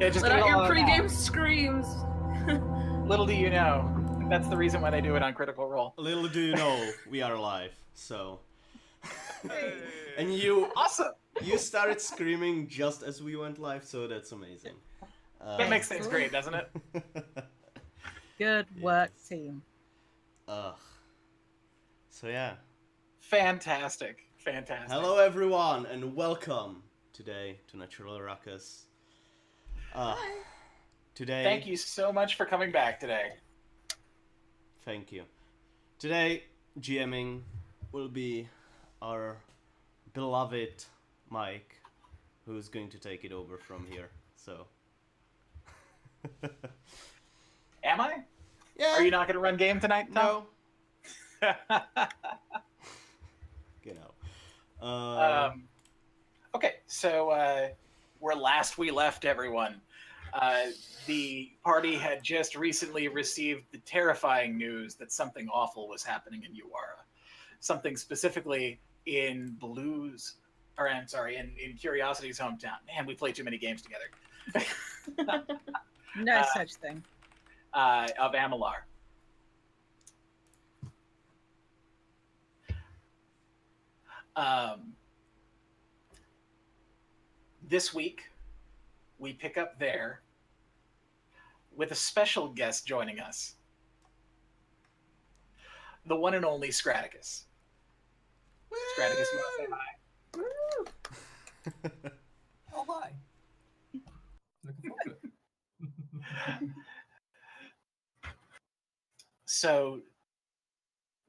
Yeah, just Let out your all pregame screams. Little do you know, that's the reason why they do it on Critical Role. Little do you know, we are alive. So, Hey. and you Awesome. you started screaming just as we went live, so that's amazing. That makes things great, doesn't it? Good work, Yes. team. Ugh. So yeah. Fantastic. Hello everyone and welcome today to Natural Ruckus. Today. Thank you so much for coming back today. Thank you. Today, GMing will be our beloved Mike, who's going to take it over from here. So. Am I? Yeah. Are you not going to run game tonight, Tom? No. Get out. Okay, so where last we left everyone, the party had just recently received the terrifying news that something awful was happening in Uwara. Something specifically in in Curiosity's hometown. Man, we play too many games together. No such thing. Of Amalar. This week, we pick up there with a special guest joining us. The one and only Scratticus. Scratticus, you want to say hi? Oh, hi. Looking forward to it. So,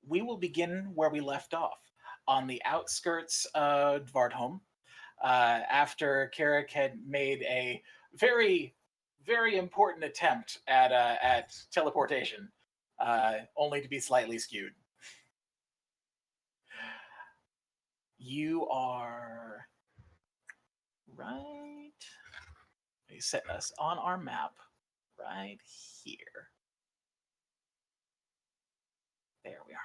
we will begin where we left off, on the outskirts of Dvartholm, after Carrick had made a very, very important attempt at teleportation, only to be slightly skewed. You are right. They set us on our map right here. There we are.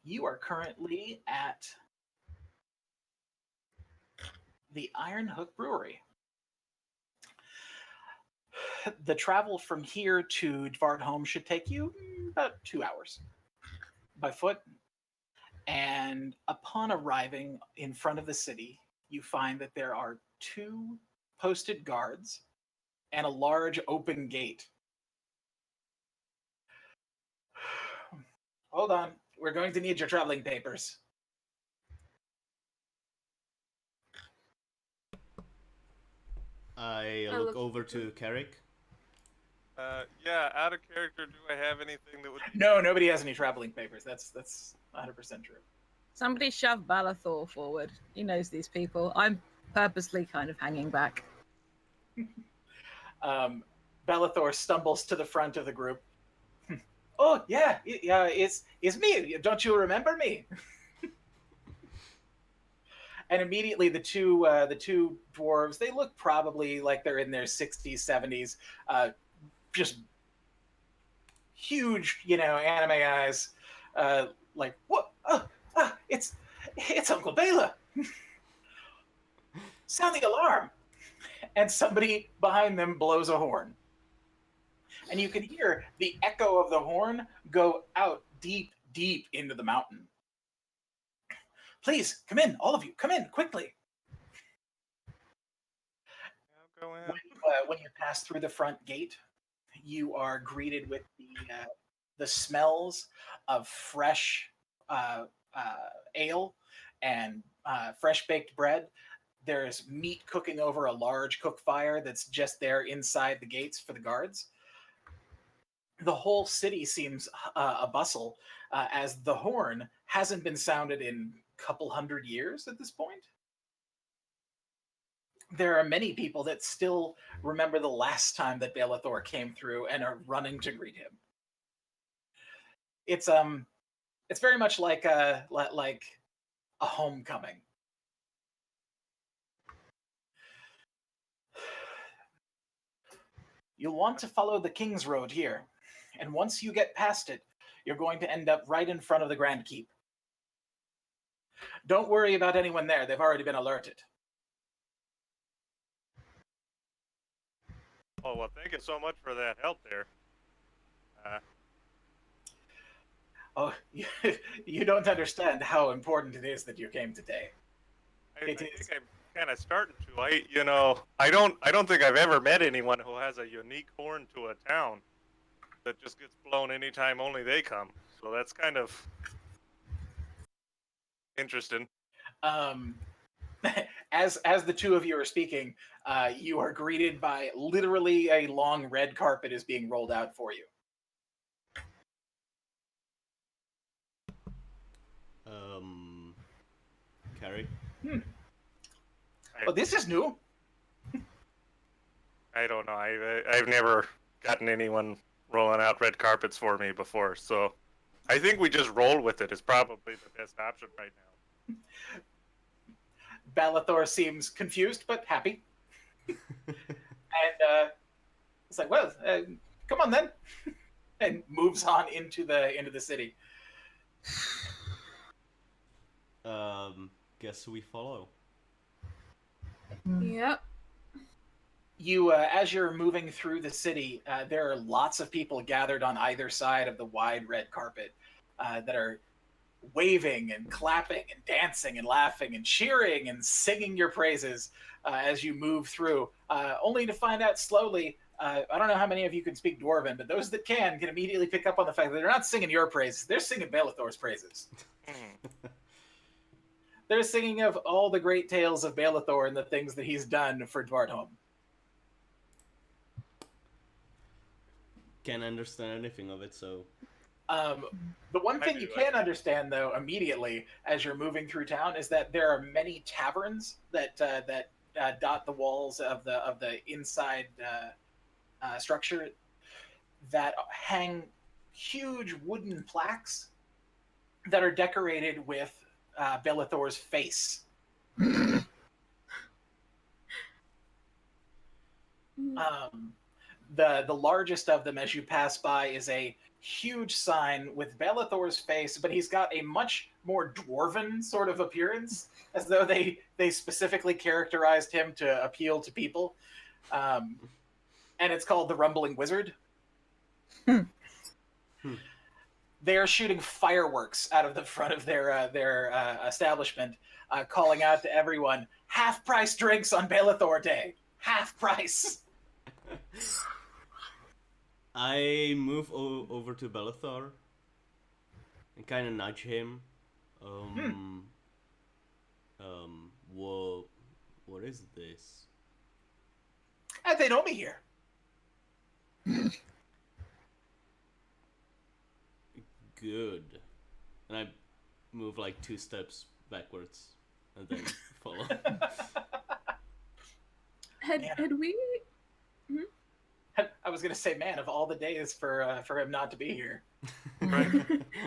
You are currently at the Iron Hook Brewery. The travel from here to Dvartholm should take you about 2 hours by foot. And upon arriving in front of the city, you find that there are 2 posted guards and a large open gate. Hold on. We're going to need your traveling papers. I look over to Carrick. Yeah, out of character, do I have anything that would... No, nobody has any traveling papers. That's 100% true. Somebody shove Balathor forward. He knows these people. I'm purposely kind of hanging back. Bellathor stumbles to the front of the group. Oh, yeah, it's me. Don't you remember me? And immediately the two dwarves, they look probably like they're in their 60s, 70s, just huge, anime eyes, like, what? It's Uncle Bela. Sound the alarm. And somebody behind them blows a horn. And you can hear the echo of the horn go out deep, deep into the mountain. Please, come in, all of you. Come in, quickly. I'll go in. When you pass through the front gate, you are greeted with the smells of fresh ale and fresh baked bread. There's meat cooking over a large cook fire that's just there inside the gates for the guards. The whole city seems a bustle, as the horn hasn't been sounded in a couple hundred years at this point. There are many people that still remember the last time that Bellathor came through and are running to greet him. It's very much like a homecoming. You'll want to follow the King's Road here, and once you get past it, you're going to end up right in front of the Grand Keep. Don't worry about anyone there. They've already been alerted. Oh, well, thank you so much for that help there. Oh, you don't understand how important it is that you came today. I It think is. I'm kind of starting to. I don't think I've ever met anyone who has a unique horn to a town that just gets blown anytime only they come. So that's kind of interesting. As the two of you are speaking, you are greeted by literally a long red carpet is being rolled out for you. Carrie? Oh, this is new. I don't know. I've never gotten anyone rolling out red carpets for me before, so I think we just roll with it. Is probably the best option right now. Balathor seems confused but happy, and it's like, well, come on then, and moves on into the city. Guess we follow. Yep. You, as you're moving through the city, there are lots of people gathered on either side of the wide red carpet that are waving and clapping and dancing and laughing and cheering and singing your praises as you move through, only to find out slowly, I don't know how many of you can speak Dwarven, but those that can immediately pick up on the fact that they're not singing your praises, they're singing Balathor's praises. They're singing of all the great tales of Balathor and the things that he's done for Dwartholm. Can't understand anything of it, so... The one thing you can understand, though, immediately as you're moving through town is that there are many taverns that dot the walls of the inside structure that hang huge wooden plaques that are decorated with Balathor's face. The largest of them, as you pass by, is a huge sign with Balathor's face, but he's got a much more dwarven sort of appearance, as though they specifically characterized him to appeal to people. And it's called the Rumbling Wizard. They are shooting fireworks out of the front of their establishment, calling out to everyone, half-price drinks on Balathor Day. Half price. I move over to Balathor and kind of nudge him. What is this? They know me here. Good. And I move like 2 steps backwards and then follow. Had we? I was gonna say, man, of all the days for him not to be here.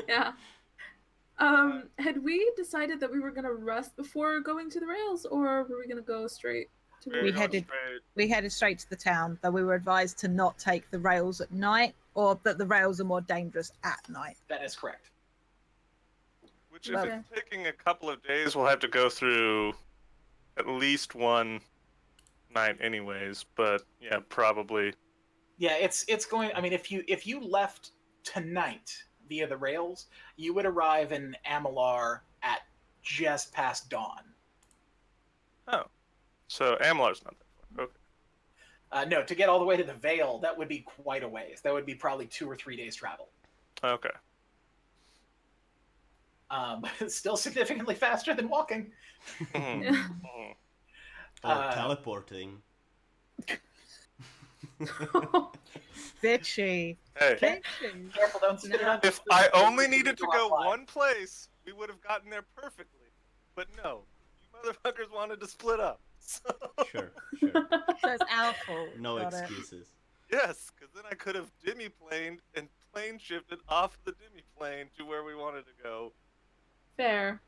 Yeah. Had we decided that we were gonna rest before going to the rails, or were we gonna go straight to the We rails? headed straight to the town, though we were advised to not take the rails at night, or that the rails are more dangerous at night. That is correct. Which, if it's taking a couple of days, we'll have to go through at least one night, anyways. But yeah, probably. Yeah, it's going. I mean, if you left tonight via the rails, you would arrive in Amalar at just past dawn. Oh, so Amalar's not that far. Okay. No, to get all the way to the Vale, that would be quite a ways. That would be probably 2 or 3 days travel. Okay. Still significantly faster than walking. Or teleporting. Bitchy. Hey, Bitchy. Careful, don't spit it on. if I only needed to go one place, we would have gotten there perfectly. But no, you motherfuckers wanted to split up. So... Sure. So it's our fault. No Got it. excuses. Yes, because then I could have demi-planed and plane shifted off the demi-plane to where we wanted to go. Fair.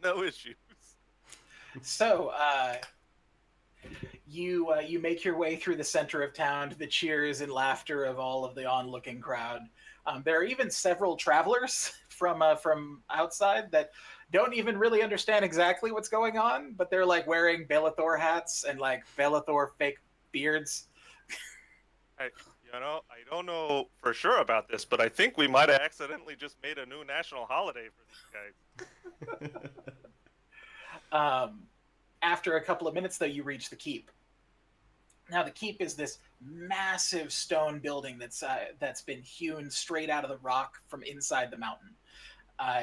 No issues. So, you make your way through the center of town to the cheers and laughter of all of the onlooking crowd. There are even several travelers from outside that don't even really understand exactly what's going on, but they're like wearing Bellathor hats and like Bellathor fake beards. I don't know for sure about this, but I think we might have accidentally just made a new national holiday for these guys. After a couple of minutes, though, you reach the keep. Now, the keep is this massive stone building that's been hewn straight out of the rock from inside the mountain.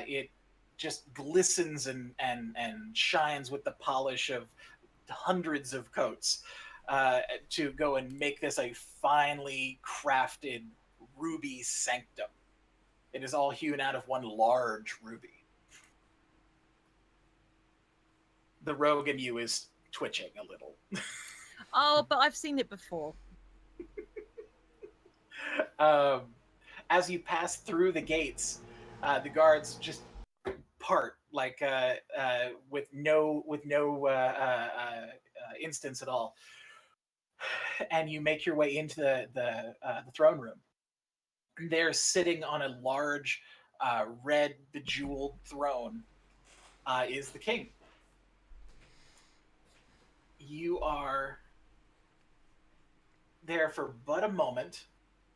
It just glistens and shines with the polish of hundreds of coats to go and make this a finely crafted ruby sanctum. It is all hewn out of one large ruby. The rogue in you is twitching a little. Oh, but I've seen it before. As you pass through the gates, the guards just part like with no instance at all, and you make your way into the throne room. They're sitting on a large red bejeweled throne. Is the king. You are there for but a moment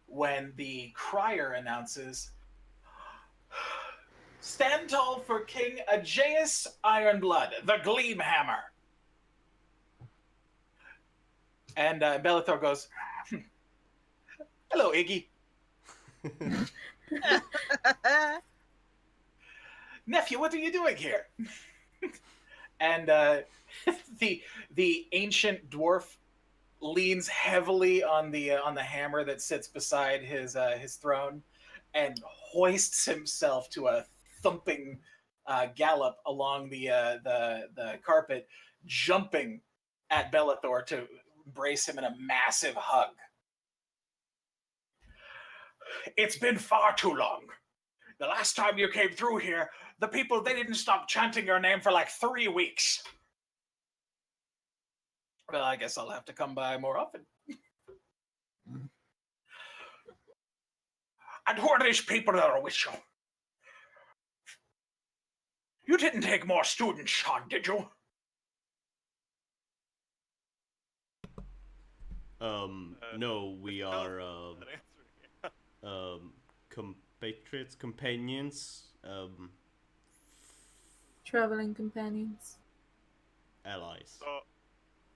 when the crier announces, "Stand tall for King Aegeus Ironblood, the Gleamhammer." And Bellathor goes, "Hello, Iggy. Nephew, what are you doing here?" And the ancient dwarf leans heavily on the hammer that sits beside his throne, and hoists himself to a thumping gallop along the carpet, jumping at Bellathor to embrace him in a massive hug. "It's been far too long. The last time you came through here, the people, they didn't stop chanting your name for like 3 weeks. Well, I guess I'll have to come by more often." "And who are these people that are with you? You didn't take more students on, did you?" No, we are compatriots, companions, Traveling companions. allies. So,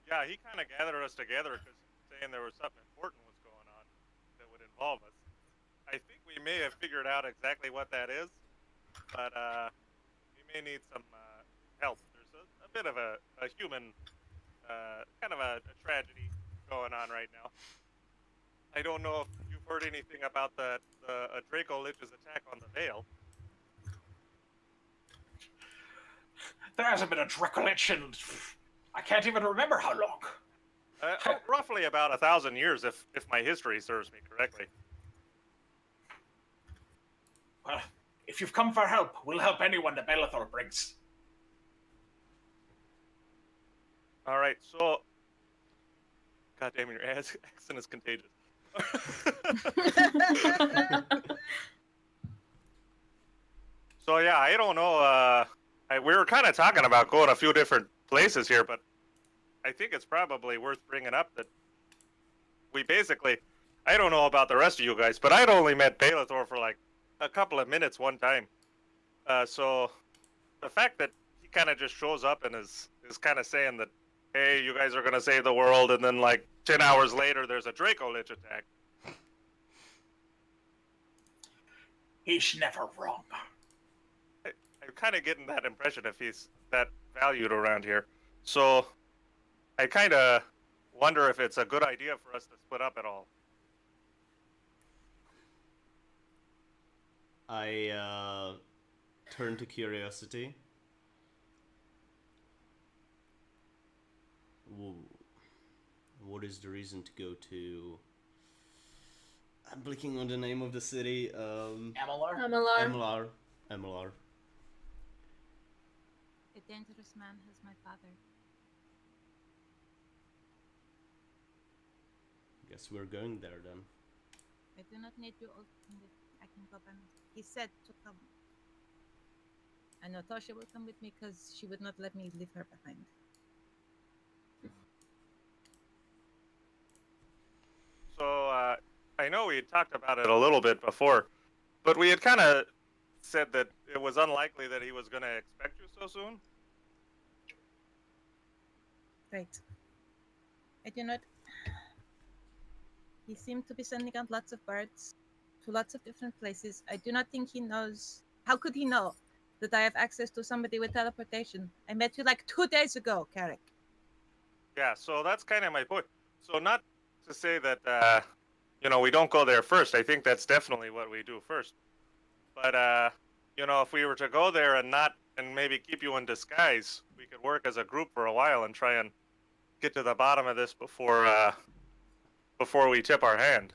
yeah, he kind of gathered us together because saying there was something important was going on that would involve us. I think we may have figured out exactly what that is, but we may need some help. There's a bit of a human, kind of a tragedy going on right now. I don't know if you've heard anything about the Draco Lich's attack on the Vale. There hasn't been a Dracolich in I can't even remember how long. Roughly about 1,000 years, if my history serves me correctly. Well, if you've come for help, we'll help anyone that Bellathor brings. All right, so... God damn, your accent is contagious. So yeah, I don't know. We were kind of talking about going a few different places here, but I think it's probably worth bringing up that we basically, I don't know about the rest of you guys, but I'd only met Bellathor for like a couple of minutes one time. So the fact that he kind of just shows up and is kind of saying that, hey, you guys are going to save the world, and then like 10 hours later there's a Draco Lich attack. He's never wrong. I'm kind of getting that impression if he's that valued around here. So I kind of wonder if it's a good idea for us to split up at all. I turn to curiosity. What is the reason to go to... I'm blinking on the name of the city. Amalar? Amalar. A dangerous man has my father. Guess we're going there then. I do not need you open it. I can go by myself. He said to come. I know Tasha will come with me because she would not let me leave her behind. So I know we had talked about it a little bit before, but we had kind of said that it was unlikely that he was going to expect you so soon. Right. I do not. He seemed to be sending out lots of birds to lots of different places. I do not think he knows. How could he know that I have access to somebody with teleportation? I met you like 2 days ago, Carrick. Yeah, so that's kind of my point. So not to say that we don't go there first. I think that's definitely what we do first. But if we were to go there and maybe keep you in disguise, we could work as a group for a while and try and get to the bottom of this before we tip our hand.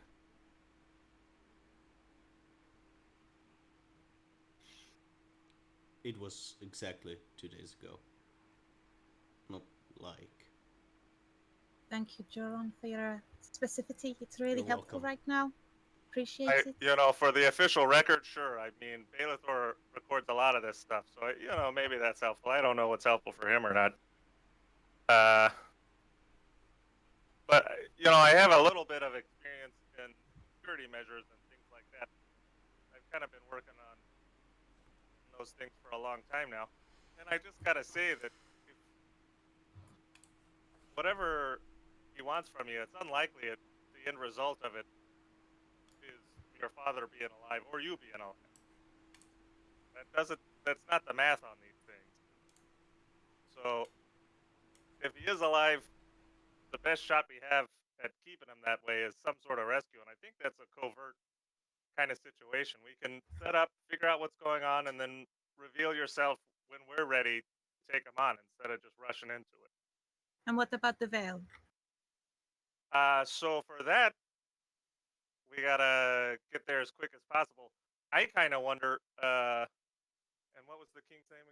It was exactly 2 days ago. Not like. Thank you, Joron, for your specificity. It's really You're helpful welcome. right now. Appreciate it. For the official record, sure. I mean, Baylithor records a lot of this stuff, so maybe that's helpful. I don't know what's helpful for him or not. But I have a little bit of experience in security measures and things like that. I've kind of been working on those things for a long time now, and I just gotta say that if whatever he wants from you, it's unlikely the end result of it is your father being alive or you being alive. That's not the math on these things. So if he is alive, the best shot we have at keeping him that way is some sort of rescue, and I think that's a covert kind of situation. We can set up, figure out what's going on, and then reveal yourself when we're ready to take him on instead of just rushing into it. And what about the veil? So for that, we gotta get there as quick as possible. I kind of wonder, and what was the king's name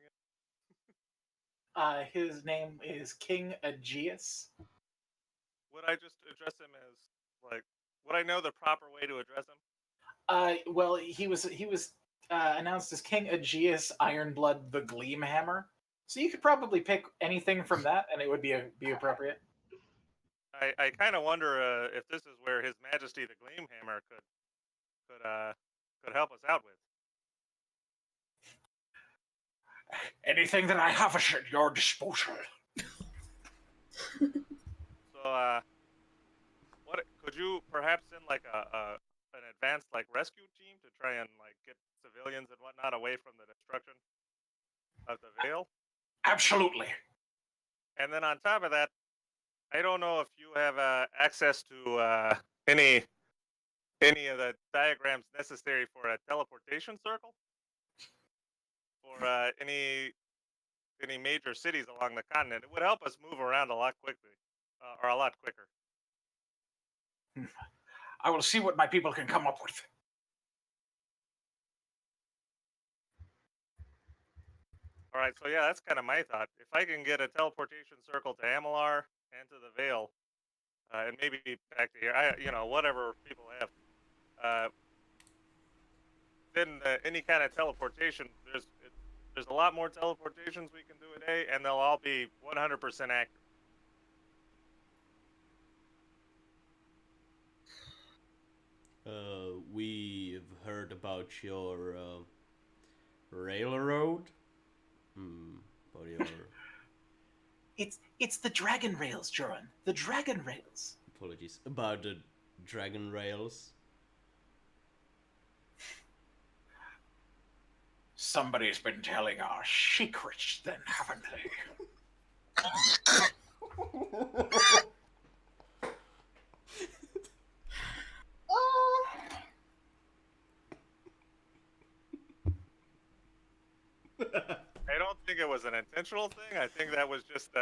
again? His name is King Aegeus. Would I just address him as would I know the proper way to address him? Well, he was announced as King Aegeus Ironblood the Gleamhammer. So you could probably pick anything from that, and it would be appropriate. I kind of wonder if this is where His Majesty the Gleamhammer could help us out with. Anything that I have is at your disposal. So, what could you perhaps send an advanced rescue team to try and get civilians and whatnot away from the destruction of the Veil? Absolutely. And then on top of that, I don't know if you have access to any of the diagrams necessary for a teleportation circle, or any major cities along the continent. It would help us move around a lot quickly, or a lot quicker. I will see what my people can come up with. All right, so yeah, that's kind of my thought. If I can get a teleportation circle to Amalar and to the Veil, and maybe back to here, whatever people have, then any kind of teleportation, there's a lot more teleportations we can do a day, and they'll all be 100% accurate. We've heard about your railroad. About your... It's the dragon rails, Joran. The dragon rails. Apologies. About the dragon rails. Somebody's been telling our secrets then, haven't they? I don't think it was an intentional thing. I think that was just, we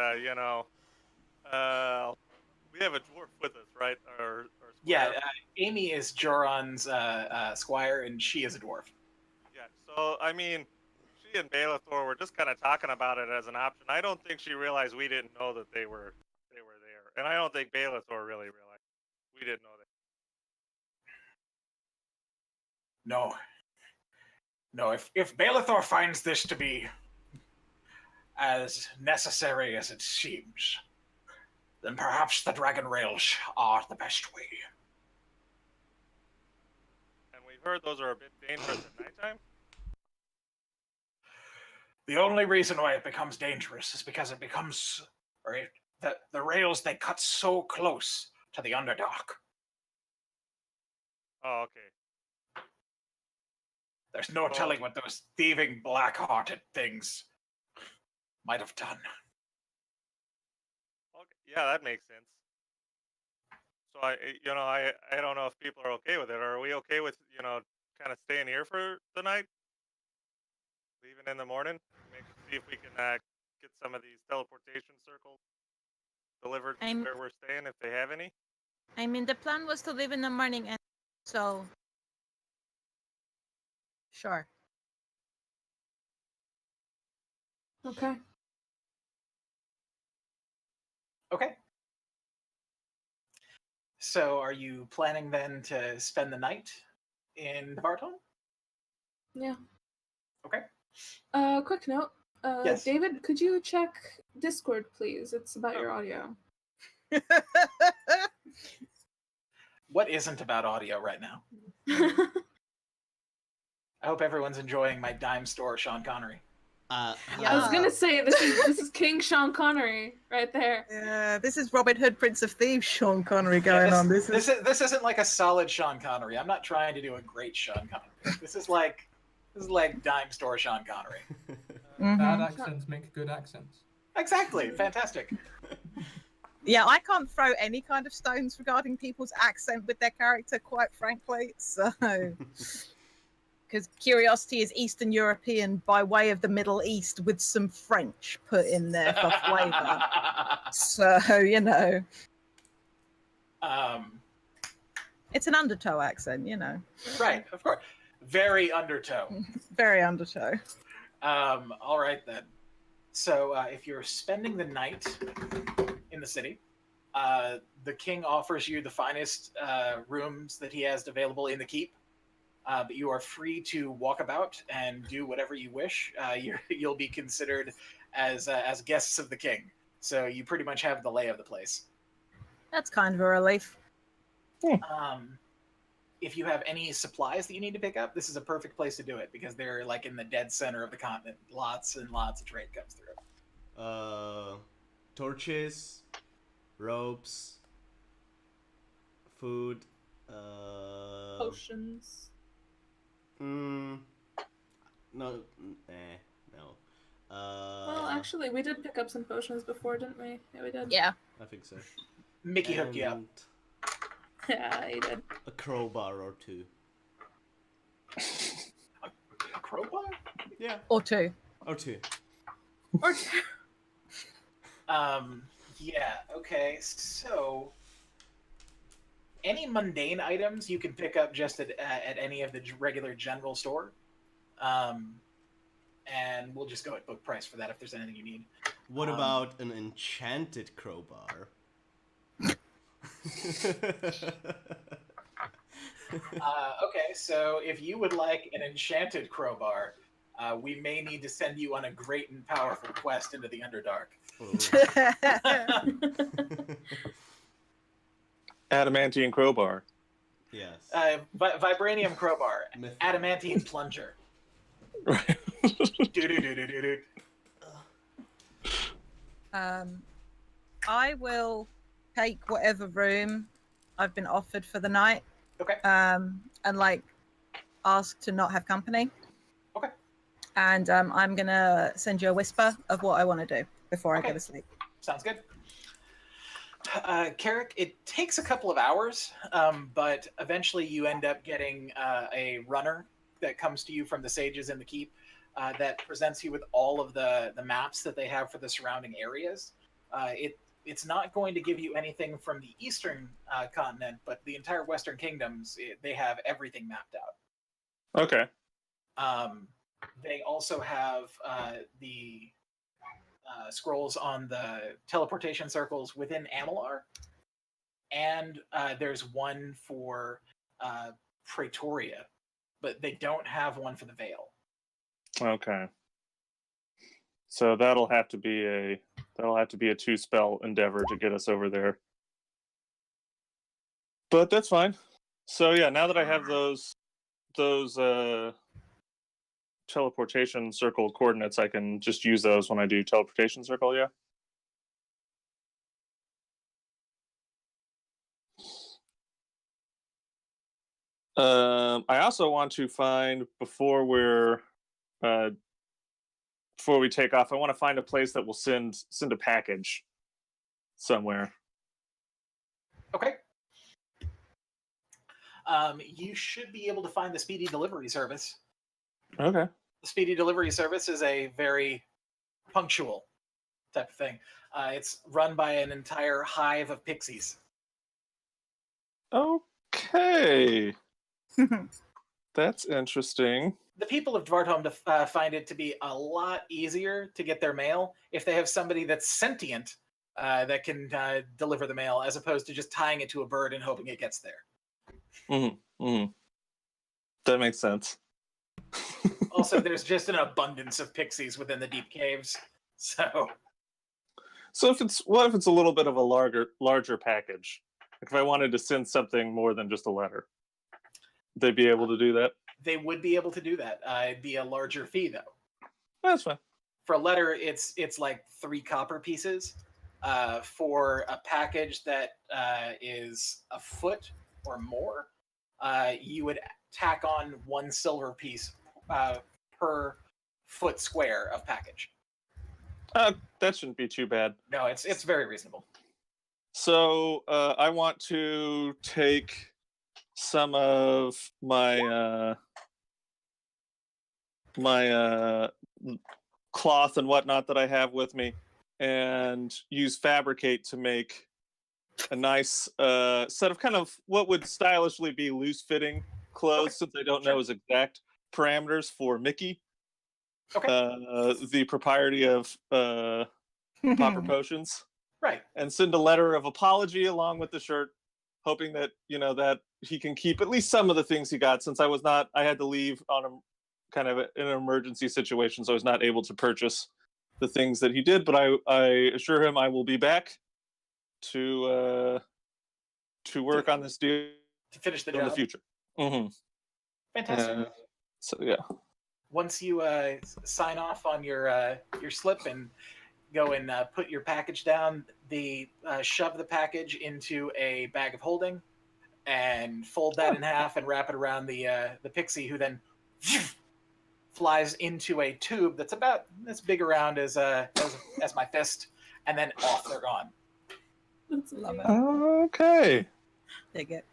have a dwarf with us, right? Or yeah, Amy is Joran's squire, and she is a dwarf. Yeah, so, I mean, she and Baylithor were just kind of talking about it as an option. I don't think she realized we didn't know that they were there. And I don't think Baylithor really realized we didn't know that. No, if Baylithor finds this to be as necessary as it seems, then perhaps the dragon rails are the best way. And we've heard those are a bit dangerous at nighttime. The only reason why it becomes dangerous is because the rails, they cut so close to the Underdark. Oh, okay. There's no telling what those thieving, black-hearted things might have done. Okay. Yeah, that makes sense. So I don't know if people are okay with it. Are we okay with, kind of staying here for the night? Leaving in the morning? Maybe see if we can get some of these teleportation circles delivered where we're staying, if they have any. I mean, the plan was to leave in the morning, and so sure. Okay. Okay. So are you planning then to spend the night in Vartone? Yeah. Okay. Quick note. Yes. David, could you check Discord, please? It's about your audio. What isn't about audio right now? I hope everyone's enjoying my dime store Sean Connery. I was gonna say this is King Sean Connery right there. Yeah, this is Robin Hood, Prince of Thieves, Sean Connery going on. This isn't like a solid Sean Connery. I'm not trying to do a great Sean Connery. This is like dime store Sean Connery. Bad accents make good accents. Exactly, fantastic. Yeah, I can't throw any kind of stones regarding people's accent with their character, quite frankly. So, because Curiosity is Eastern European by way of the Middle East with some French put in there for flavor. So, it's an undertow accent, Right, of course. Very undertow. Very undertow. All right then. So if you're spending the night in the city, the king offers you the finest rooms that he has available in the keep. But you are free to walk about and do whatever you wish. You'll be considered as guests of the king. So you pretty much have the lay of the place. That's kind of a relief. If you have any supplies that you need to pick up, this is a perfect place to do it because they're like in the dead center of the continent. Lots and lots of trade comes through. Torches, ropes, food, Potions. No. No. Well, actually, we did pick up some potions before, didn't we? Yeah, we did. Yeah. I think so. Mickey hooked you up. Yeah, he did. A crowbar or two. A crowbar? Yeah. Or two. Or two. Or two. Yeah, okay, so any mundane items you can pick up just at any of the regular general store. And we'll just go at book price for that if there's anything you need. What about an enchanted crowbar? Okay, so if you would like an enchanted crowbar, we may need to send you on a great and powerful quest into the Underdark. Adamantine crowbar. Yes. Vibranium crowbar. Myth. Adamantine plunger. Do-do-do-do-do-do. I will take whatever room I've been offered for the night. Okay. And ask to not have company. Okay. And I'm gonna send you a whisper of what I want to do before I go to sleep. Sounds good. Carrick, it takes a couple of hours, but eventually you end up getting a runner that comes to you from the sages in the keep that presents you with all of the maps that they have for the surrounding areas. It's not going to give you anything from the eastern continent, but the entire Western Kingdoms, they have everything mapped out. Okay. They also have the scrolls on the teleportation circles within Amalar, and there's one for Praetoria, but they don't have one for the Vale. Okay. So that'll have to be a 2-spell endeavor to get us over there. But that's fine. So yeah, now that I have those teleportation circle coordinates, I can just use those when I do teleportation circle, yeah? I also want to find before we take off, I want to find a place that will send a package somewhere. Okay. You should be able to find the speedy delivery service. Okay. The speedy delivery service is a very punctual type of thing. It's run by an entire hive of pixies. Okay. That's interesting. The people of Dvartholm find it to be a lot easier to get their mail if they have somebody that's sentient that can deliver the mail, as opposed to just tying it to a bird and hoping it gets there. That makes sense. Also, there's just an abundance of pixies within the deep caves. So what if it's a little bit of a larger package? Like if I wanted to send something more than just a letter, they'd be able to do that? they would be able to do that. It'd be a larger fee, though. That's fine. For a letter, it's like 3 copper pieces. For a package that is a foot or more, you would tack on 1 silver piece per foot square of package. That shouldn't be too bad. No, it's very reasonable. So I want to take some of my cloth and whatnot that I have with me, and use fabricate to make a nice set of kind of what would stylishly be loose-fitting clothes, since I don't know his exact parameters for Mickey. Okay. The propriety of Popper Potions. Right. And send a letter of apology along with the shirt, hoping that, that he can keep at least some of the things he got, since I had to leave on a kind of an emergency situation, so I was not able to purchase the things that he did, but I assure him I will be back to work on this deal To finish the in job. the future. Mm-hmm. Fantastic. So yeah. Once you sign off on your slip and go and put your package down, they shove the package into a bag of holding and fold that in half and wrap it around the pixie, who then flies into a tube that's about as big around as my fist, and then off they're gone. Love it. Okay. Dig it.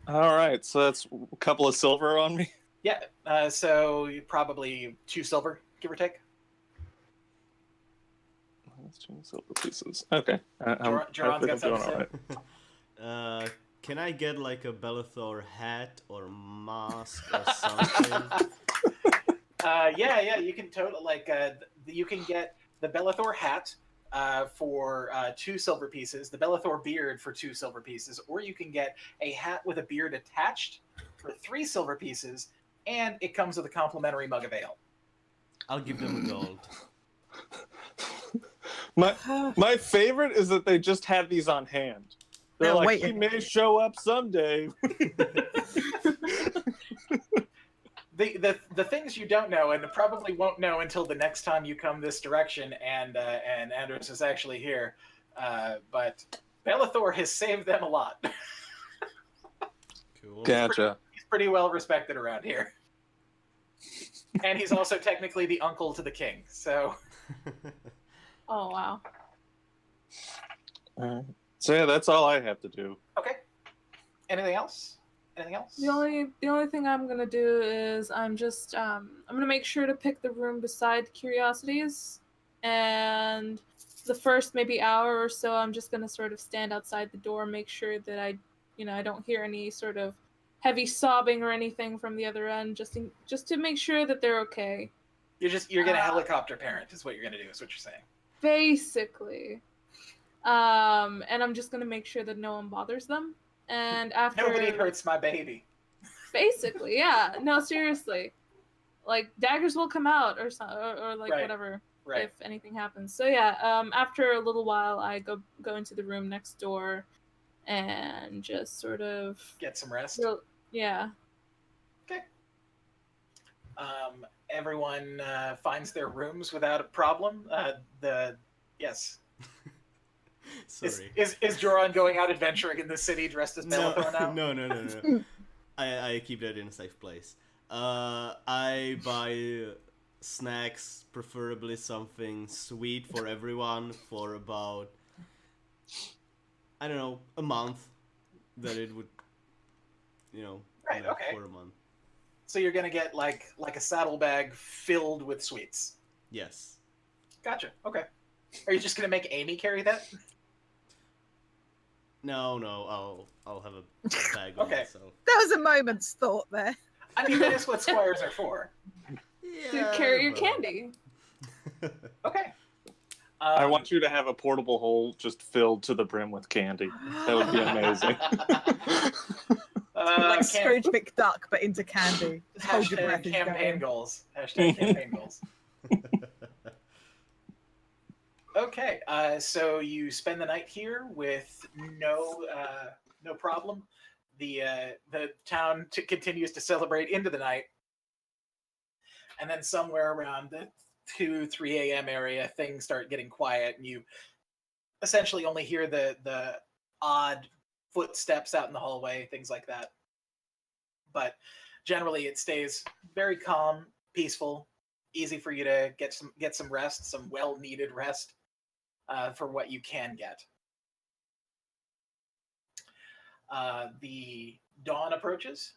All right. So that's a couple of silver on me. Yeah. So probably 2 silver, give or take. That's 2 silver pieces. Okay. Geron's got something to say. Can I get like a Bellathor hat or mask or something? Yeah, you can you can get the Bellathor hat for 2 silver pieces, the Bellathor beard for 2 silver pieces, or you can get a hat with a beard attached for 3 silver pieces, and it comes with a complimentary mug of ale. I'll give them gold. My favorite is that they just have these on hand. They're like, he may show up someday. The things you don't know, and probably won't know until the next time you come this direction, and Andros is actually here, but Bellathor has saved them a lot. Cool. Gotcha. He's pretty well respected around here. And he's also technically the uncle to the king, so... Oh, wow. So yeah, that's all I have to do. Okay. Anything else? Anything else? The only thing I'm gonna do is I'm gonna make sure to pick the room beside Curiosities, and the first maybe hour or so I'm just gonna sort of stand outside the door, make sure that I don't hear any sort of heavy sobbing or anything from the other end, just to make sure that they're okay. You're gonna helicopter parent is what you're gonna do, is what you're saying. Basically. And I'm just gonna make sure that no one bothers them. And after Nobody hurts my baby. Basically, yeah. No, seriously. Like daggers will come out or like Right. whatever. Right. if anything happens. So yeah, after a little while, I go into the room next door, and just sort of Get some rest. Yeah. Okay. Everyone finds their rooms without a problem. Yes. Sorry. Is Joran going out adventuring in the city dressed as Bellathor now? No. I keep that in a safe place. I buy snacks, preferably something sweet for everyone, for about, I don't know, a month. That it would, Right, enough okay. for a month. So you're gonna get like a saddlebag filled with sweets. Yes. Gotcha. Okay. Are you just gonna make Amy carry that? No, I'll have a bag Okay. on myself. There was a moment's thought there. I mean, that is what squires are for. To carry your but- candy. Okay. I want you to have a portable hole just filled to the brim with candy. That would be amazing. Like Scrooge McDuck, but into candy. Just hold your Hashtag breath as you go campaign in. goals. Hashtag campaign goals. Okay, so you spend the night here with no problem. The town continues to celebrate into the night, and then somewhere around the 2-3 a.m. area, things start getting quiet, and you essentially only hear the odd footsteps out in the hallway, things like that. But generally, it stays very calm, peaceful, easy for you to get some rest, some well-needed rest. For what you can get. The dawn approaches,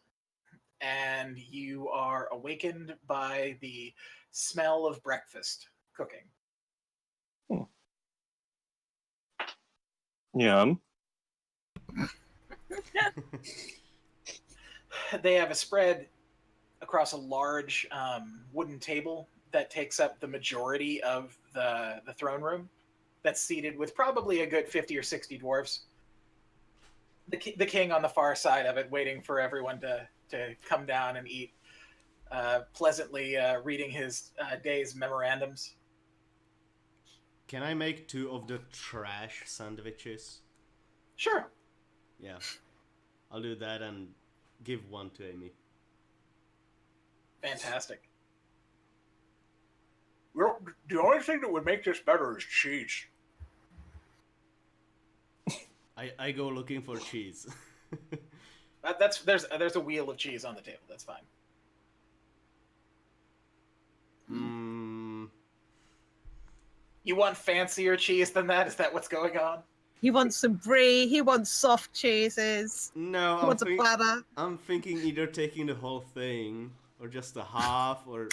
and you are awakened by the smell of breakfast cooking. Yum. They have a spread across a large wooden table that takes up the majority of the throne room. That's seated with probably a good 50 or 60 dwarves. The king on the far side of it, waiting for everyone to come down and eat, pleasantly reading his day's memorandums. Can I make 2 of the trash sandwiches? Sure. Yeah. I'll do that and give 1 to Amy. Fantastic. Well, the only thing that would make this better is cheese. I go looking for cheese. There's a wheel of cheese on the table. That's fine. You want fancier cheese than that? Is that what's going on? He wants some brie. He wants soft cheeses. No, He wants a platter. I'm thinking either taking the whole thing, or just a half, or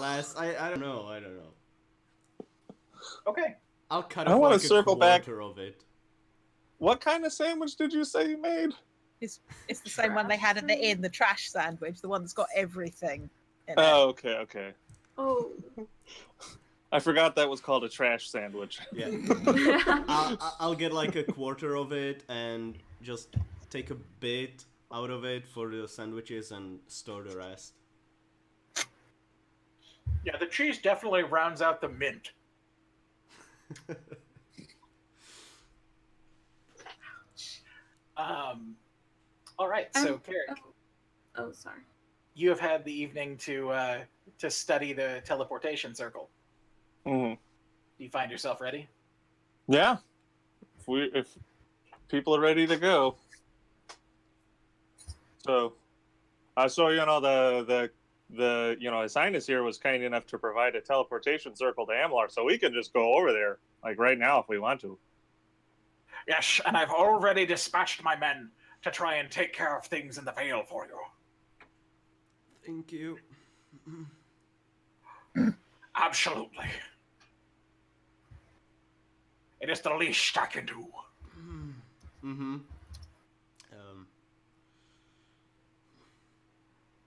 less. I don't know. Okay. I'll cut I off wanna like a circle back. quarter of it. What kind of sandwich did you say you made? It's the same one they had at the inn, the trash sandwich, the one that's got everything in it. Oh, okay. Oh. I forgot that was called a trash sandwich. Yeah. I'll get like a quarter of it and just take a bit out of it for the sandwiches and store the rest. Yeah, the cheese definitely rounds out the mint. All right, so Carrick, Oh, sorry. you have had the evening to study the teleportation circle. Hmm. Do you find yourself ready? Yeah. If people are ready to go. So, the His Highness here was kind enough to provide a teleportation circle to Amalar, so we can just go over there, like right now, if we want to. Yes, and I've already dispatched my men to try and take care of things in the Vale for you. Thank you. Absolutely. It is the least I can do. Mm-hmm.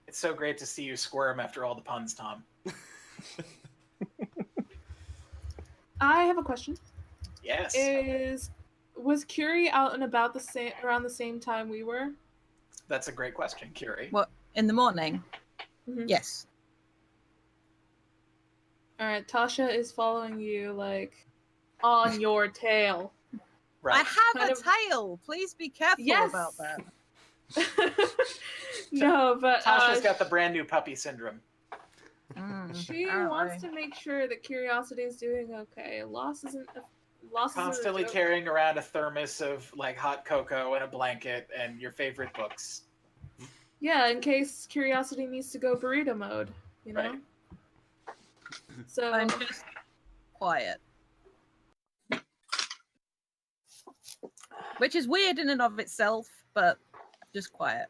It's so great to see you squirm after all the puns, Tom. I have a question. Yes. Was Curie out and about around the same time we were? That's a great question, Curie. What, in the morning? Mhm. Yes. Alright, Tasha is following you, like, on your tail. Right. I have Kind a of- tail. Please be careful Yes! about that. No, but Tasha's got the brand new puppy syndrome. she wants to make sure that Curiosity is doing okay. Loss isn't a Constantly joke. carrying around a thermos of like hot cocoa and a blanket and your favorite books. Yeah, in case Curiosity needs to go burrito mode, you know? Right. So I'm just quiet. Which is weird in and of itself, but just quiet.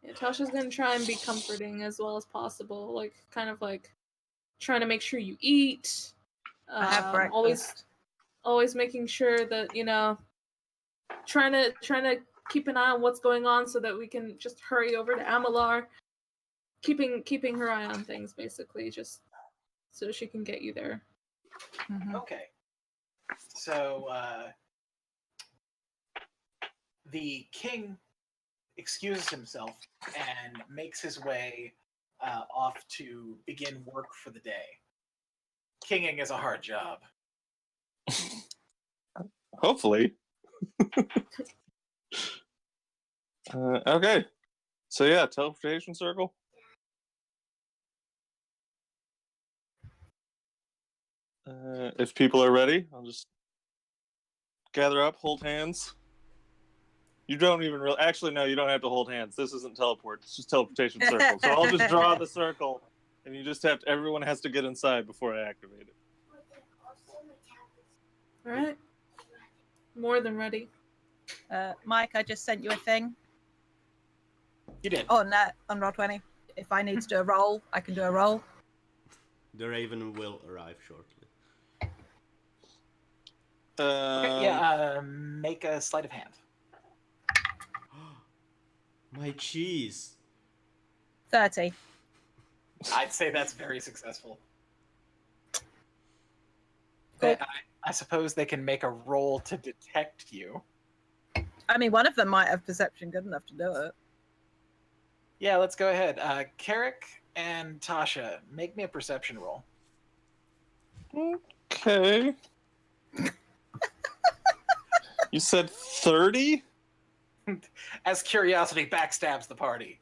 yeah, Tasha's gonna try and be comforting as well as possible, like kind of like trying to make sure you eat. I have breakfast. Always making sure that, you know, trying to keep an eye on what's going on so that we can just hurry over to Amalar. Keeping her eye on things, basically, just so she can get you there. Okay. So the king excuses himself and makes his way off to begin work for the day. Kinging is a hard job. Hopefully. Okay. So yeah, teleportation circle. If people are ready, I'll just gather up, hold hands. You don't even really. Actually, no, you don't have to hold hands. This isn't teleport. It's just teleportation circle. So I'll just draw the circle, and you just have to. Everyone has to get inside before I activate it. All right. More than ready. Mike, I just sent you a thing. You did. On Roll20. If I need to do a roll, I can do a roll. The raven will arrive shortly. Okay, yeah, make a sleight of hand. My cheese. 30. I'd say that's very successful. Cool. I suppose they can make a roll to detect you. I mean, one of them might have perception good enough to do it. Yeah, let's go ahead. Carrick and Tasha, make me a perception roll. Okay. You said 30? As Curiosity backstabs the party.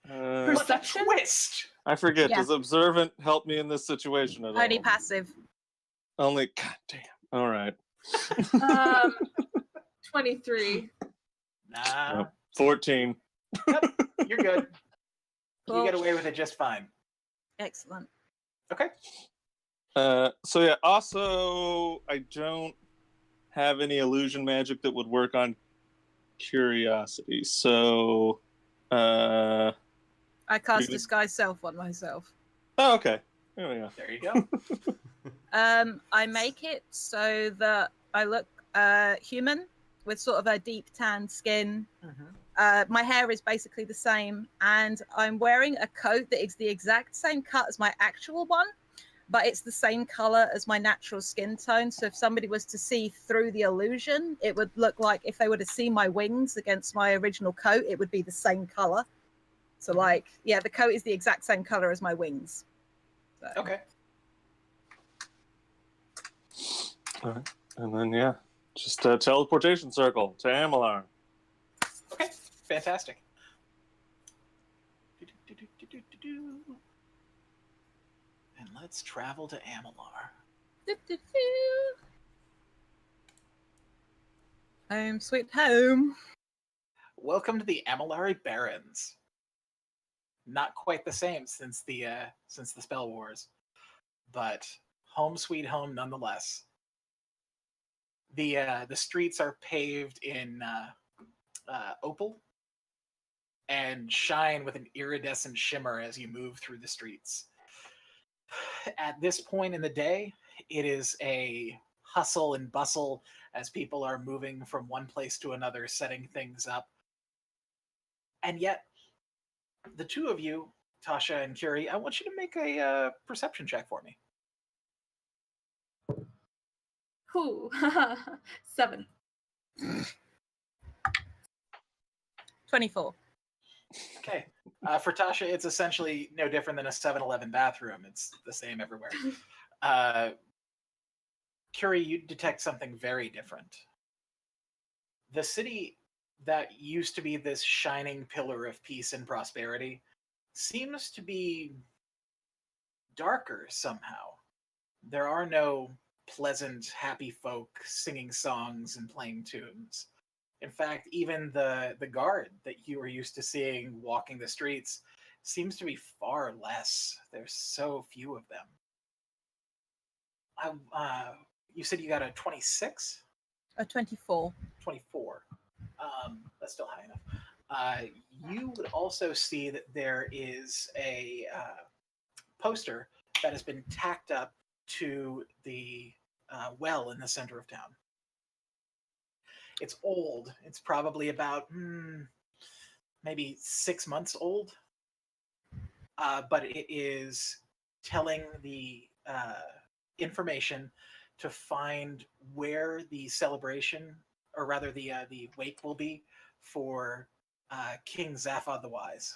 Perception? What a twist! I forget. Yeah. Does observant help me in this situation at all? Only passive. Only. God damn. All right. 23. Nah, Nope. 14. you're good. Cool. You get away with it just fine. Excellent. Okay. So yeah. Also, I don't have any illusion magic that would work on Curiosity. So. I cast Really? disguise self on myself. Oh, okay. There we go. There you go. I make it so that I look human with sort of a deep tan skin. My hair is basically the same, and I'm wearing a coat that is the exact same cut as my actual one, but it's the same color as my natural skin tone. So if somebody was to see through the illusion, it would look like if they were to see my wings against my original coat, it would be the same color. So like, yeah, the coat is the exact same color as my wings. So. Okay. All right. And then yeah, just a teleportation circle to Amalar. Okay. Fantastic. And let's travel to Amalar. Home sweet home. Welcome to the Amalari Barrens. Not quite the same since the Spell Wars, but home sweet home nonetheless. The streets are paved in opal and shine with an iridescent shimmer as you move through the streets. At this point in the day, it is a hustle and bustle as people are moving from one place to another, setting things up. And yet, the two of you, Tasha and Curie, I want you to make a perception check for me. Whew. 7. 24. Okay. For Tasha, it's essentially no different than a 7-Eleven bathroom. It's the same everywhere. Curie, you detect something very different. The city that used to be this shining pillar of peace and prosperity seems to be darker somehow. There are no pleasant, happy folk singing songs and playing tunes. In fact, even the guard that you were used to seeing walking the streets seems to be far less. There's so few of them. You said you got a 26? A 24. 24. That's still high enough. You would also see that there is a poster that has been tacked up to the well in the center of town. It's old. It's probably about maybe 6 months old. But it is telling the information to find where the celebration, or rather the wake, will be for King Zaphod the Wise.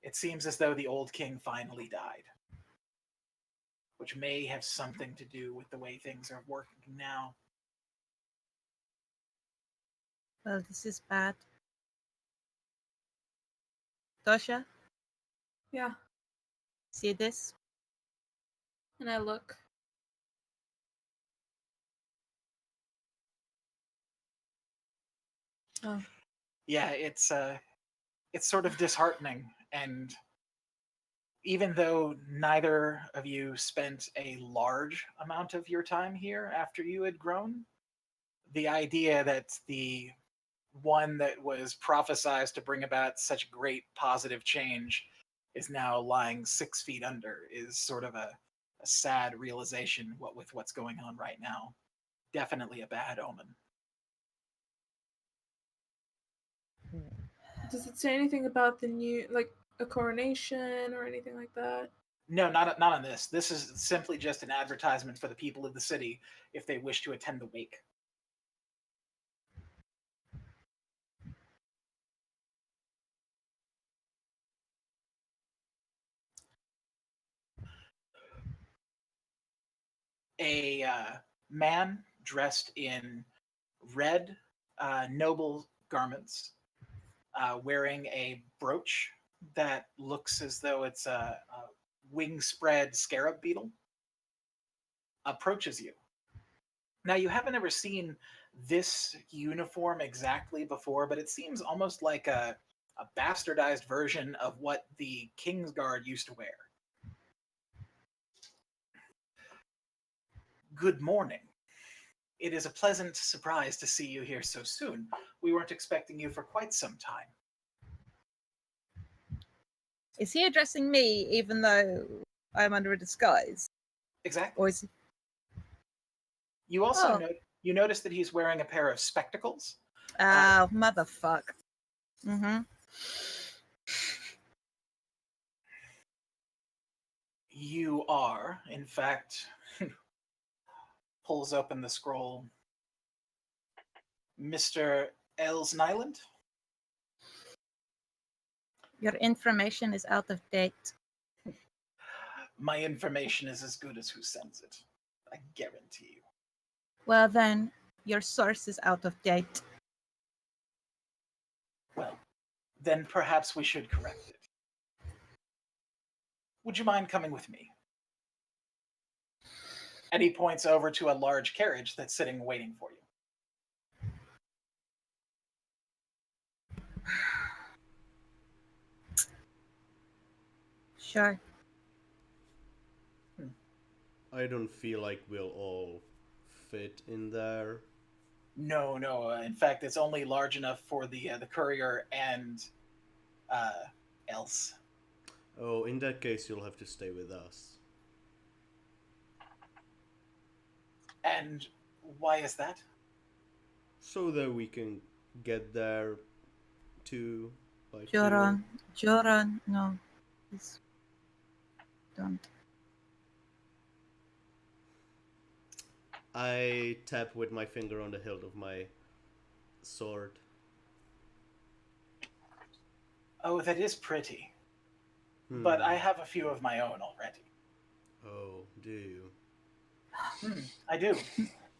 It seems as though the old king finally died, which may have something to do with the way things are working now. Well, this is bad. Tosha, Yeah. see this? And I look. Oh. Yeah, it's sort of disheartening, and even though neither of you spent a large amount of your time here after you had grown, the idea that the one that was prophesized to bring about such great positive change is now lying 6 feet under is sort of a sad realization with what's going on right now. Definitely a bad omen. Does it say anything about the new, like, a coronation or anything like that? No, not on this. This is simply just an advertisement for the people of the city if they wish to attend the wake. A man dressed in red noble garments, wearing a brooch that looks as though it's a wing spread scarab beetle, approaches you. Now, you haven't ever seen this uniform exactly before, but it seems almost like a bastardized version of what the Kingsguard used to wear. Good morning. It is a pleasant surprise to see you here so soon. We weren't expecting you for quite some time. Is he addressing me even though I'm under a disguise? Exactly. Or is he... You also notice that he's wearing a pair of spectacles. Oh, motherfuck. Mm-hmm. You are, in fact, pulls open the scroll, Mr. Els Nyland? Your information is out of date. My information is as good as who sends it. I guarantee you. Well then, your source is out of date. Well, then perhaps we should correct it. Would you mind coming with me? And he points over to a large carriage that's sitting waiting for you. Sure. I don't feel like we'll all fit in there. No. In fact, it's only large enough for the courier and else. Oh, in that case, you'll have to stay with us. And why is that? So that we can get there too. Joran, no. Please. Don't. I tap with my finger on the hilt of my sword. Oh, that is pretty. But I have a few of my own already. Oh, do you? I do.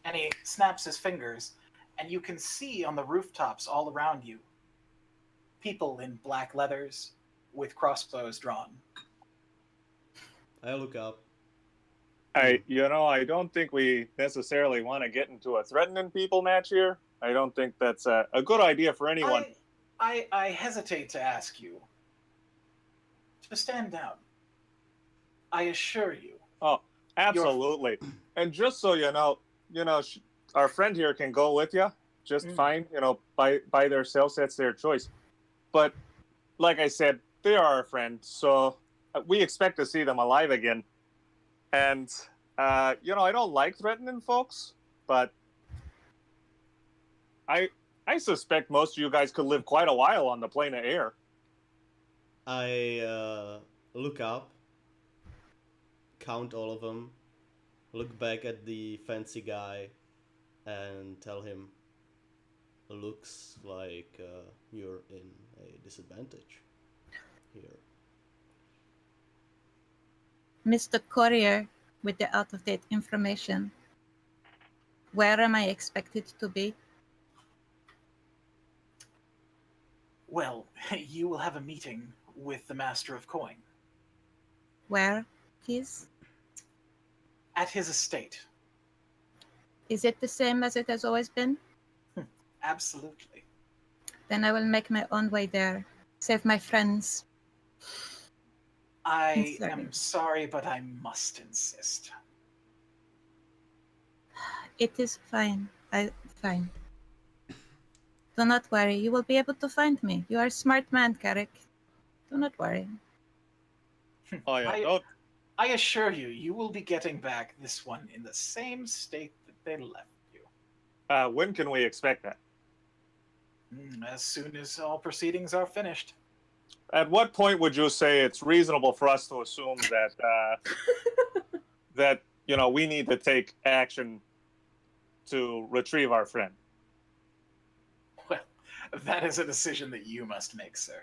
And he snaps his fingers, and you can see on the rooftops all around you people in black leathers with crossbows drawn. I look up. I don't think we necessarily want to get into a threatening people match here. I don't think that's a good idea for anyone. I hesitate to ask you to stand down. I assure you. Oh, absolutely. And just so you know, our friend here can go with you just fine. By themselves, that's their choice. But like I said, they are our friend, so we expect to see them alive again. And I don't like threatening folks, but I suspect most of you guys could live quite a while on the plane of air. I look up, count all of them, look back at the fancy guy, and tell him, looks like you're in a disadvantage here. Mr. Courier, with the out-of-date information, where am I expected to be? Well, you will have a meeting with the Master of Coin. Where, please? At his estate. Is it the same as it has always been? Absolutely. Then I will make my own way there. Save my friends. I am sorry, but I must insist. It is fine. Fine. Do not worry. You will be able to find me. You are a smart man, Carrick. Do not worry. Oh yeah, I assure you, you will be getting back this one in the same state that they left you. when can we expect that? As soon as all proceedings are finished. At what point would you say it's reasonable for us to assume that that we need to take action to retrieve our friend? Well, that is a decision that you must make, sir.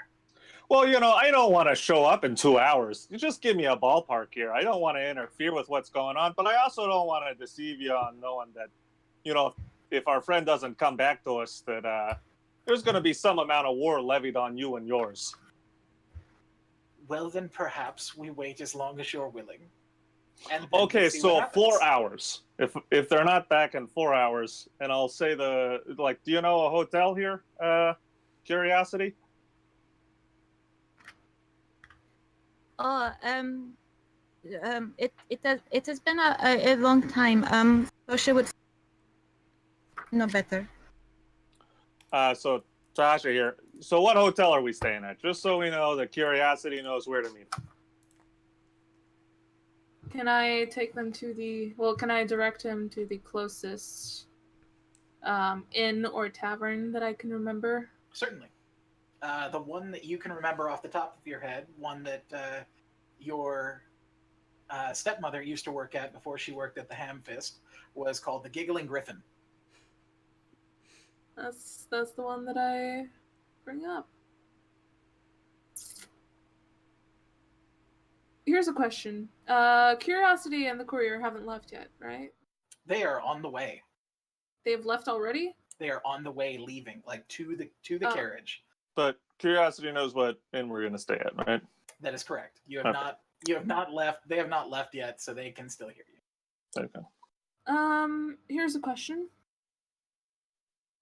Well, I don't want to show up in 2 hours. You just give me a ballpark here. I don't want to interfere with what's going on, but I also don't want to deceive you on knowing that, if our friend doesn't come back to us, that there's going to be some amount of war levied on you and yours. Well, then perhaps we wait as long as you're willing. And okay, so 4 hours. If they're not back in 4 hours, and I'll say do you know a hotel here? Curiosity? Oh, it has been a long time. So she would know better. So Tasha here. So what hotel are we staying at? Just so we know that Curiosity knows where to meet. Can I take them can I direct him to the closest inn or tavern that I can remember? Certainly. The one that you can remember off the top of your head, one that your stepmother used to work at before she worked at the Ham Fist, was called the Giggling Griffin. That's the one that I bring up. Here's a question. Curiosity and the courier haven't left yet, right? They are on the way. They've left already? They are on the way, leaving, to the carriage. But Curiosity knows what inn we're going to stay at, right? That is correct. You have not left. They have not left yet, so they can still hear you. Okay. Here's a question.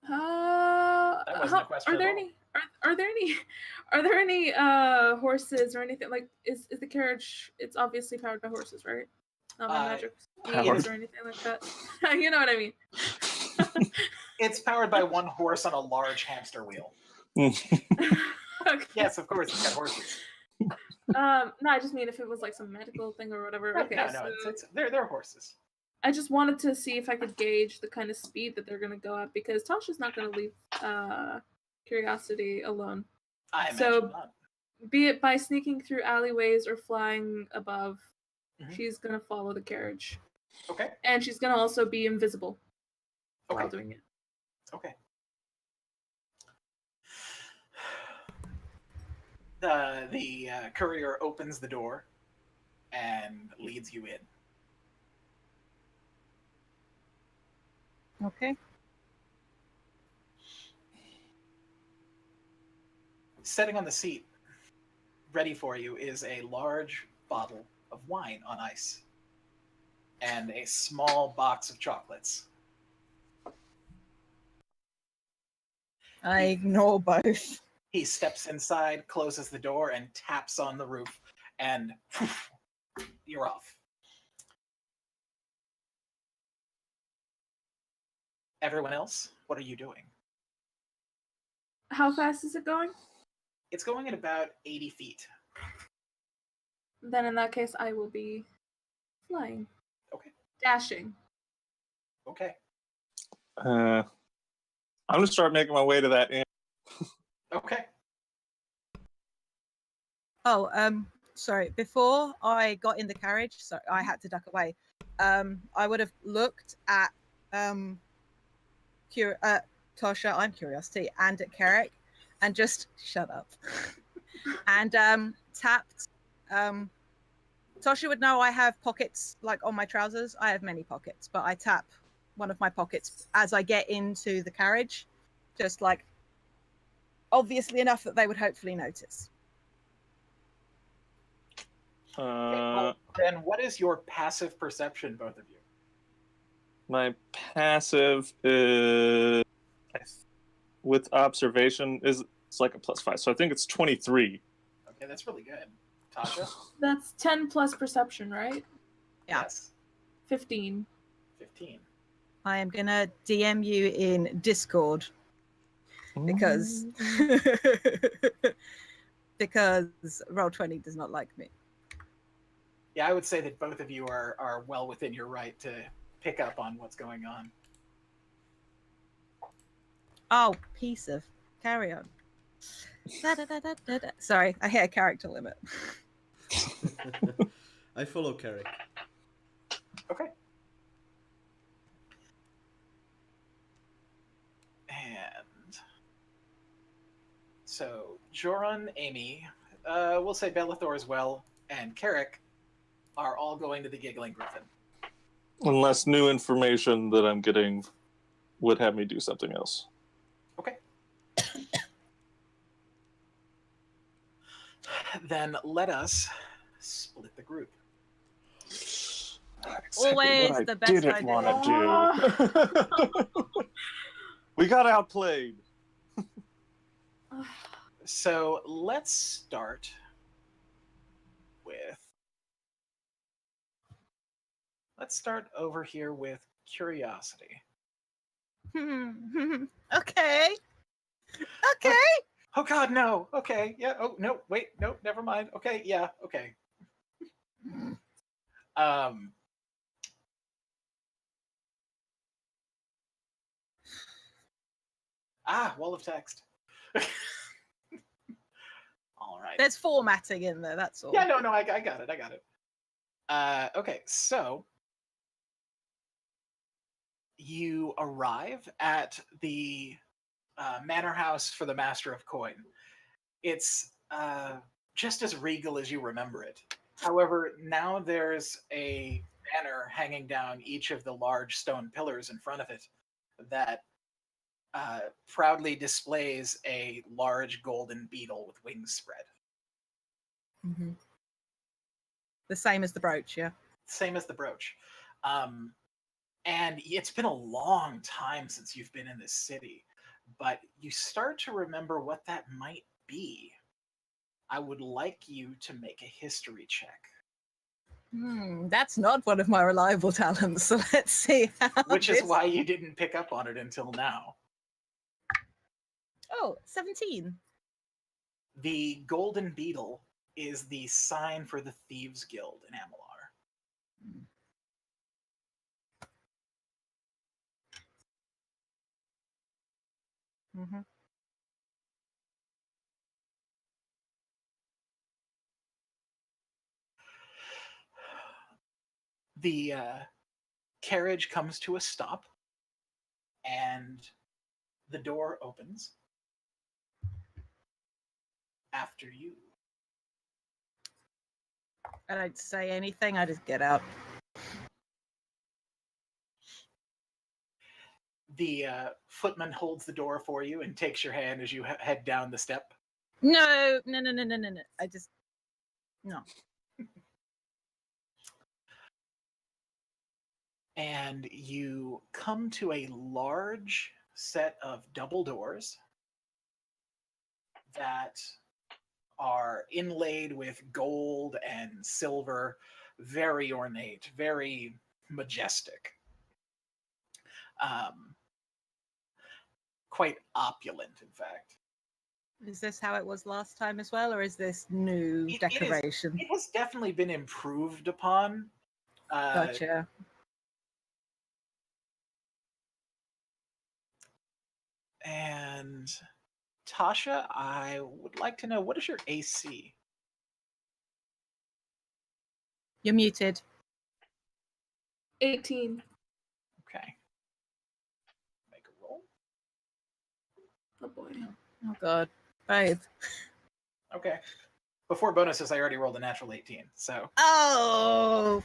That wasn't a question. Are there any horses or anything is the carriage? It's obviously powered by horses, right? Not by magic means or anything like that. You know what I mean. It's powered by one horse on a large hamster wheel. Okay. Yes, of course, it's got horses. No, I just mean if it was some medical thing or whatever. Okay, no, they're horses. I just wanted to see if I could gauge the kind of speed that they're going to go at, because Tasha's not going to leave Curiosity alone. I imagine not. Be it by sneaking through alleyways or flying above, she's going to follow the carriage. Okay. And she's going to also be invisible while doing it. Okay. The courier opens the door and leads you in. Okay. Sitting on the seat, ready for you, is a large bottle of wine on ice and a small box of chocolates. I ignore both. He steps inside, closes the door, and taps on the roof, and you're off. Everyone else, what are you doing? How fast is it going? It's going at about 80 feet. Then in that case, I will be flying. Okay. Dashing. Okay. I'm gonna start making my way to that inn. Okay. Oh, sorry. Before I got in the carriage, so I had to duck away. I would have looked at Tosha, I'm Curiosity, and at Carrick, and just shut up. And tapped. Tosha would know I have pockets like on my trousers. I have many pockets, but I tap one of my pockets as I get into the carriage, just like obviously enough that they would hopefully notice. Well, then what is your passive perception, both of you? My passive is with observation is it's like a +5, so I think it's 23. Okay, that's really good. Tasha? That's 10 plus perception, right? Yeah. Yes. 15. 15. I am gonna DM you in Discord because because Roll20 does not like me. Yeah, I would say that both of you are well within your right to pick up on what's going on. Oh, piece of carry on. Da-da-da-da-da-da. Sorry, I hit a character limit. I follow Carrick. Okay. And so Joran, Amy, we'll say Bellathor as well, and Carrick are all going to the Giggling Griffin. Unless new information that I'm getting would have me do something else. Okay. Then let us split the group. Always what the I best didn't idea. want to do. We got outplayed. So let's start with. Let's start over here with Curiosity. Okay. Okay. Oh God, no. Okay, yeah. Oh no, wait, no, never mind. Okay, yeah, okay. Wall of text. All right. There's formatting in there, that's all. Yeah, no, I got it. I got it. Okay, so you arrive at the manor house for the Master of Coin. It's just as regal as you remember it. However, now there's a banner hanging down each of the large stone pillars in front of it that proudly displays a large golden beetle with wings spread. Mm-hmm. The same as the brooch, yeah. Same as the brooch. And it's been a long time since you've been in this city, but you start to remember what that might be. I would like you to make a history check. That's not one of my reliable talents, so let's see how Which is this- why you didn't pick up on it until now. Oh, 17. The golden beetle is the sign for the Thieves Guild in Amalar. Mm-hmm. The carriage comes to a stop, and the door opens after you. I don't say anything. I just get out. The footman holds the door for you and takes your hand as you head down the step. No. I just no. And you come to a large set of double doors that are inlaid with gold and silver, very ornate, very majestic. Quite opulent, in fact. Is this how it was last time as well, or is this new decoration? It has definitely been improved upon. Gotcha. And Tasha, I would like to know, what is your AC? You're muted. 18. Okay. Make a roll. Oh boy. Oh god. Both. Okay. Before bonuses, I already rolled a natural 18, so Oh.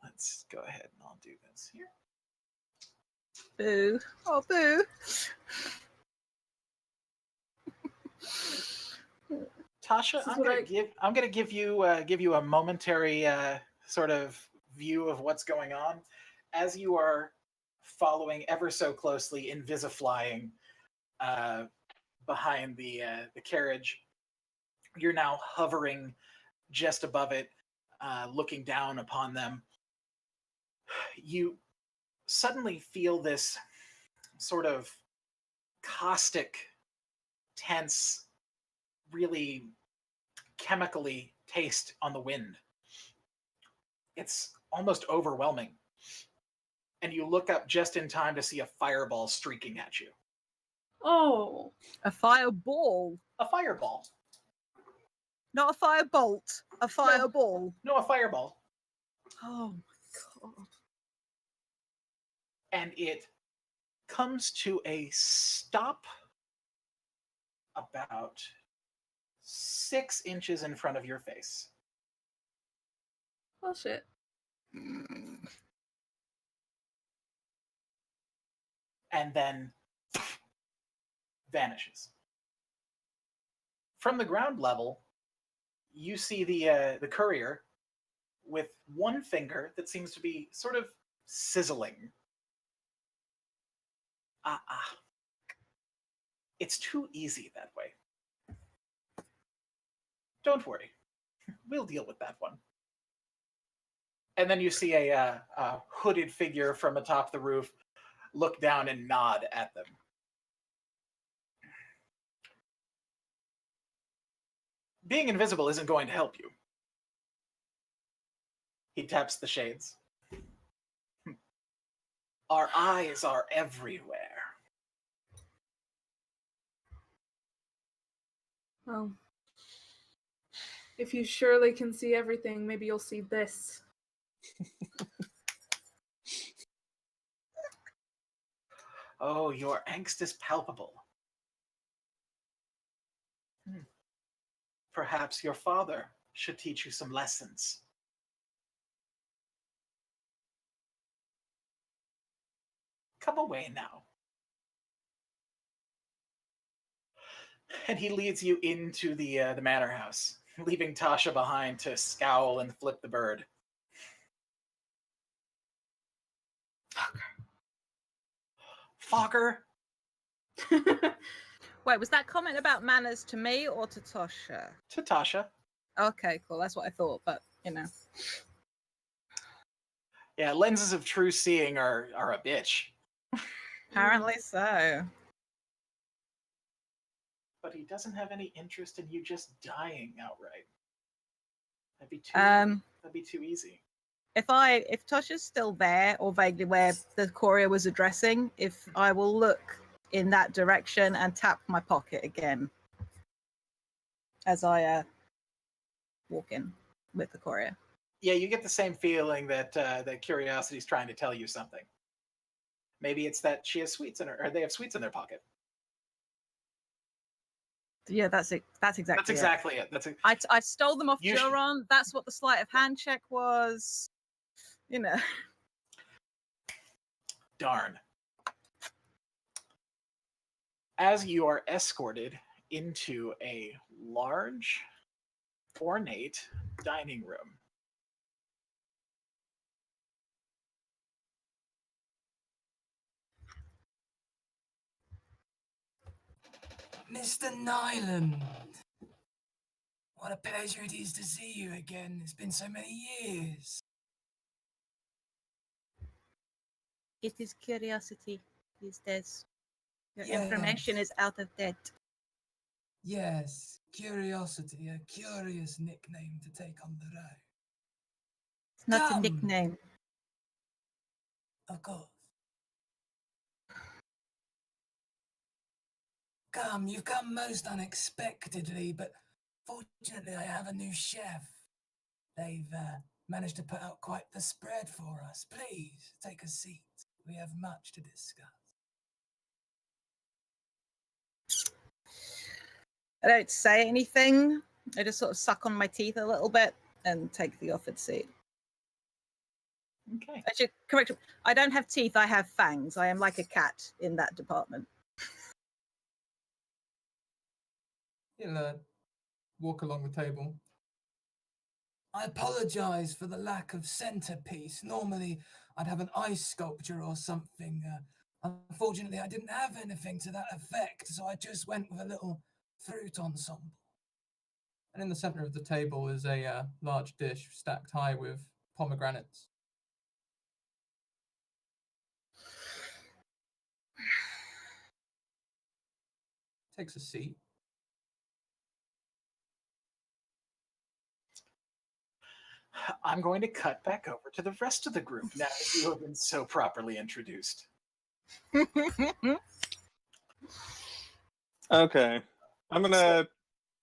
let's go ahead and I'll do this here. Boo. Oh, boo. Tasha, I'm gonna give you a momentary sort of view of what's going on as you are following ever so closely, invisiflying behind the carriage. You're now hovering just above it, looking down upon them. You suddenly feel this sort of caustic, tense, really chemically taste on the wind. It's almost overwhelming. And you look up just in time to see a fireball streaking at you. Oh. A fireball. A fireball. Not a firebolt. A fireball. No, a fireball. Oh my god. And it comes to a stop about 6 inches in front of your face. Oh shit. And then vanishes. From the ground level, you see the courier with one finger that seems to be sort of sizzling. It's too easy that way. Don't worry. We'll deal with that one. And then you see a hooded figure from atop the roof look down and nod at them. Being invisible isn't going to help you. He taps the shades. Our eyes are everywhere. Well, if you surely can see everything, maybe you'll see this. Oh, your angst is palpable. Perhaps your father should teach you some lessons. Come away now. And he leads you into the manor house, leaving Tasha behind to scowl and flip the bird. Fucker. Wait, was that comment about manners to me or to Tasha? To Tasha. Okay, cool. That's what I thought, but you know. Yeah, lenses of true seeing are a bitch. Apparently so. But he doesn't have any interest in you just dying outright. That'd be too easy. If Tasha's still there or vaguely where the courier was addressing, if I will look in that direction and tap my pocket again as I walk in with the courier. Yeah, you get the same feeling that that Curiosity's trying to tell you something. Maybe it's that she has sweets in her, or they have sweets in their pocket. Yeah, that's it. That's exactly. That's exactly it. That's it. I stole them off You should- Juron. That's what the sleight of hand check was. You know. Darn. As you are escorted into a large, ornate dining room. Mr. Nyland, what a pleasure it is to see you again. It's been so many years. It is curiosity these days. Your Yes. information is out of date. Yes, curiosity, a curious nickname to take on the road. It's not a Come. nickname. Of course. Come, you've come most unexpectedly, but fortunately I have a new chef. They've managed to put out quite the spread for us. Please, take a seat. We have much to discuss. I don't say anything. I just sort of suck on my teeth a little bit and take the offered seat. Okay. Actually, correct. I don't have teeth. I have fangs. I am like a cat in that department. He'll walk along the table. I apologize for the lack of centerpiece. Normally, I'd have an ice sculpture or something. Unfortunately, I didn't have anything to that effect, so I just went with a little fruit ensemble. And in the center of the table is a large dish stacked high with pomegranates. Takes a seat. I'm going to cut back over to the rest of the group now that you have been so properly introduced. Okay. I'm gonna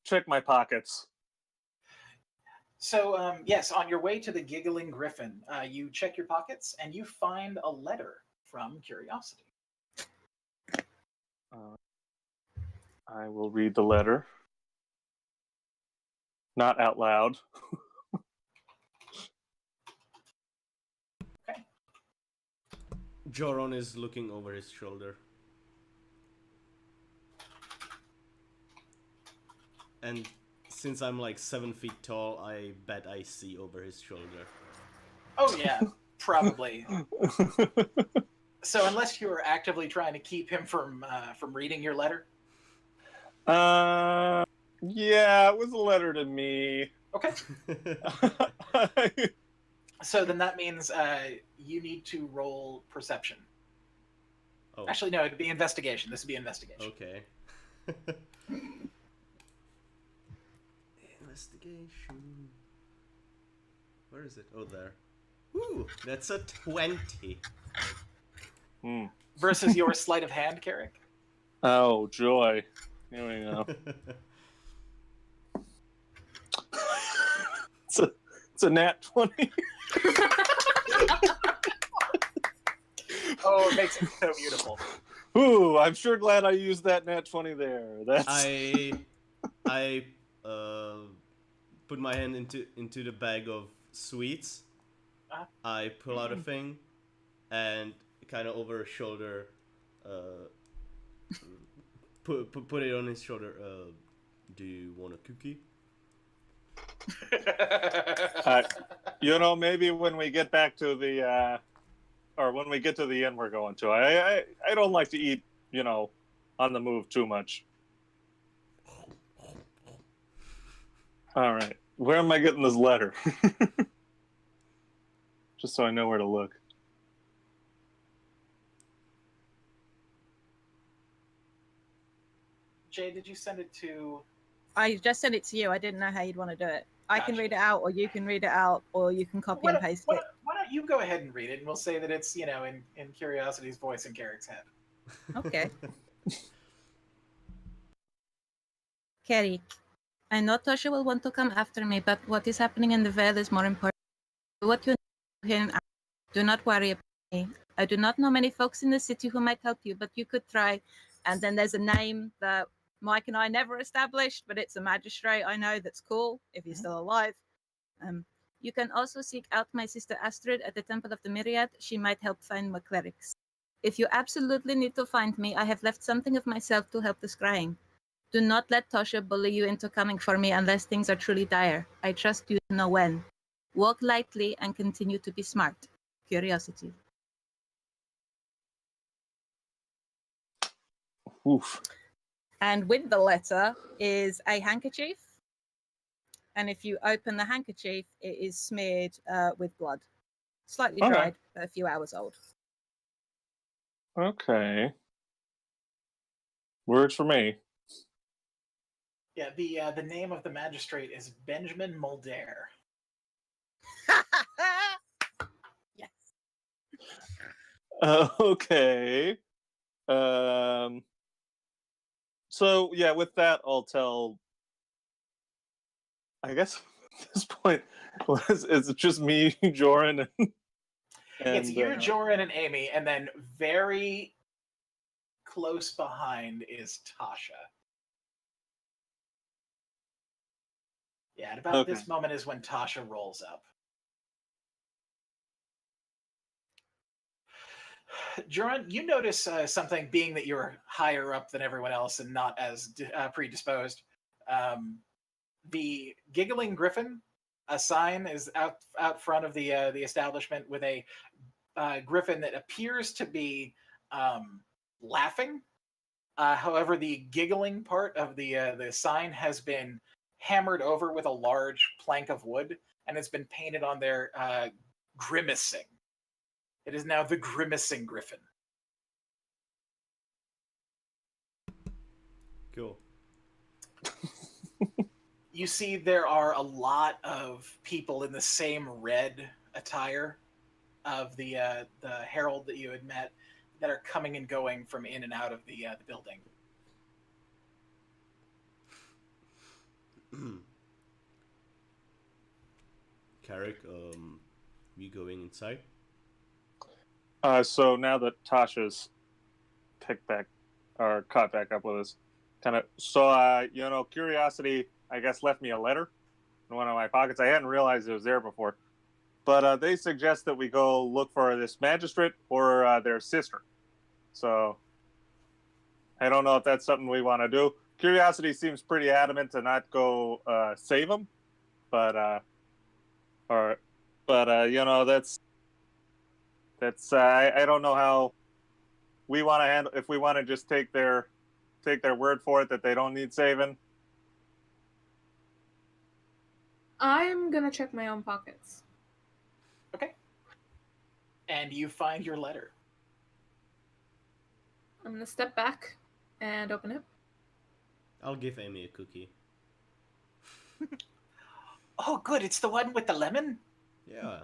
check my pockets. So, yes, on your way to the Giggling Griffin, you check your pockets and you find a letter from Curiosity. I will read the letter. Not out loud. Joron is looking over his shoulder. And since I'm like 7 feet tall, I bet I see over his shoulder. Oh, yeah, probably. So, unless you were actively trying to keep him from reading your letter? Yeah, it was a letter to me. Okay. So then that means you need to roll perception. Oh, Actually, no, it'd be investigation. This would be investigation. okay. Investigation. Where is it? Oh, there. Woo! That's a 20. Versus your sleight of hand, Carrick. Oh, joy. Here we go. It's a nat 20. Oh, it makes it so beautiful. Ooh, I'm sure glad I used that nat 20 there. That's I put my hand into the bag of sweets. I pull out a thing, and kind of over his shoulder, put it on his shoulder. Do you want a cookie? Maybe when we get back to the, or when we get to the inn we're going to. I don't like to eat, on the move too much. All right. Where am I getting this letter? Just so I know where to look. Jay, did you send it to... I just sent it to you. I didn't know how you'd want to do it. I can Gotcha. read it out, or you can read it out, or you can copy and paste it. Why don't you go ahead and read it, and we'll say that it's, in Curiosity's voice in Carrick's head. Okay. Carrick, I know Tosha will want to come after me, but what is happening in the Vale is more important. Do what you know here and do not worry about me. I do not know many folks in the city who might help you, but you could try. And then there's a name that Mike and I never established, but it's a magistrate I know that's cool, if he's still alive. You can also seek out my sister Astrid at the Temple of the Myriad. She might help find my clerics. If you absolutely need to find me, I have left something of myself to help the scrying. Do not let Tasha bully you into coming for me unless things are truly dire. I trust you to know when. Walk lightly and continue to be smart. Curiosity. Oof. And with the letter is a handkerchief. And if you open the handkerchief, it is smeared with blood. Slightly Okay. dried, but a few hours old. Okay. Works for me. Yeah, the name of the magistrate is Benjamin Mulder. Yes. Okay. So yeah, with that, I'll tell. I guess at this point, is it just me, Joran, and It's you, Joran, and Amy, and then very close behind is Tasha. Yeah, at about this moment is when Tasha rolls up. Joran, you notice something, being that you're higher up than everyone else and not as predisposed. The giggling griffin, a sign is out front of the establishment with a griffin that appears to be laughing. However, the giggling part of the sign has been hammered over with a large plank of wood, and it's been painted on there grimacing. It is now the grimacing griffin. Cool. You see there are a lot of people in the same red attire of the herald that you had met that are coming and going from in and out of the building. Carrick, you going inside? So now that Tasha's caught back up with us, Curiosity, I guess, left me a letter in one of my pockets. I hadn't realized it was there before, but they suggest that we go look for this magistrate or their sister. So I don't know if that's something we want to do. Curiosity seems pretty adamant to not go save them, but that's I don't know how we want to handle, if we want to just take their word for it that they don't need saving. I'm gonna check my own pockets. Okay. And you find your letter. I'm gonna step back and open it. I'll give Amy a cookie. Oh, good. It's the one with the lemon? Yeah.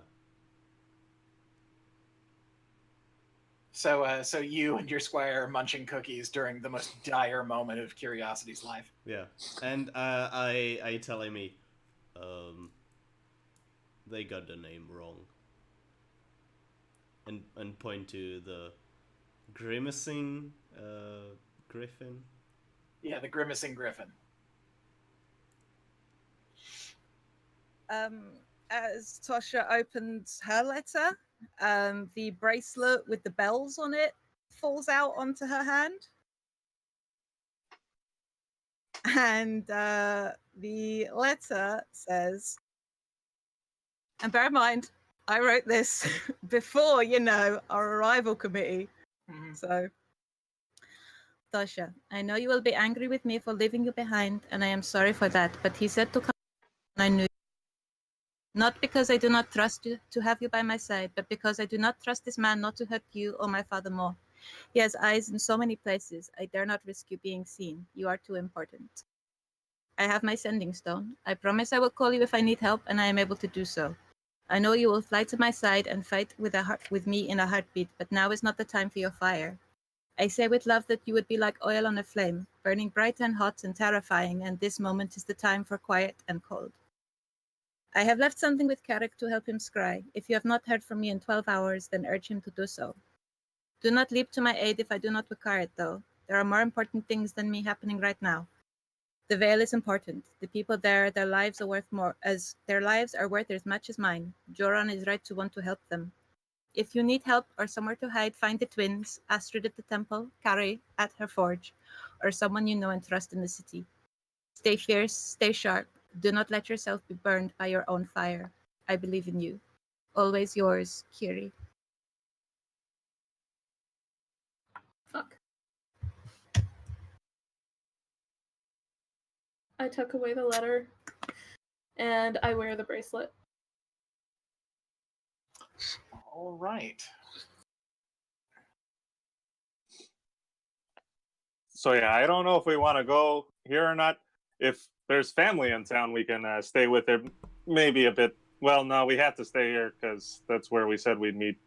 So you and your squire are munching cookies during the most dire moment of Curiosity's life. Yeah. And I tell Amy, they got the name wrong. And point to the grimacing griffin. Yeah, the grimacing griffin. As Tasha opens her letter, the bracelet with the bells on it falls out onto her hand. And the letter says, and bear in mind, I wrote this before, our arrival committee. Mm-hmm. So, Tasha, I know you will be angry with me for leaving you behind, and I am sorry for that, but he said to come, and I knew. Not because I do not trust you to have you by my side, but because I do not trust this man not to hurt you or my father more. He has eyes in so many places. I dare not risk you being seen. You are too important. I have my sending stone. I promise I will call you if I need help, and I am able to do so. I know you will fly to my side and fight with me in a heartbeat, but now is not the time for your fire. I say with love that you would be like oil on a flame, burning bright and hot and terrifying, and this moment is the time for quiet and cold. I have left something with Carrick to help him scry. If you have not heard from me in 12 hours, then urge him to do so. Do not leap to my aid if I do not require it, though. There are more important things than me happening right now. The Vale is important. The people there, their lives are worth as much as mine. Joran is right to want to help them. If you need help or somewhere to hide, find the twins, Astrid at the temple, Carrie at her forge, or someone you know and trust in the city. Stay fierce, stay sharp. Do not let yourself be burned by your own fire. I believe in you. Always yours, Kiri. Fuck. I tuck away the letter, and I wear the bracelet. All right. So yeah, I don't know if we want to go here or not. If there's family in town, we can stay with it. Maybe a bit. Well, no, we have to stay here because that's where we said we'd meet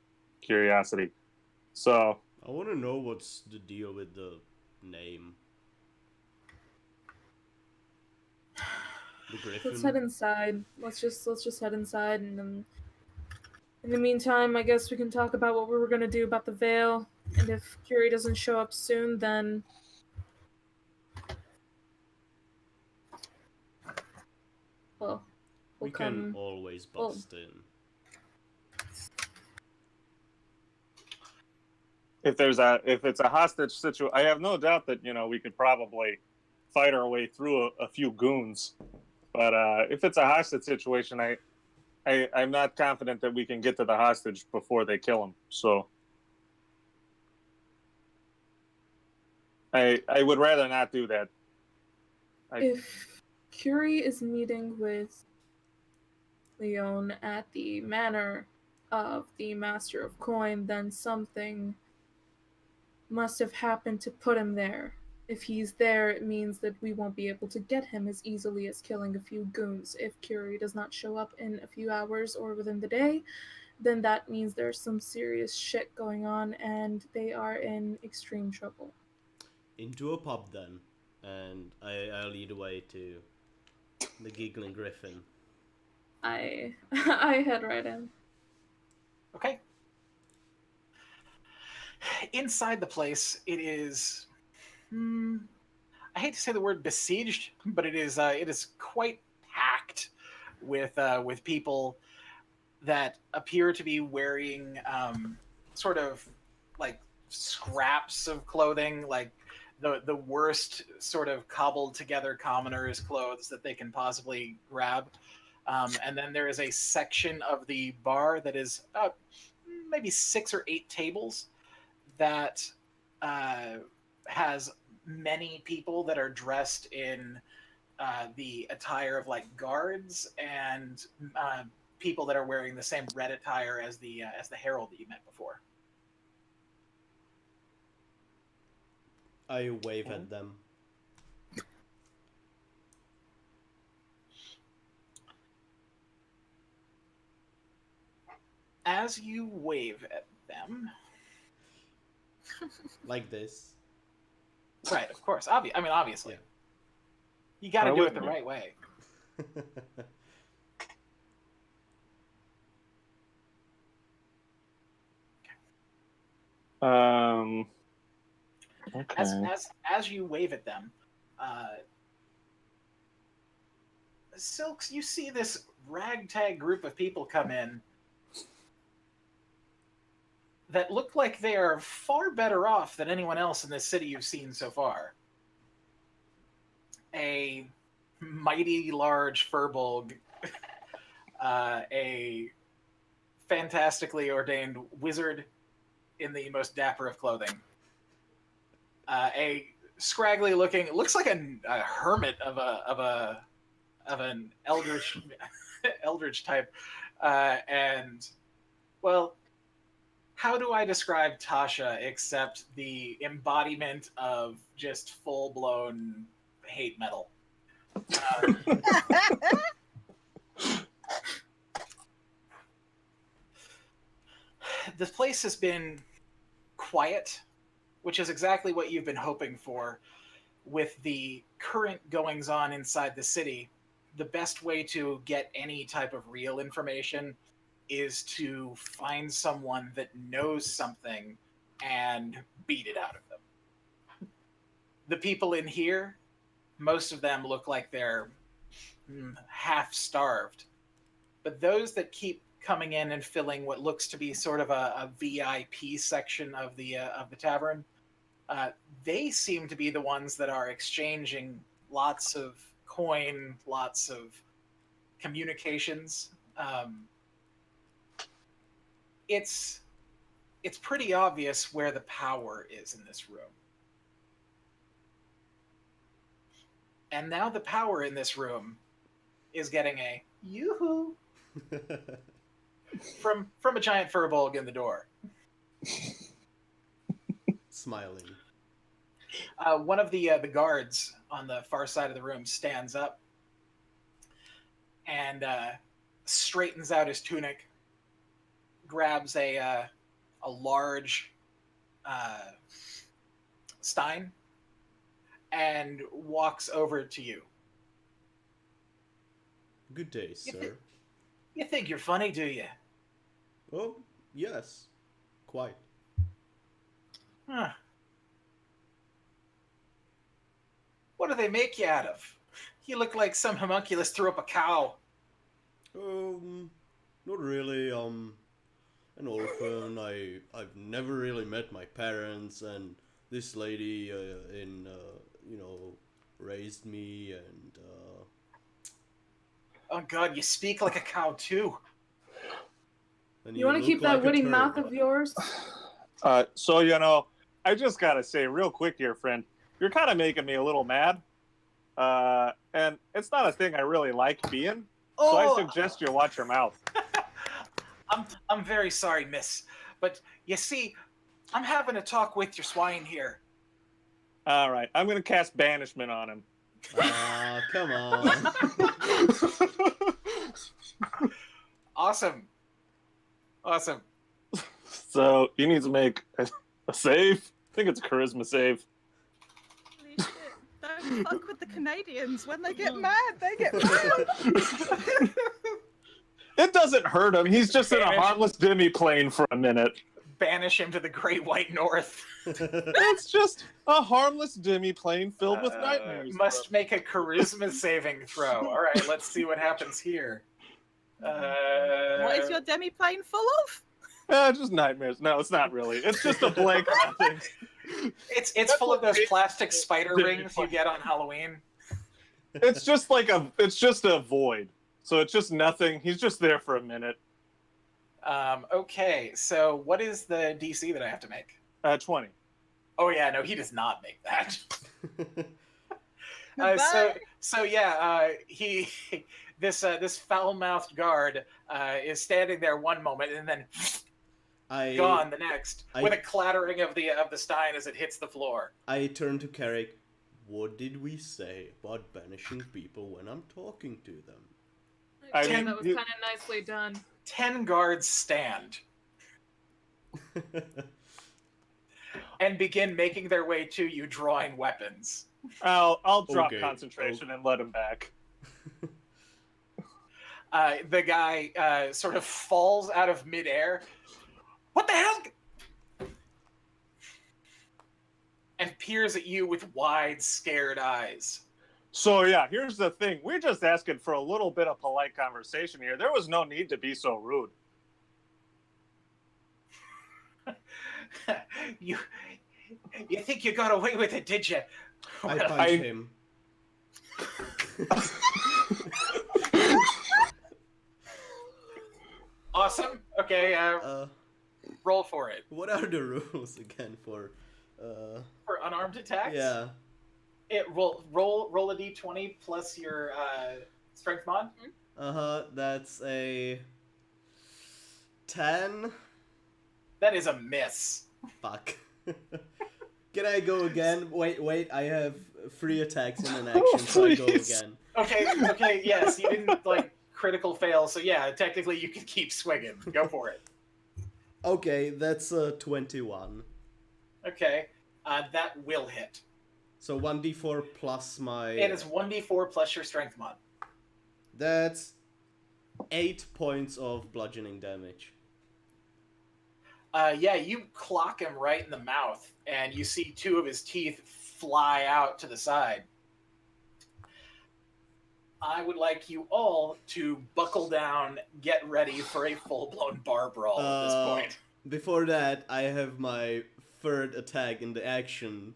Curiosity. So I want to know what's the deal with the name. The Griffin. Let's head inside. Let's just head inside, and then in the meantime, I guess we can talk about what we were gonna do about the veil. And if Curie doesn't show up soon, then well, we can always bust in. if it's a hostage situation, I have no doubt that we could probably fight our way through a few goons. But if it's a hostage situation, I'm not confident that we can get to the hostage before they kill him. So I would rather not do that. If Curie is meeting with Leon at the manor of the Master of Coin, then something must have happened to put him there. If he's there, it means that we won't be able to get him as easily as killing a few goons. If Curie does not show up in a few hours or within the day, then that means there's some serious shit going on and they are in extreme trouble. Into a pub then, and I lead away to the Giggling Griffin. I head right in. Okay. Inside the place, it is. I hate to say the word besieged, but it is quite packed with people that appear to be wearing sort of like scraps of clothing, like the worst sort of cobbled together commoners' clothes that they can possibly grab. And then there is a section of the bar that is maybe 6 or 8 tables that has many people that are dressed in the attire of like guards and people that are wearing the same red attire as the herald that you met before. I wave at them. As you wave at them, like this. Right, of course. Obviously. Yeah. You got to do it the right way. Okay. As you wave at them, Silks, you see this ragtag group of people come in that look like they are far better off than anyone else in this city you've seen so far. A mighty large furbolg, a fantastically ordained wizard in the most dapper of clothing, a scraggly looking, looks like a hermit of an eldritch type, and well, how do I describe Tasha except the embodiment of just full-blown hate metal? This place has been quiet, which is exactly what you've been hoping for. With the current goings-on inside the city, the best way to get any type of real information is to find someone that knows something and beat it out of them. The people in here, most of them look like they're half starved. But those that keep coming in and filling what looks to be sort of a VIP section of the tavern, they seem to be the ones that are exchanging lots of coin, lots of communications. It's pretty obvious where the power is in this room. And now the power in this room is getting a yoo-hoo from a giant furbolg in the door. Smiling. One of the guards on the far side of the room stands up and straightens out his tunic, grabs a large stein, and walks over to you. Good day, sir. You think you're funny, do you? Oh, yes. Quite. Huh. What do they make you out of? You look like some homunculus threw up a cow. Not really. An orphan. I've never really met my parents, and this lady, raised me, and Oh God, you speak like a cow too. and You want to look keep that like a witty turd. mouth of yours? So, I just gotta say real quick here, friend, you're kind of making me a little mad. And it's not a thing I really like being. So I suggest you watch your mouth. I'm very sorry, miss. But you see, I'm having a talk with your swine here. All right, I'm gonna cast banishment on him. Ah, come on. Awesome. So you need to make a save. I think it's a charisma save. Holy shit. Don't fuck with the Canadians. When they get mad, they get mad. It doesn't hurt him. He's just in a harmless demi-plane for a minute. Banish him to the Great White North. It's just a harmless demi-plane filled with nightmares. Must make a charisma saving throw. All right, let's see what happens here. What is your demi-plane full of? Just nightmares. No, it's not really. It's just a blank nothing. It's full of those plastic spider rings you get on Halloween. It's just a void. So it's just nothing. He's just there for a minute. Okay, so what is the DC that I have to make? 20. Oh yeah, no, he does not make that. This foul-mouthed guard is standing there one moment and then gone the next, with a clattering of the stein as it hits the floor. I turn to Carrick. What did we say about banishing people when I'm talking to them? I think that was kind of nicely done. 10 guards stand and begin making their way to you, drawing weapons. I'll drop concentration and let him back. The guy sort of falls out of midair. What the hell? And peers at you with wide, scared eyes. So yeah, here's the thing. We're just asking for a little bit of polite conversation here. There was no need to be so rude. You think you got away with it, did you? I punch him. Awesome. Okay, roll for it. What are the rules again for unarmed attacks? Yeah. It roll a d20 plus your strength mod. That's a 10. That is a miss. Fuck. Can I go again? Wait, I have 3 attacks in an action, so I go again. Okay, yes, you didn't critical fail, so yeah, technically you can keep swinging. Go for it. Okay, that's 21. Okay, that will hit. So 1d4 plus my... It is 1d4 plus your strength mod. That's 8 points of bludgeoning damage. Yeah, you clock him right in the mouth, and you see two of his teeth fly out to the side. I would like you all to buckle down, get ready for a full-blown bar brawl at this point. Before that, I have my third attack in the action,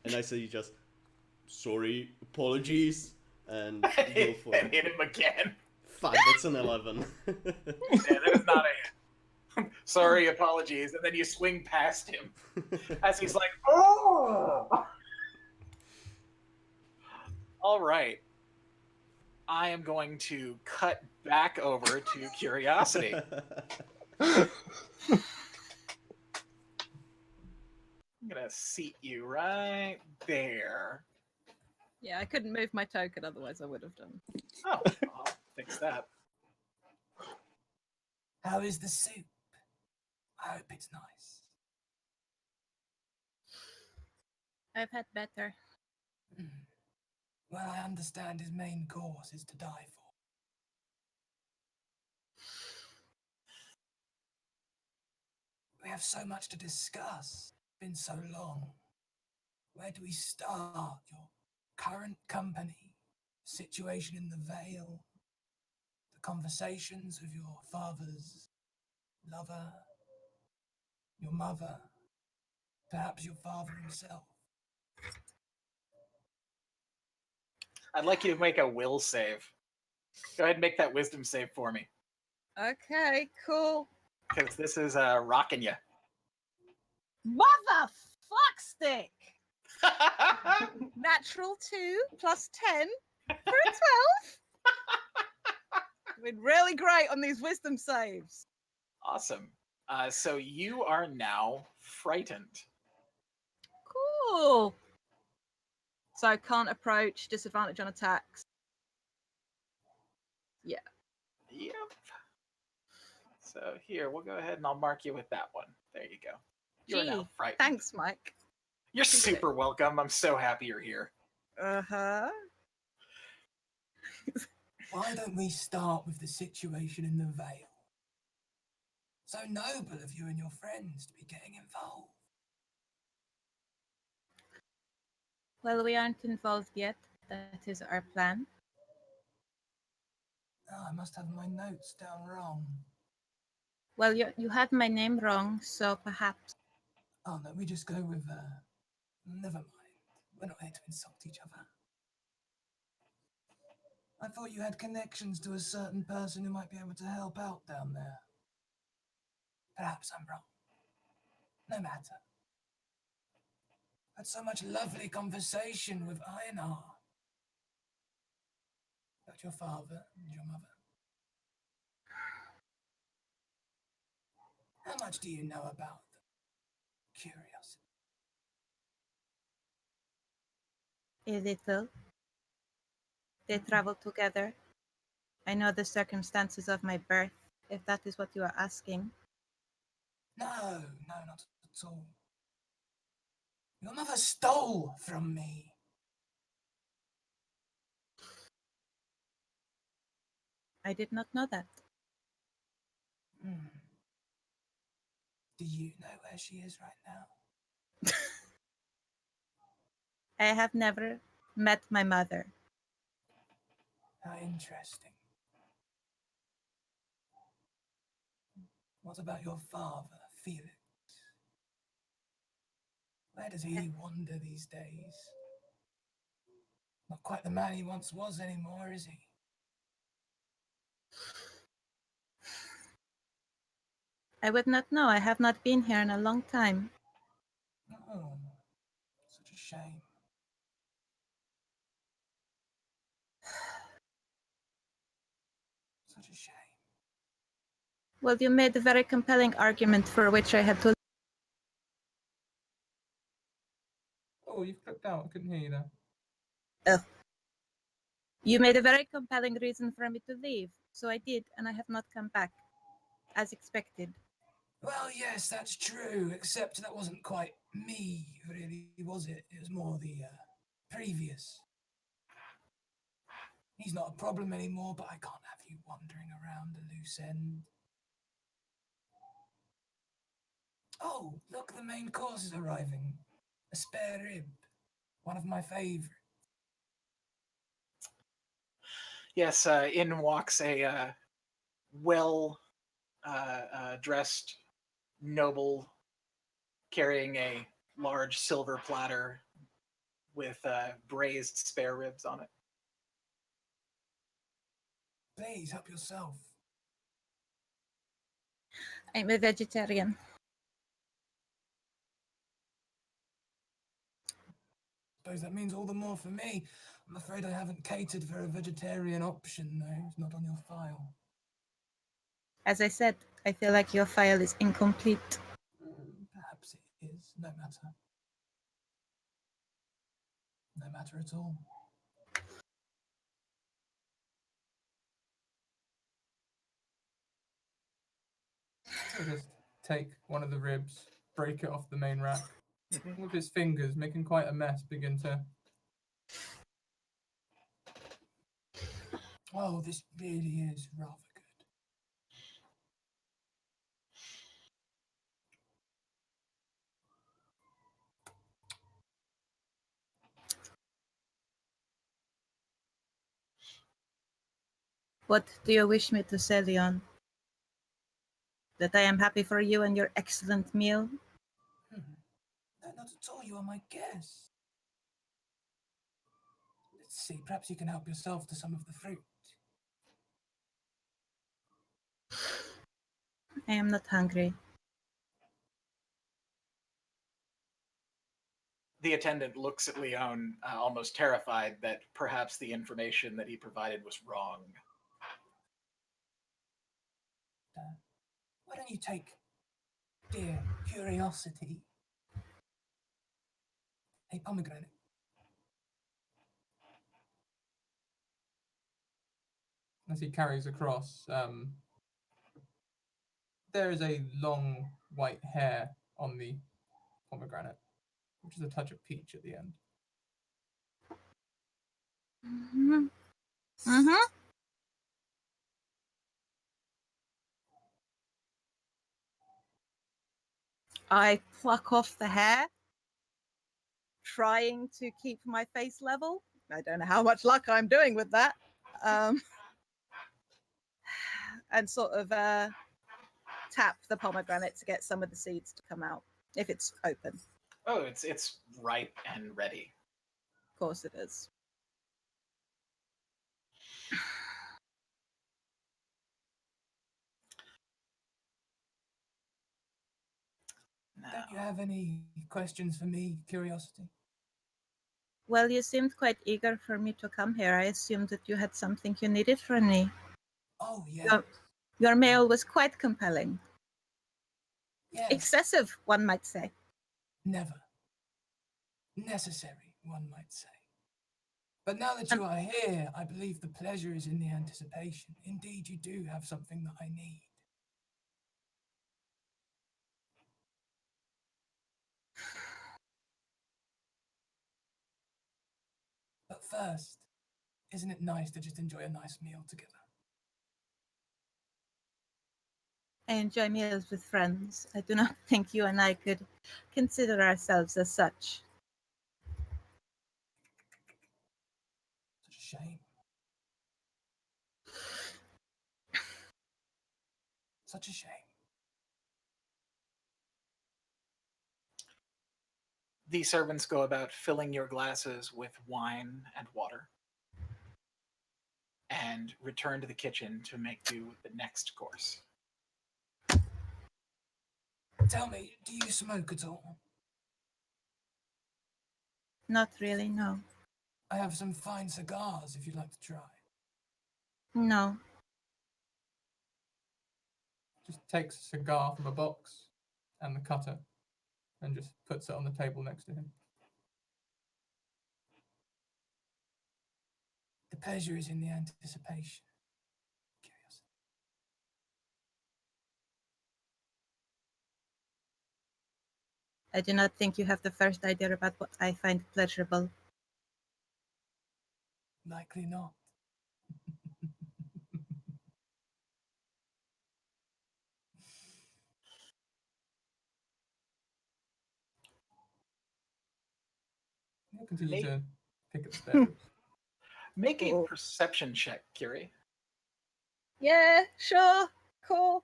and I say just, sorry, apologies, and go for And it. hit him again. Fuck, that's an 11. Yeah, that was not a hit. Sorry, apologies. And then you swing past him as he's like, oh! All right. I am going to cut back over to Curiosity. I'm going to seat you right there. Yeah, I couldn't move my token, otherwise I would have done. Oh, I'll fix that. How is the soup? I hope it's nice. I've had better. Hmm. Well, I understand his main course is to die for. We have so much to discuss. It's been so long. Where do we start? Your current company, situation in the Vale, the conversations of your father's lover, your mother, perhaps your father himself. I'd like you to make a will save. Go ahead and make that wisdom save for me. Okay, cool. Because this is rocking you. Mother fuck stick! Natural 2 plus 10 for a 12. Been really great on these wisdom saves. Awesome. So you are now frightened. Cool. So can't approach, disadvantage on attacks. Yeah. Yep. So here, we'll go ahead and I'll mark you with that one. There you go. You're now Gee, frightened. thanks, Mike. You're super welcome. I'm so happy you're here. Uh-huh. Why don't we start with the situation in the Vale? So noble of you and your friends to be getting involved. Well, we aren't involved yet. That is our plan. Oh, I must have my notes down wrong. Well, you had my name wrong, so perhaps. Oh no, we just go with, never mind. We're not here to insult each other. I thought you had connections to a certain person who might be able to help out down there. Perhaps I'm wrong. No matter. Had so much lovely conversation with Y-mir. About your father and your mother. How much do you know about them? Curiosity. A little. They traveled together. I know the circumstances of my birth, if that is what you are asking. No, not at all. Your mother stole from me. I did not know that. Do you know where she is right now? I have never met my mother. How interesting. What about your father, Felix? Where does he wander these days? Not quite the man he once was anymore, is he? I would not know. I have not been here in a long time. Oh, such a shame. Such a shame. Well, you made a very compelling argument for which I had to. Oh, you've clicked out. I couldn't hear you there. You made a very compelling reason for me to leave, so I did, and I have not come back, as expected. Well, yes, that's true, except that wasn't quite me, really, was it? It was more the previous. He's not a problem anymore, but I can't have you wandering around a loose end. Oh, look, the main course is arriving. A spare rib. One of my favorites. Yes, in walks a well dressed noble carrying a large silver platter with braised spare ribs on it. Please, help yourself. I'm a vegetarian. Suppose that means all the more for me. I'm afraid I haven't catered for a vegetarian option, though. It's not on your file. As I said, I feel like your file is incomplete. Perhaps it is. No matter. No matter at all. He'll just take one of the ribs, break it off the main rack, with his fingers, making quite a mess, begin to. Oh, this really is rather good. What do you wish me to say, Leon? That I am happy for you and your excellent meal? No, not at all. You are my guest. Let's see. Perhaps you can help yourself to some of the fruit. I am not hungry. The attendant looks at Leon, almost terrified that perhaps the information that he provided was wrong. Why don't you take, dear curiosity, a pomegranate? As he carries across, there is a long white hair on the pomegranate, which is a touch of peach at the end. Mm-hmm. Mm-hmm. I pluck off the hair, trying to keep my face level. I don't know how much luck I'm doing with that. And sort of tap the pomegranate to get some of the seeds to come out, if it's open. Oh, it's ripe and ready. Of course it is. Don't you have any questions for me, curiosity? Well, you seemed quite eager for me to come here. I assumed that you had something you needed from me. Oh, yes. Your mail was quite compelling. Yes. Excessive, one might say. Never. Necessary, one might say. But now that you are here, I believe the pleasure is in the anticipation. Indeed, you do have something that I need. But first, isn't it nice to just enjoy a nice meal together? I enjoy meals with friends. I do not think you and I could consider ourselves as such. Such a shame. Such a shame. The servants go about filling your glasses with wine and water and return to the kitchen to make do with the next course. Tell me, do you smoke at all? Not really, no. I have some fine cigars if you'd like to try. No. Just takes a cigar from a box and the cutter and just puts it on the table next to him. The pleasure is in the anticipation. Curiosity. I do not think you have the first idea about what I find pleasurable. Likely not. continue Make- to pick at the spare ribs. Make a Cool. perception check, Curie. Yeah, sure. Cool.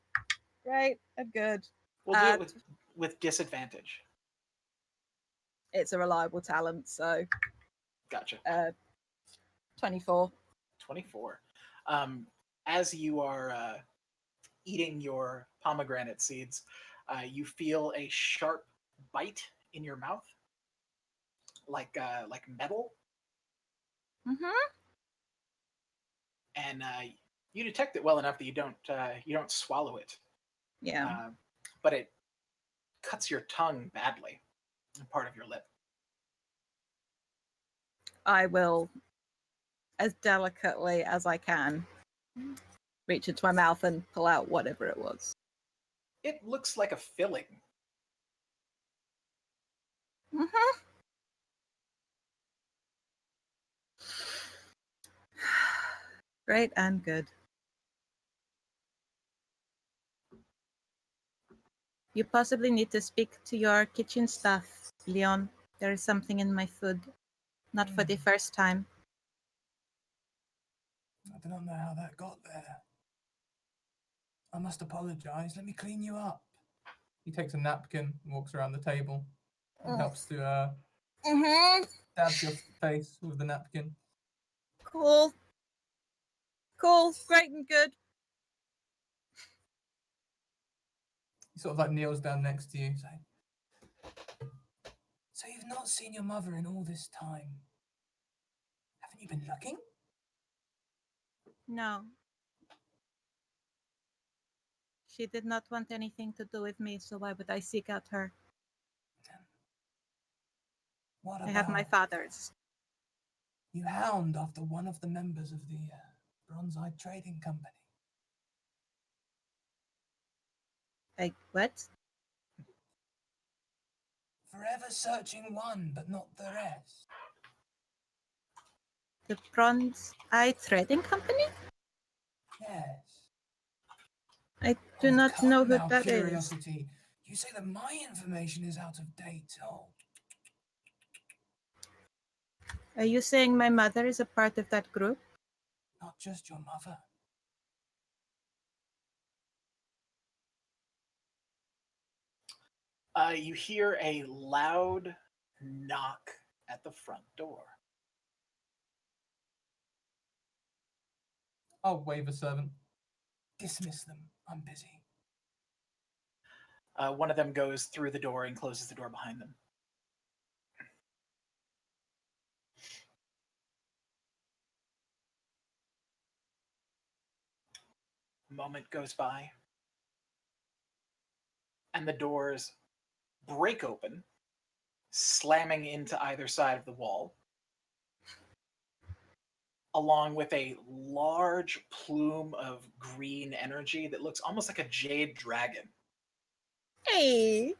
Great. I'm good. We'll do it Uh, with disadvantage. It's a reliable talent, so Gotcha. 24. 24. As you are eating your pomegranate seeds, you feel a sharp bite in your mouth, like metal, Mm-hmm. and you detect it well enough that you don't swallow it, Yeah. but it cuts your tongue badly, part of your lip. I will, as delicately as I can, reach into my mouth and pull out whatever it was. It looks like a filling. Mm-hmm. Great and good. You possibly need to speak to your kitchen staff, Leon. There is something in my food. Not for the first time. I do not know how that got there. I must apologize. Let me clean you up. He takes a napkin and walks around the table and helps to Mm-hmm. dab your face with the napkin. Cool. Cool. Great and good. He sort of like kneels down next to you, saying, So you've not seen your mother in all this time. Haven't you been looking? No. She did not want anything to do with me, so why would I seek out her? What I have my about father's. you hound after one of the members of the Bronze-Eyed Trading Company? Like, what? Forever searching one, but not the rest. The Bronze Eye Trading Company? Yes. I do not come know who now, that is. curiosity. You say that my information is out of date. Oh, Are you saying my mother is a part of that group? not just your mother. You hear a loud knock at the front door. I'll wave a servant. Dismiss them. I'm busy. One of them goes through the door and closes the door behind them. A moment goes by, and the doors break open, slamming into either side of the wall, along with a large plume of green energy that looks almost like a jade dragon Hey!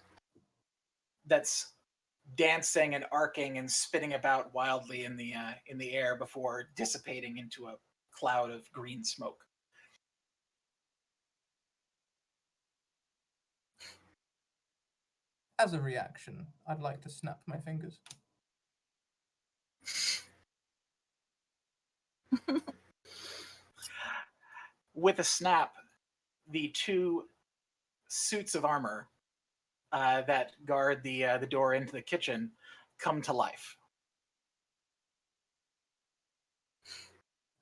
that's dancing and arcing and spinning about wildly in the air before dissipating into a cloud of green smoke. As a reaction, I'd like to snap my fingers. With a snap, the two suits of armor that guard the door into the kitchen come to life.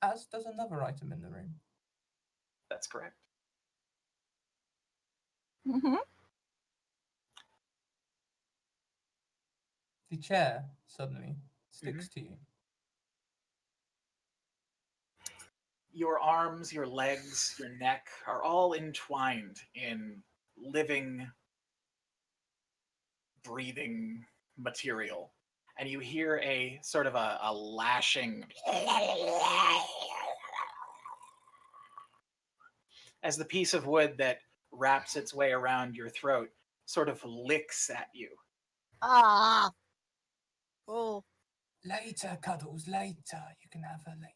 As does another item in the room. That's correct. Mm-hmm. The chair suddenly sticks to you. Your arms, your legs, your neck are all entwined in living, breathing material. And you hear a sort of a lashing as the piece of wood that wraps its way around your throat sort of licks at you. Ah! Cool. Later, Cuddles, later. You can have her later.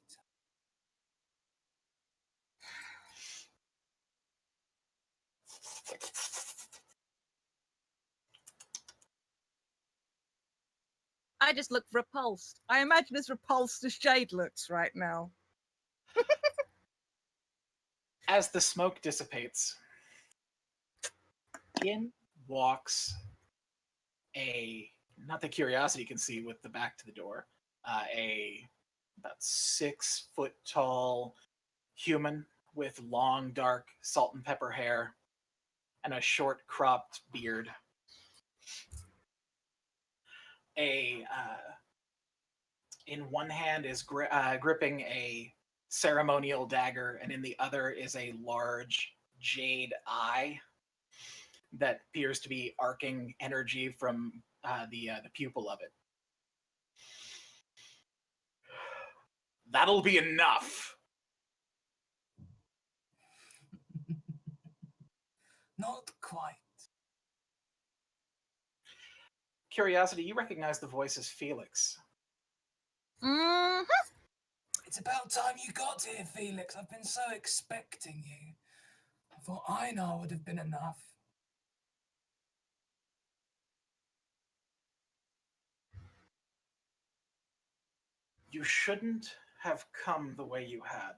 I just look repulsed. I imagine as repulsed as Jade looks right now. As the smoke dissipates, in walks not the Curiosity can see with the back to the door, a about 6 foot tall human with long, dark salt and pepper hair and a short cropped beard. In one hand is gripping a ceremonial dagger, and in the other is a large jade eye that appears to be arcing energy from the pupil of it. That'll be enough. Not quite. Curiosity, you recognize the voice as Felix. Mm-hmm. It's about time you got here, Felix. I've been so expecting you. I thought Y-mir would have been enough. You shouldn't have come the way you had.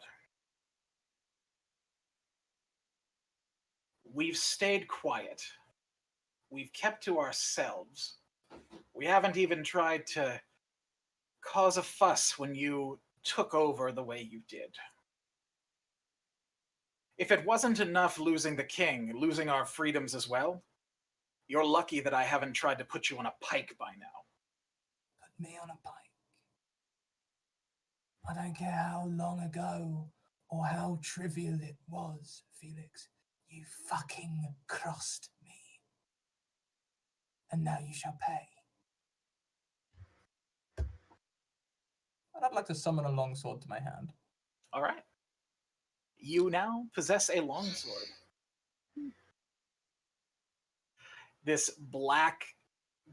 We've stayed quiet. We've kept to ourselves. We haven't even tried to cause a fuss when you took over the way you did. If it wasn't enough losing the king, losing our freedoms as well, you're lucky that I haven't tried to put you on a pike by now. Put me on a pike. I don't care how long ago or how trivial it was, Felix. You fucking crossed me. And now you shall pay. And I'd like to summon a longsword to my hand. All right. You now possess a longsword. This black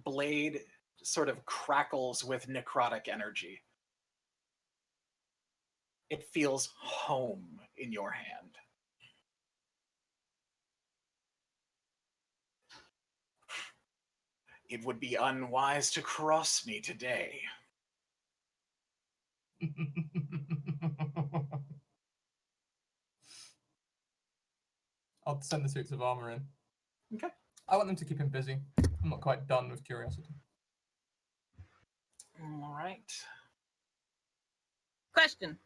blade sort of crackles with necrotic energy. It feels home in your hand. It would be unwise to cross me today. I'll send the suits of armor in. Okay. I want them to keep him busy. I'm not quite done with Curiosity. All right. Question.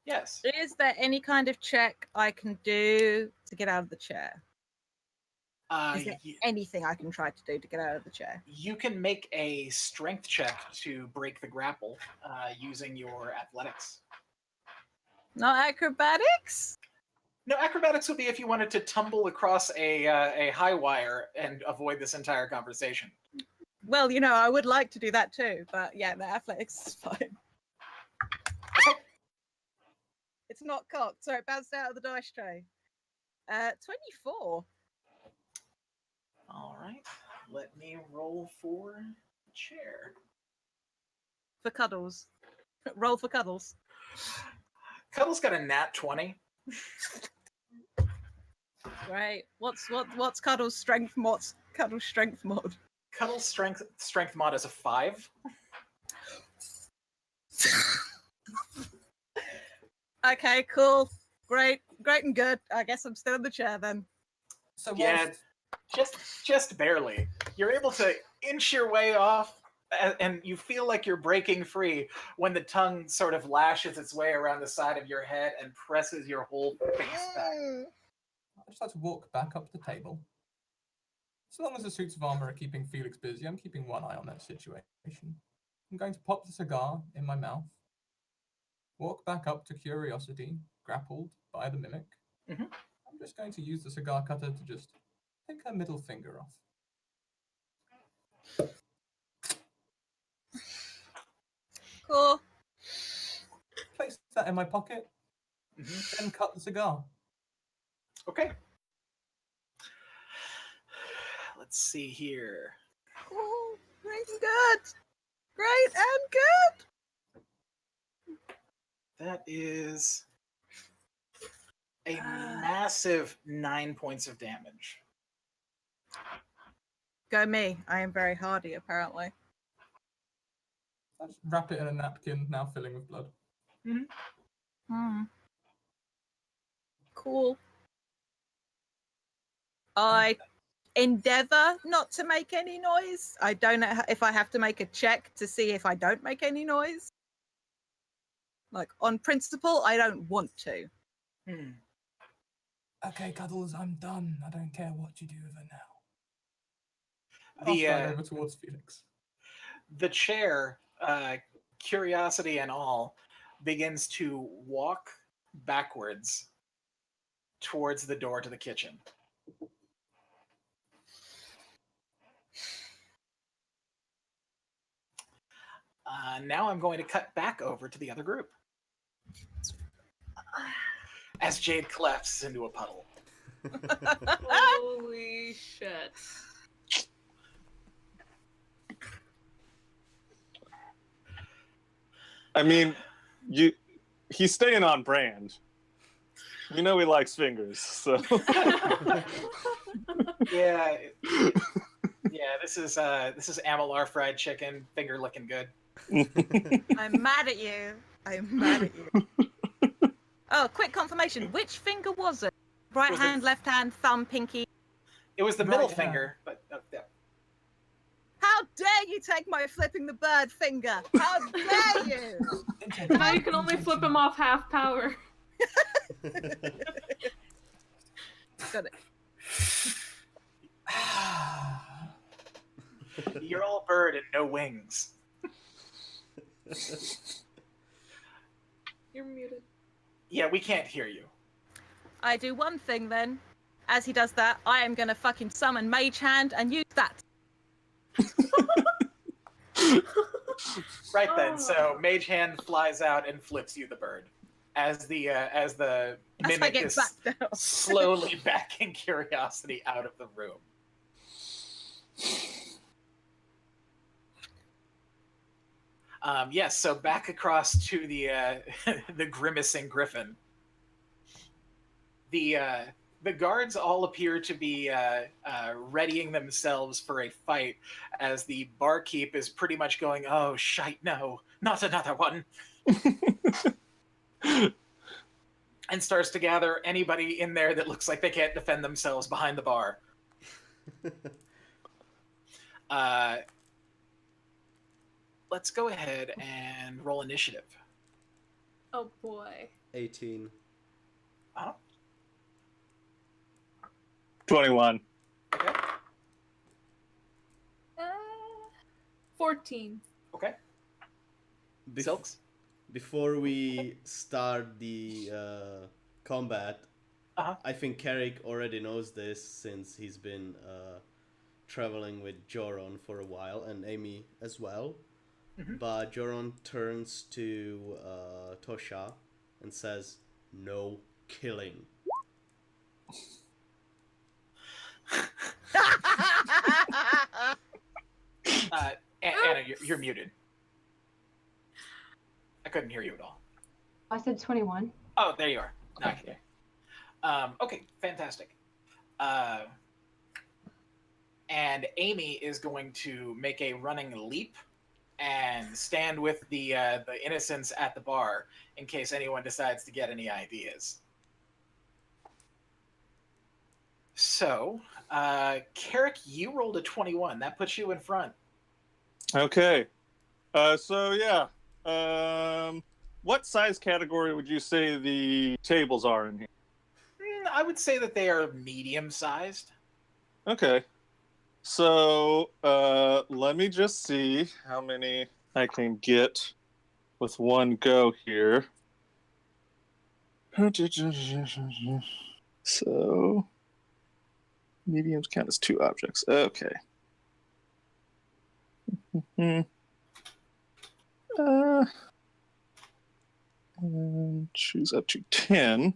Yes. Is there any kind of check I can do to get out of the chair? Is there anything I can try to do to get out of the chair? You can make a strength check to break the grapple using your athletics. Not acrobatics? No, acrobatics would be if you wanted to tumble across a high wire and avoid this entire conversation. Well, you know, I would like to do that too, but yeah, the athletics is fine. It's not cocked, so it bounced out of the dice tray. 24. All right. Let me roll for the chair. For cuddles. Roll for cuddles. Cuddle's got a nat 20. Right. What's Cuddle's strength? What's Cuddle's strength mod? Cuddle's strength mod is a 5. Okay, cool. Great and good. I guess I'm still in the chair then. So Yeah, just barely. You're able to inch your way off, and you feel like you're breaking free when the tongue sort of lashes its way around the side of your head and presses your whole face back. I just like to walk back up to the table. So long as the suits of armor are keeping Felix busy, I'm keeping one eye on that situation. I'm going to pop the cigar in my mouth, walk back up to Curiosity, grappled by the mimic. Mhm. I'm just going to use the cigar cutter to just take her middle finger off. Cool. Place that in my pocket, then cut the cigar. Okay. Let's see here. Cool. Great and good. Great and good. That is a massive 9 points of damage. Go me. I am very hardy, apparently. Let's wrap it in a napkin, now filling with blood. Hmm. Cool. I endeavor not to make any noise. I don't know if I have to make a check to see if I don't make any noise. Like, on principle, I don't want to. Hmm. Okay, Cuddles, I'm done. I don't care what you do with her now. I'll The stride over towards Felix. the chair, curiosity and all, begins to walk backwards towards the door to the kitchen. Now I'm going to cut back over to the other group as Jade collapses into a puddle. Holy shit. I mean, he's staying on brand. You know he likes fingers, so. Yeah, this is Amalar fried chicken, finger looking good. I'm mad at you. I'm mad at you. Oh, quick confirmation. Which finger was it? Right Was it- hand, left hand, thumb, pinky. It was the Right middle hand. finger, but yeah. How dare you take my flipping the bird finger? How dare you? Now you can only flip him off half power. Got it. You're all bird and no wings. You're muted. Yeah, we can't hear you. I do one thing then. As he does that, I am gonna fucking summon Mage Hand and use that. Right then, so Mage Hand flies out and flips you the bird as the As I mimic get is back down. slowly backing Curiosity out of the room. Yes, so back across to the the grimacing griffin. The guards all appear to be readying themselves for a fight, as the barkeep is pretty much going, "Oh shite, no, not another one," and starts to gather anybody in there that looks like they can't defend themselves behind the bar. Let's go ahead and roll initiative. Oh boy. 18. 21. Okay. 14. Okay. Bef- Silks. Before we start the combat, Uh-huh. I think Carrick already knows this since he's been traveling with Joron for a while, and Amy as well. Mhm. But Joron turns to Tosha and says, "No killing." Anna, you're muted. I couldn't hear you at all. I said 21. Oh, there you are. Now I can hear. Okay, fantastic. And Amy is going to make a running leap and stand with the innocents at the bar in case anyone decides to get any ideas. So, Carrick, you rolled a 21. That puts you in front. Okay. So yeah. What size category would you say the tables are in here? I would say that they are medium-sized. Okay. So let me just see how many I can get with one go here. So mediums count as 2 objects. Okay. And choose up to 10.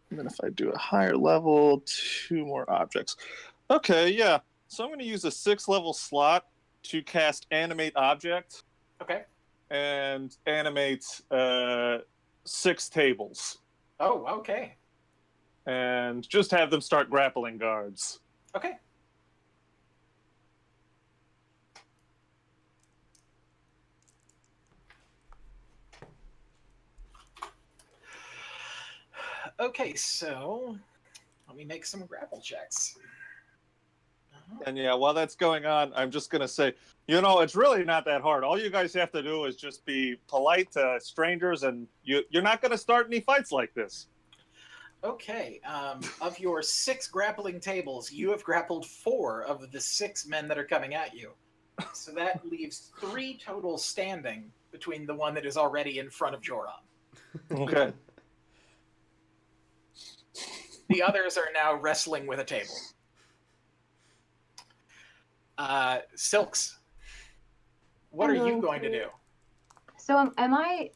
And then if I do a higher level, 2 more objects. Okay, yeah. So I'm going to use a 6th level slot to cast Animate Object Okay. and animate 6 tables. Oh, okay. And just have them start grappling guards. Okay, so let me make some grapple checks. And yeah, while that's going on, I'm just gonna say, it's really not that hard. All you guys have to do is just be polite to strangers, and you're not gonna start any fights like this. Okay, of your 6 grappling tables, you have grappled 4 of the 6 men that are coming at you. So that leaves 3 total standing between the one that is already in front of Joran. Okay. The others are now wrestling with a table. Silks, what are you going to do? So am I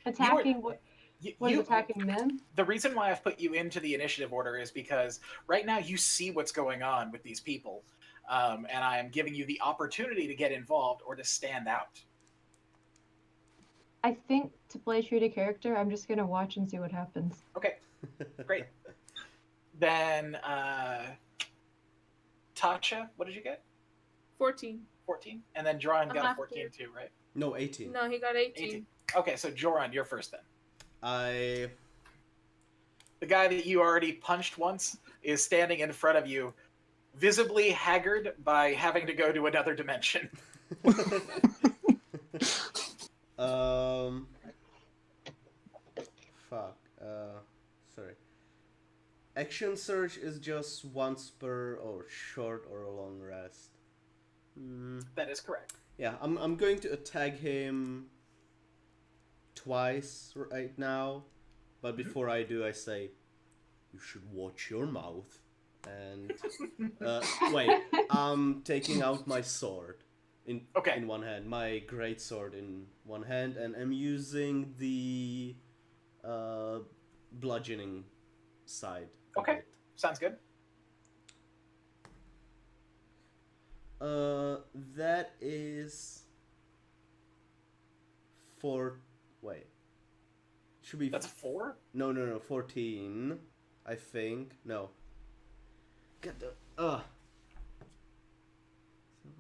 attacking what is You- attacking them? The reason why I've put you into the initiative order is because right now you see what's going on with these people, and I am giving you the opportunity to get involved or to stand out. I think to play true to character, I'm just gonna watch and see what happens. Okay, great. Then, Tasha, what did you get? 14. 14? And then Joran I'm got a after. 14 too, right? No, 18. No, he got 18. 18. Okay, so Joran, you're first then. I The guy that you already punched once is standing in front of you, visibly haggard by having to go to another dimension. Fuck. Sorry. Action search is just once per or short or a long rest. That is correct. Yeah, I'm going to attack him twice right now, but before I do, I say, you should watch your mouth. And wait, I'm taking out my sword in one hand, my great sword in one hand, and I'm using the bludgeoning side. of Okay, it. sounds good. That is wait. Should be That's 4? No, 14. I think. No. Get the Silver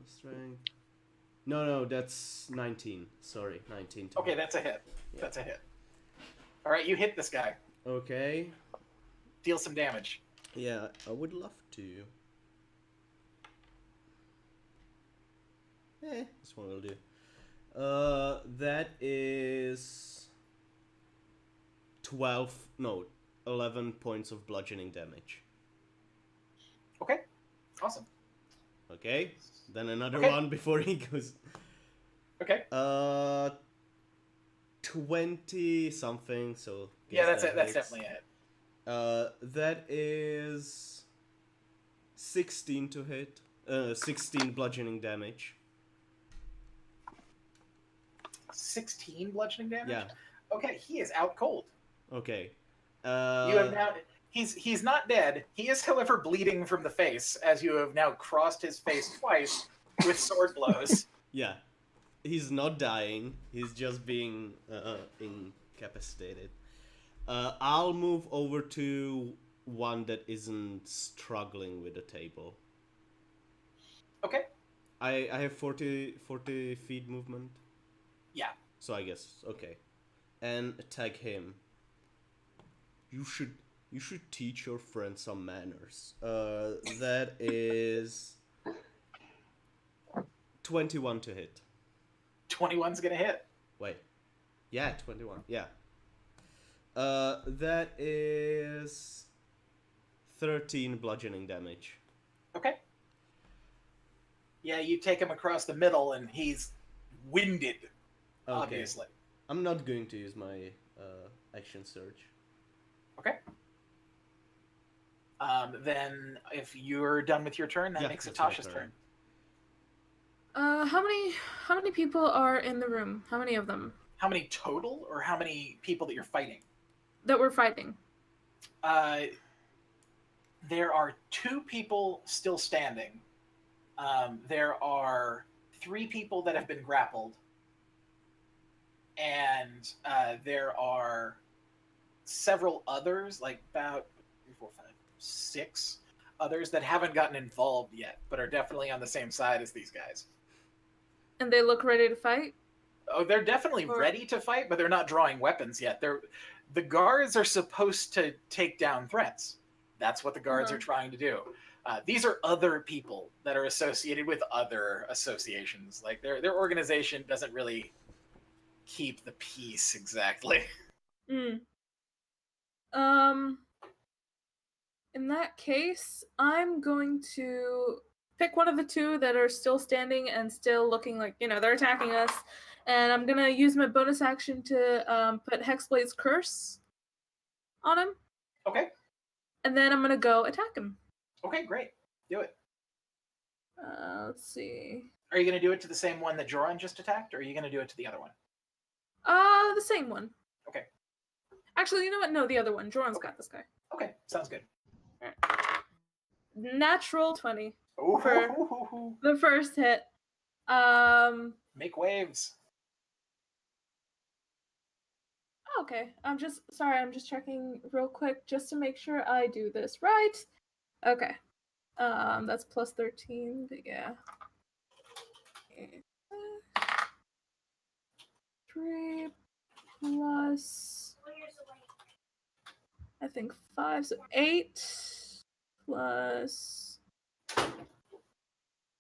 strength. No, that's 19. Sorry, 19. Okay, that's a hit. Yeah. That's a hit. All right, you hit this guy. Okay. Deal some damage. Yeah, I would love to. This one will do. That is 11 points of bludgeoning damage. Okay, awesome. Okay, then another Okay. one before he goes. Okay. 20 something. So Yeah, guess that's it. That's hits. definitely a hit. That is 16 to hit. 16 bludgeoning damage. 16 bludgeoning damage? Yeah. Okay, he is out cold. Okay. You have now. He's not dead. He is, however, bleeding from the face, as you have now crossed his face twice with sword blows. Yeah. He's not dying. He's just being incapacitated. I'll move over to one that isn't struggling with the table. Okay. I have 40 feet movement. Yeah. So I guess okay. And attack him. You should teach your friend some manners. That is 21 to hit. 21's gonna hit. Wait. Yeah, 21. Yeah. That is 13 bludgeoning damage. Okay. Yeah, you take him across the middle, and he's winded. Okay. Obviously. I'm not going to use my action surge. Okay. Then, if you're done with your turn, that makes it it's my Tasha's turn. How many people are in the room? How many of them? How many total, or how many people that you're fighting? That we're fighting. There are 2 people still standing. There are 3 people that have been grappled. And there are several others, like about 3, 4, 5, 6 others that haven't gotten involved yet, but are definitely on the same side as these guys. And they look ready to fight? Oh, they're definitely ready to fight, but they're not drawing weapons yet. The guards are supposed to take down threats. That's what the guards Uh-huh. are trying to do. These are other people that are associated with other associations. Like their organization doesn't really keep the peace exactly. Mm. In that case, I'm going to pick one of the two that are still standing and still looking like, they're attacking us. And I'm going to use my bonus action to put Hexblade's Curse on him. Okay. And then I'm going to go attack him. Okay, great. Do it. Let's see. Are you going to do it to the same one that Joran just attacked, or are you going to do it to the other one? The same one. Okay. Actually, you know what? No, the other one. Joran's got this guy. Okay, sounds good. Right. Natural 20 Ooh, for the first hit. Make waves. Okay, I'm just checking real quick just to make sure I do this right. Okay. That's plus 13, but yeah. 3 plus, I think 5, so 8 plus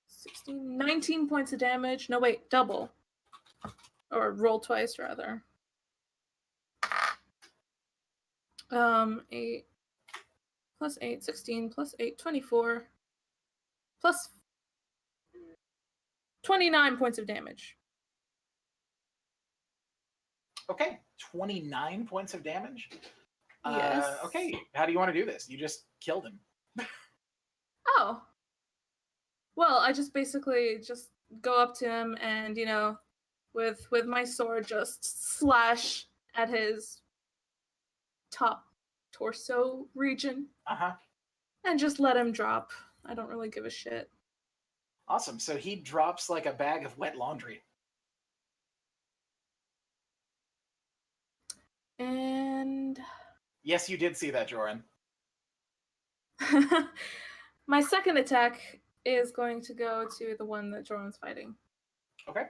16, 19 points of damage. No, wait, double. Or roll twice, rather. 8 plus 8, 16 plus 8, 24 plus 29 points of damage. Okay, 29 points of damage. Yes. Okay, how do you want to do this? You just killed him. Oh. Well, I just basically just go up to him and, with my sword just slash at his top torso region. Uh-huh. And just let him drop. I don't really give a shit. Awesome. So he drops like a bag of wet laundry. And Yes, you did see that, Joran. my second attack is going to go to the one that Joran's fighting. Okay.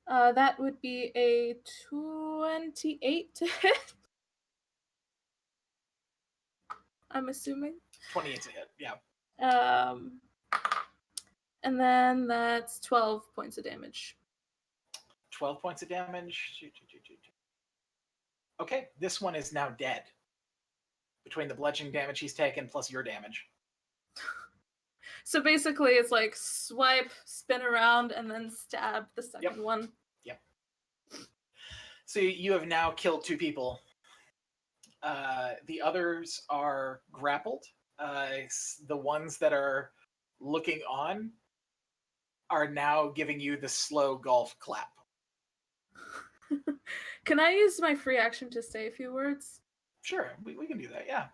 That would be a 28 to hit. I'm assuming. 28 to hit, yeah. And then that's 12 points of damage. 12 points of damage. Okay, this one is now dead. Between the bludgeoning damage he's taken plus your damage. So basically it's like swipe, spin around, and then stab the second one. Yep. So you have now killed 2 people. The others are grappled. The ones that are looking on are now giving you the slow golf clap. Can I use my free action to say a few words? Sure, we can do that, yeah.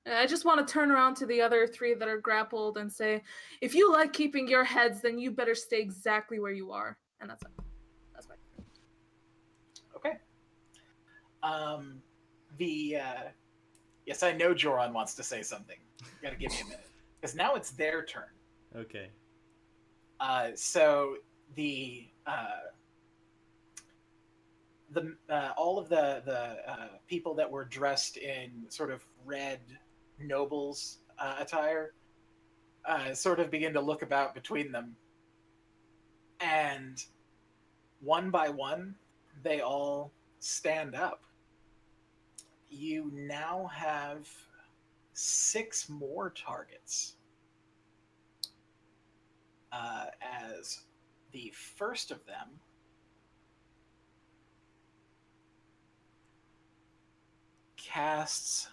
I just want to turn around to the other 3 that are grappled and say, if you like keeping your heads, then you better stay exactly where you are. And that's it. That's fine. Okay. Yes, I know Joran wants to say something. You gotta give me a minute. Because now it's their turn. Okay. So all of the people that were dressed in sort of red nobles attire sort of begin to look about between them, and one by one they all stand up. You now have 6 more targets, as the first of them casts,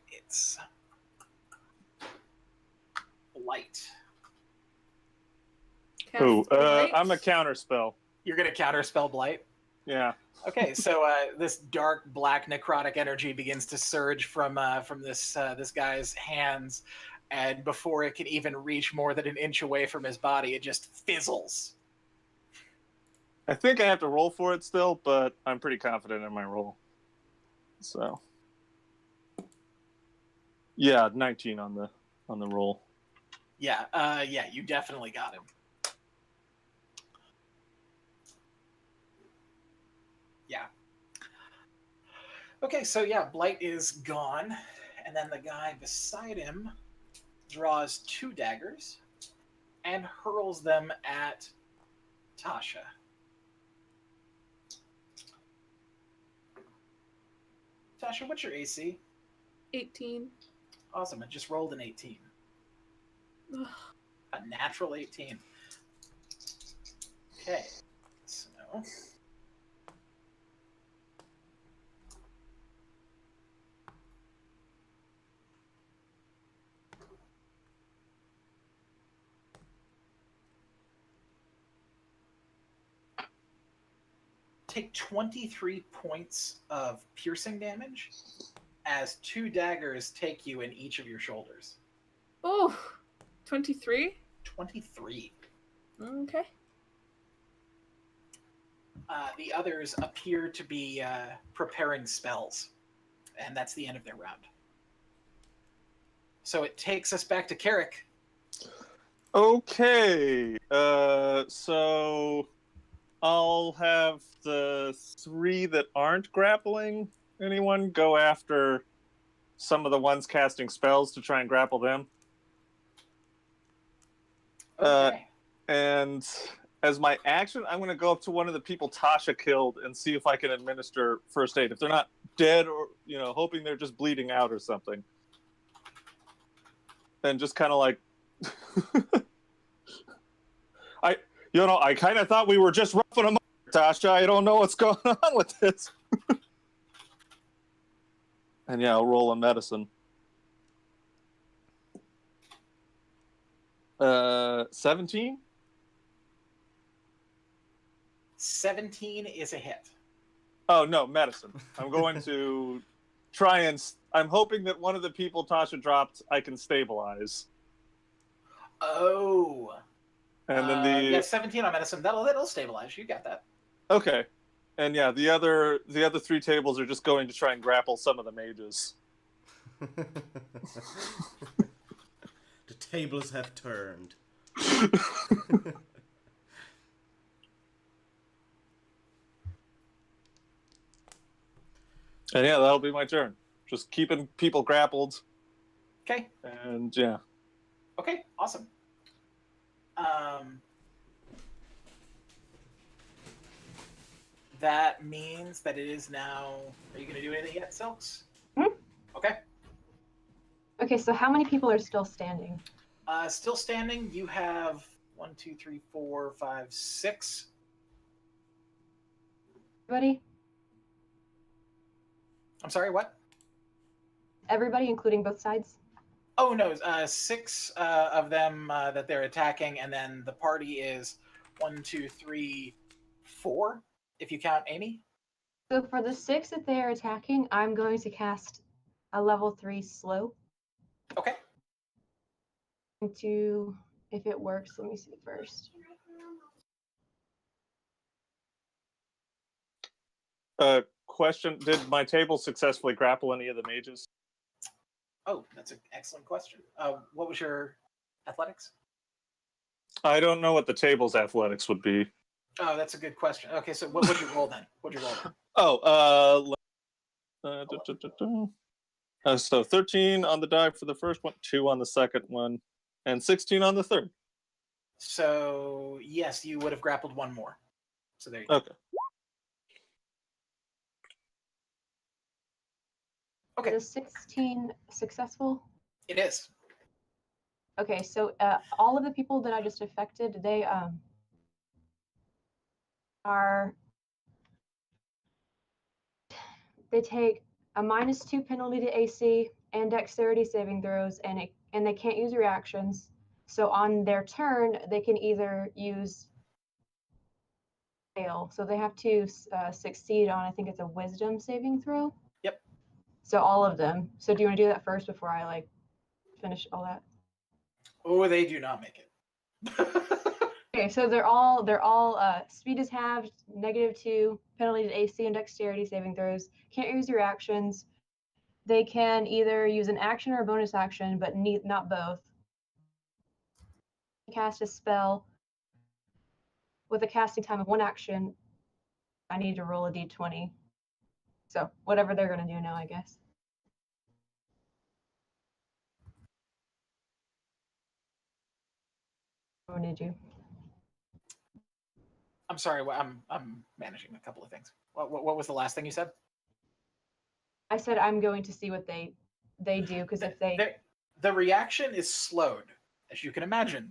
it's light. Ooh, Blight. I'm a counterspell. You're gonna counterspell blight. Yeah. Okay, so this dark black necrotic energy begins to surge from this guy's hands, and before it can even reach more than an inch away from his body, it just fizzles. I think I have to roll for it still, but I'm pretty confident in my roll. So, yeah, 19 on the roll. Yeah, you definitely got him. Okay, so yeah, Blight is gone, and then the guy beside him draws 2 daggers and hurls them at Tasha. Tasha, what's your AC? 18. Awesome, I just rolled an 18. Ugh. A natural 18. Okay, so take 23 points of piercing damage as 2 daggers take you in each of your shoulders. Oh, 23? 23. Okay. The others appear to be preparing spells, and that's the end of their round. So it takes us back to Carrick. Okay. So I'll have the 3 that aren't grappling anyone go after some of the ones casting spells to try and grapple them. Okay. And as my action, I'm going to go up to one of the people Tasha killed and see if I can administer first aid. If they're not dead or, hoping they're just bleeding out or something. And just kind of like... I kind of thought we were just roughing them up, Tasha. I don't know what's going on with this. And yeah, I'll roll a medicine. 17? 17 is a hit. Oh, no, medicine. I'm going to try and... I'm hoping that one of the people Tasha dropped, I can stabilize. Oh. And then Yeah, 17 on medicine. That'll stabilize. You got that. Okay. And yeah, the other 3 tables are just going to try and grapple some of the mages. The tables have turned. And yeah, that'll be my turn. Just keeping people grappled. Okay. And yeah. Okay, awesome. That means that it is now... Are you going to do anything yet, Silks? Hmm? Okay. Okay, so how many people are still standing? Still standing, you have 1, 2, 3, 4, 5, 6. Everybody? I'm sorry, what? Everybody, including both sides? Oh, no, 6 of them that they're attacking, and then the party is 1, 2, 3, 4, if you count Amy. So for the 6 that they are attacking, I'm going to cast a level 3 slow. Okay. To, if it works, let me see first. Question, did my table successfully grapple any of the mages? Oh, that's an excellent question. What was your athletics? I don't know what the table's athletics would be. Oh, that's a good question. Okay, so what'd you roll then? So 13 on the die for the first one, 2 on the second one, and 16 on the third. So, yes, you would have grappled 1 more. So there you go. Okay. Okay. Is 16 successful? It is. Okay, so all of the people that I just affected, they take a -2 penalty to AC and dexterity saving throws, and they can't use reactions. So on their turn, they can either use fail. So they have to succeed on, I think it's a wisdom saving throw. Yep. So all of them. So do you want to do that first before I finish all that? Oh, they do not make it. Okay, so they're all speed is halved, -2 penalty to AC and dexterity saving throws. Can't use your actions. They can either use an action or a bonus action, but not both. Cast a spell with a casting time of 1 action. I need to roll a d20. So whatever they're gonna do now, I guess. What did you? I'm sorry. I'm managing a couple of things. What was the last thing you said? I said I'm going to see what they do because if they the reaction is slowed, as you can imagine,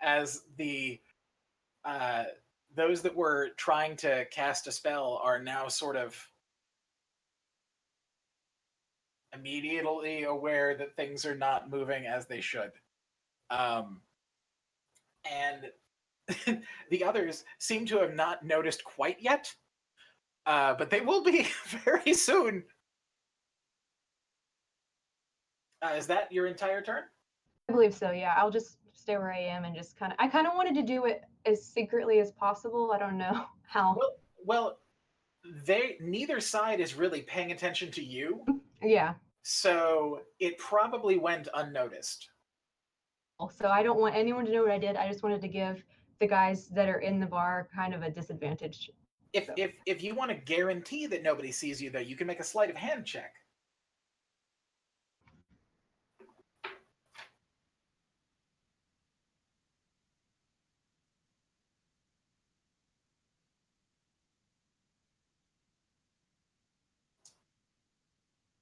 as the those that were trying to cast a spell are now sort of immediately aware that things are not moving as they should. And the others seem to have not noticed quite yet, but they will be very soon. Is that your entire turn? I believe so. Yeah, I'll just stay where I am and just I kind of wanted to do it as secretly as possible. I don't know how. Well, neither side is really paying attention to you. Yeah. So it probably went unnoticed. So I don't want anyone to know what I did. I just wanted to give the guys that are in the bar kind of a disadvantage. If you want to guarantee that nobody sees you, though, you can make a sleight of hand check.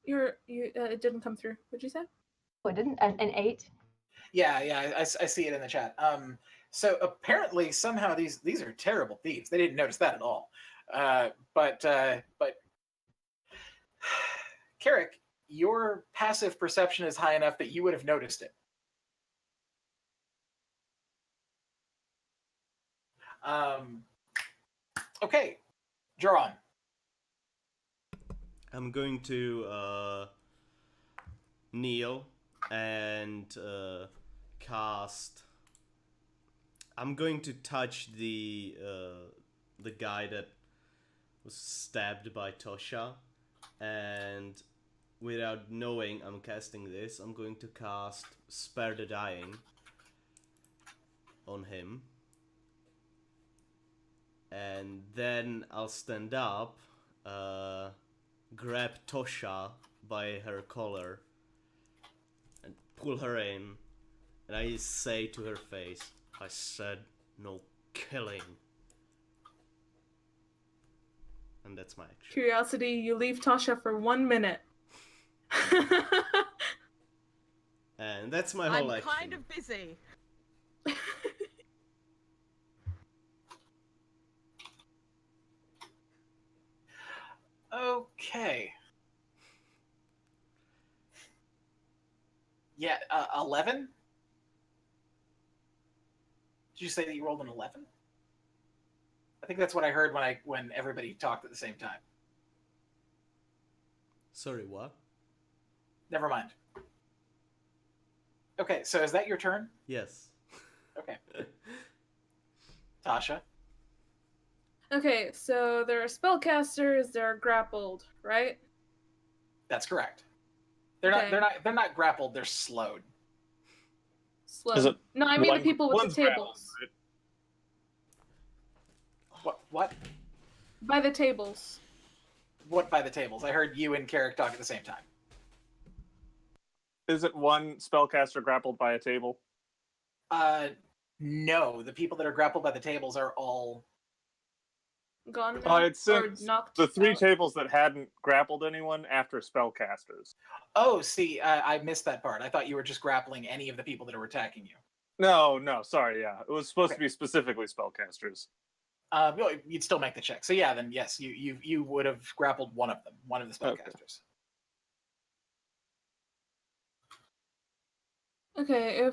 It didn't come through. What'd you say? Oh, it didn't? An 8? Yeah, I see it in the chat. So apparently somehow these are terrible thieves. They didn't notice that at all. But Carrick, your passive perception is high enough that you would have noticed it. Okay, Joron. I'm going to kneel and cast. I'm going to touch the guy that was stabbed by Tosha, and without knowing I'm casting this, I'm going to cast Spare the Dying on him. And then I'll stand up, grab Tosha by her collar, and pull her in, and I say to her face, I said no killing. And that's my action. Curiosity, you leave Tasha for 1 minute. And that's my whole action. I'm kind of busy. Okay. Yeah, 11? Did you say that you rolled an 11? I think that's what I heard when everybody talked at the same time. Sorry, what? Never mind. Okay, so is that your turn? Yes. Okay. Tasha? Okay, so there are spellcasters, they're grappled, right? That's correct. They're not grappled, they're slowed. Slow. Is it No, I mean one- the people with one's the tables. grappled, What? By the tables. What by the tables? I heard you and Carrick talk at the same time. Is it one spellcaster grappled by a table? No. The people that are grappled by the tables are all... Gone now? It said knocked the 3 out? tables that hadn't grappled anyone after spellcasters. Oh, see, I missed that part. I thought you were just grappling any of the people that are attacking you. No, sorry, yeah. It was supposed to be specifically spellcasters. Well, you'd still make the check. So yeah, then yes, you would have grappled one of them, one of the spellcasters. Okay,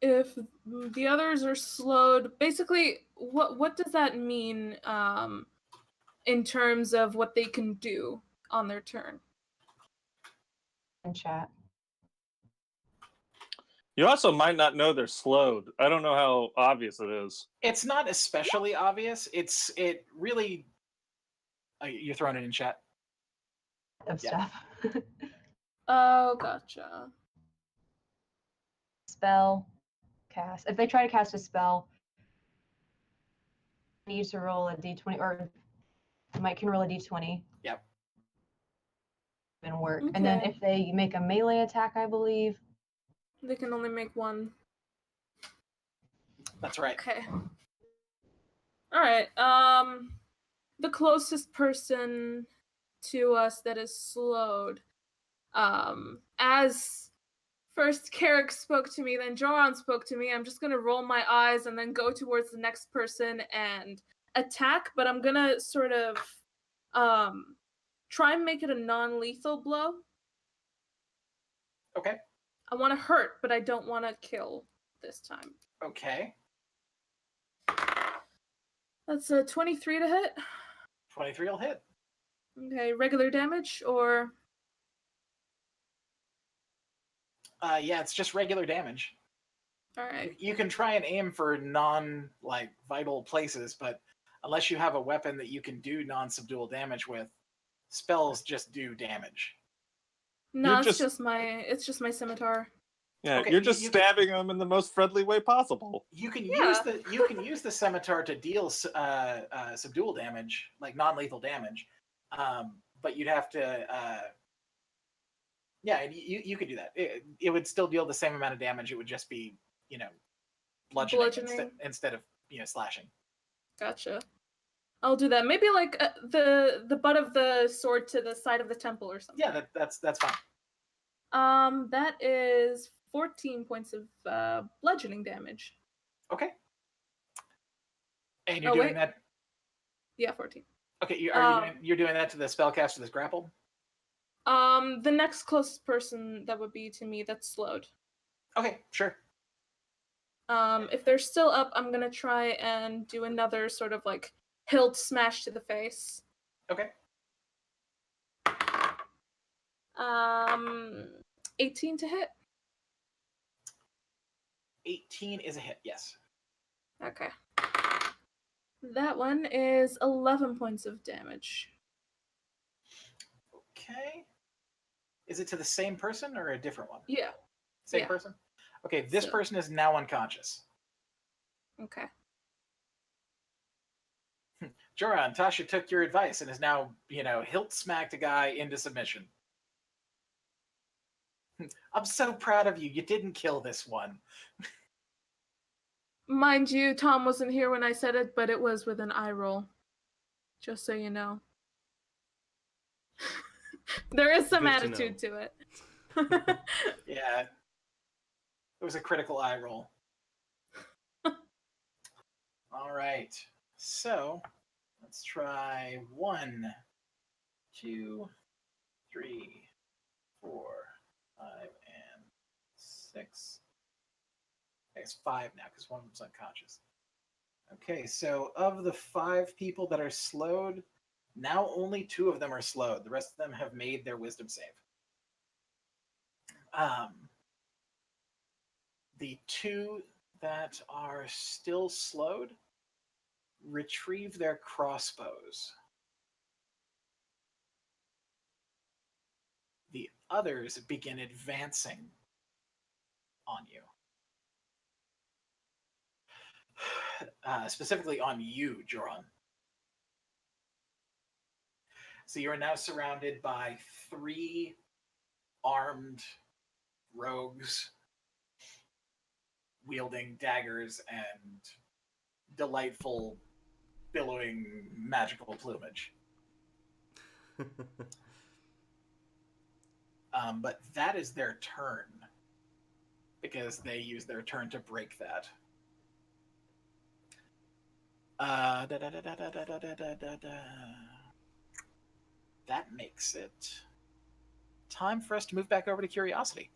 if the others are slowed, basically, what does that mean in terms of what they can do on their turn? In chat. You also might not know they're slowed. I don't know how obvious it is. It's not especially obvious. It really. You're throwing it in chat. Of Yeah. stuff. Oh, gotcha. Spell cast. If they try to cast a spell, need to roll a d20, or Mike can roll a d20. Yep. And work. And then Okay. if they make a melee attack, I believe. They can only make one. That's right. Okay. All right. The closest person to us that is slowed. As first Carrick spoke to me, then Joran spoke to me. I'm just gonna roll my eyes and then go towards the next person and attack. But I'm gonna sort of try and make it a non-lethal blow. Okay. I want to hurt, but I don't want to kill this time. Okay. That's a 23 to hit. 23 will hit. Okay, regular damage or Yeah, it's just regular damage. all right. You can try and aim for vital places, but unless you have a weapon that you can do non-subdual damage with, spells just do damage. No, You're it's just- just my scimitar. Yeah, Okay, you're just you- stabbing them in the most friendly way possible. You can Yeah. use the scimitar to deal subdual damage, like non-lethal damage, but you'd have to. Yeah, you could do that. It would still deal the same amount of damage. It would just be, bludgeoning. Instead of slashing. Gotcha. I'll do that. Maybe like the butt of the sword to the side of the temple or something. Yeah, that's fine. That is 14 points of bludgeoning damage. Okay. And you're Oh, doing wait. that. Yeah, 14. Okay, you're doing that to the spellcaster that's grappled. The next closest person that would be to me that's slowed. Okay, sure. If they're still up, I'm gonna try and do another sort of like hilt smash to the face. Okay. 18 to hit. 18 is a hit. Yes. Okay. That one is 11 points of damage. Okay. Is it to the same person or a different one? Yeah. Same yeah. person? Okay, this So- person is now unconscious. Okay. Joran, Tasha took your advice and is now, hilt smacked a guy into submission. I'm so proud of you. You didn't kill this one. Mind you, Tom wasn't here when I said it, but it was with an eye roll. Just so you know. There is some Good to attitude to it. Yeah. It was a critical eye roll. All right. So, let's try 1, 2, 3, 4, 5, and 6. I guess 5 now, because one of them's unconscious. Okay, so of the 5 people that are slowed, now only 2 of them are slowed. The rest of them have made their wisdom save. The 2 that are still slowed retrieve their crossbows. The others begin advancing on you. Specifically on you, Joran. So you are now surrounded by 3 armed rogues wielding daggers and delightful, billowing magical plumage. But that is their turn, because they use their turn to break that. That makes it time for us to move back over to Curiosity.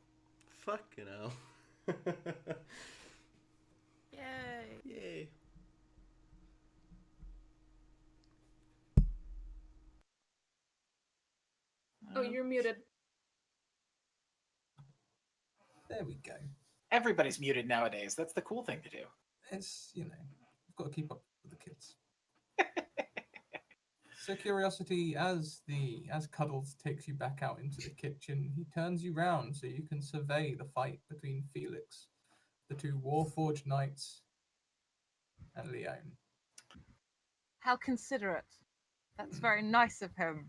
Fucking hell. Yay. Yay. Oh, you're muted. There we go. Everybody's muted nowadays. That's the cool thing to do. It's, you've got to keep up with the kids. So Curiosity, as Cuddles takes you back out into the kitchen, he turns you round so you can survey the fight between Felix, the 2 Warforged knights, and Leone. How considerate. That's very nice of him.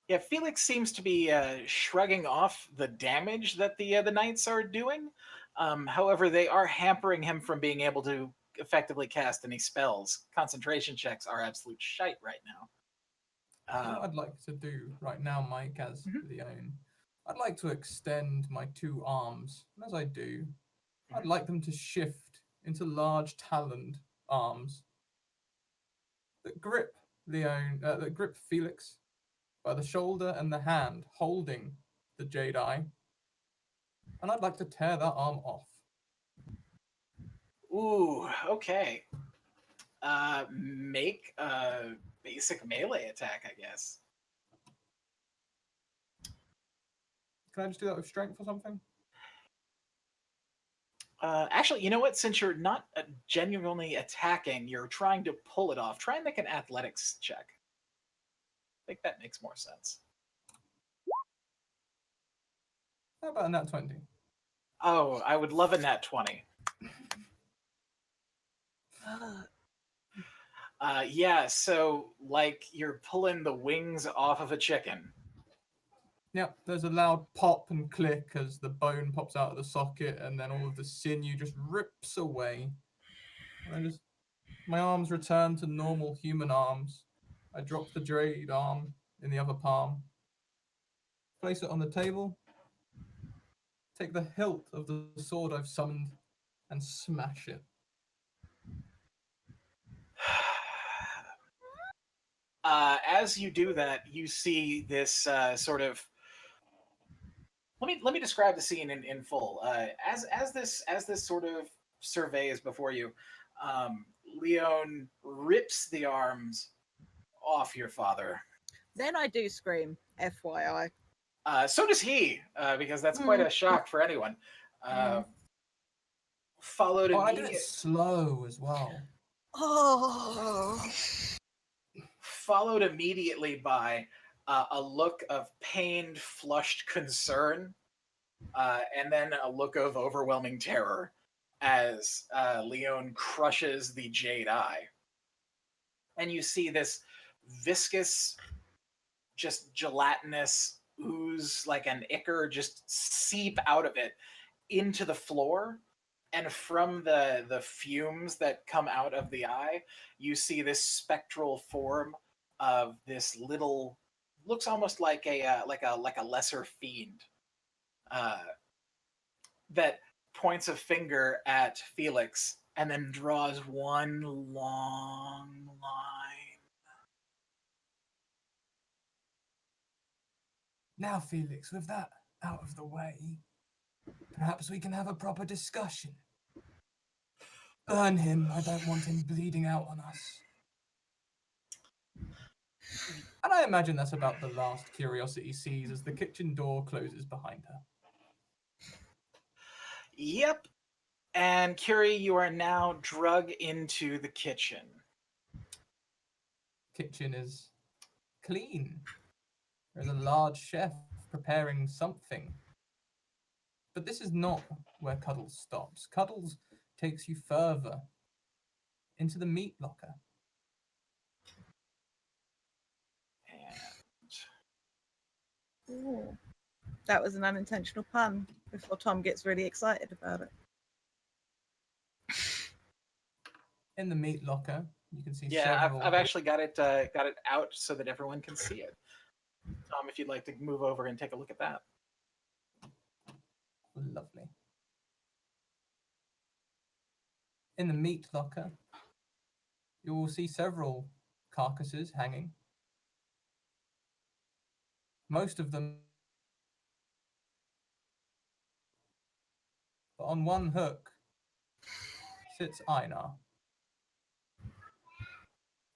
Yeah, Felix seems to be shrugging off the damage that the knights are doing. However, they are hampering him from being able to effectively cast any spells. Concentration checks are absolute shite right now. What I'd like to do right now, Mike, as Mhm. Leone, I'd like to extend my 2 arms. And as I do, I'd like them to shift into large taloned arms that grip that grip Felix by the shoulder and the hand, holding the jade eye. And I'd like to tear that arm off. Ooh, okay. Make a basic melee attack, I guess. Can I just do that with strength or something? Actually, you know what? Since you're not genuinely attacking, you're trying to pull it off. Try and make an athletics check. I think that makes more sense. How about a nat 20? Oh, I would love a nat 20. Yeah, so like you're pulling the wings off of a chicken. Yep, there's a loud pop and click as the bone pops out of the socket, and then all of the sinew just rips away. And my arms return to normal human arms. I drop the jade arm in the other palm, place it on the table, take the hilt of the sword I've summoned, and smash it. As you do that, you see this sort of. Let me describe the scene in full. As this sort of survey is before you, Leon rips the arms off your father. Then I do scream, FYI. So does he, because that's quite a shock for anyone. Followed Oh, I do immediately. it slow as well. Oh. Followed immediately by a look of pained, flushed concern, and then a look of overwhelming terror as Leon crushes the jade eye. And you see this viscous, just gelatinous ooze like an ichor just seep out of it into the floor. And from the fumes that come out of the eye, you see this spectral form of this little, looks almost like a lesser fiend, that points a finger at Felix and then draws one long line. Now, Felix, with that out of the way, perhaps we can have a proper discussion. Burn him. I don't want him bleeding out on us. And I imagine that's about the last Curiosity sees as the kitchen door closes behind her. Yep. And Curie, you are now drug into the kitchen. Kitchen is clean. There's a large chef preparing something. But this is not where Cuddles stops. Cuddles takes you further into the meat locker. Ooh. That was an unintentional pun before Tom gets really excited about it. In the meat locker, you can see Yeah, several... I've actually got it out so that everyone can see it. Tom, if you'd like to move over and take a look at that. Lovely. In the meat locker, you will see several carcasses hanging. Most of them, but on one hook sits Y-mir.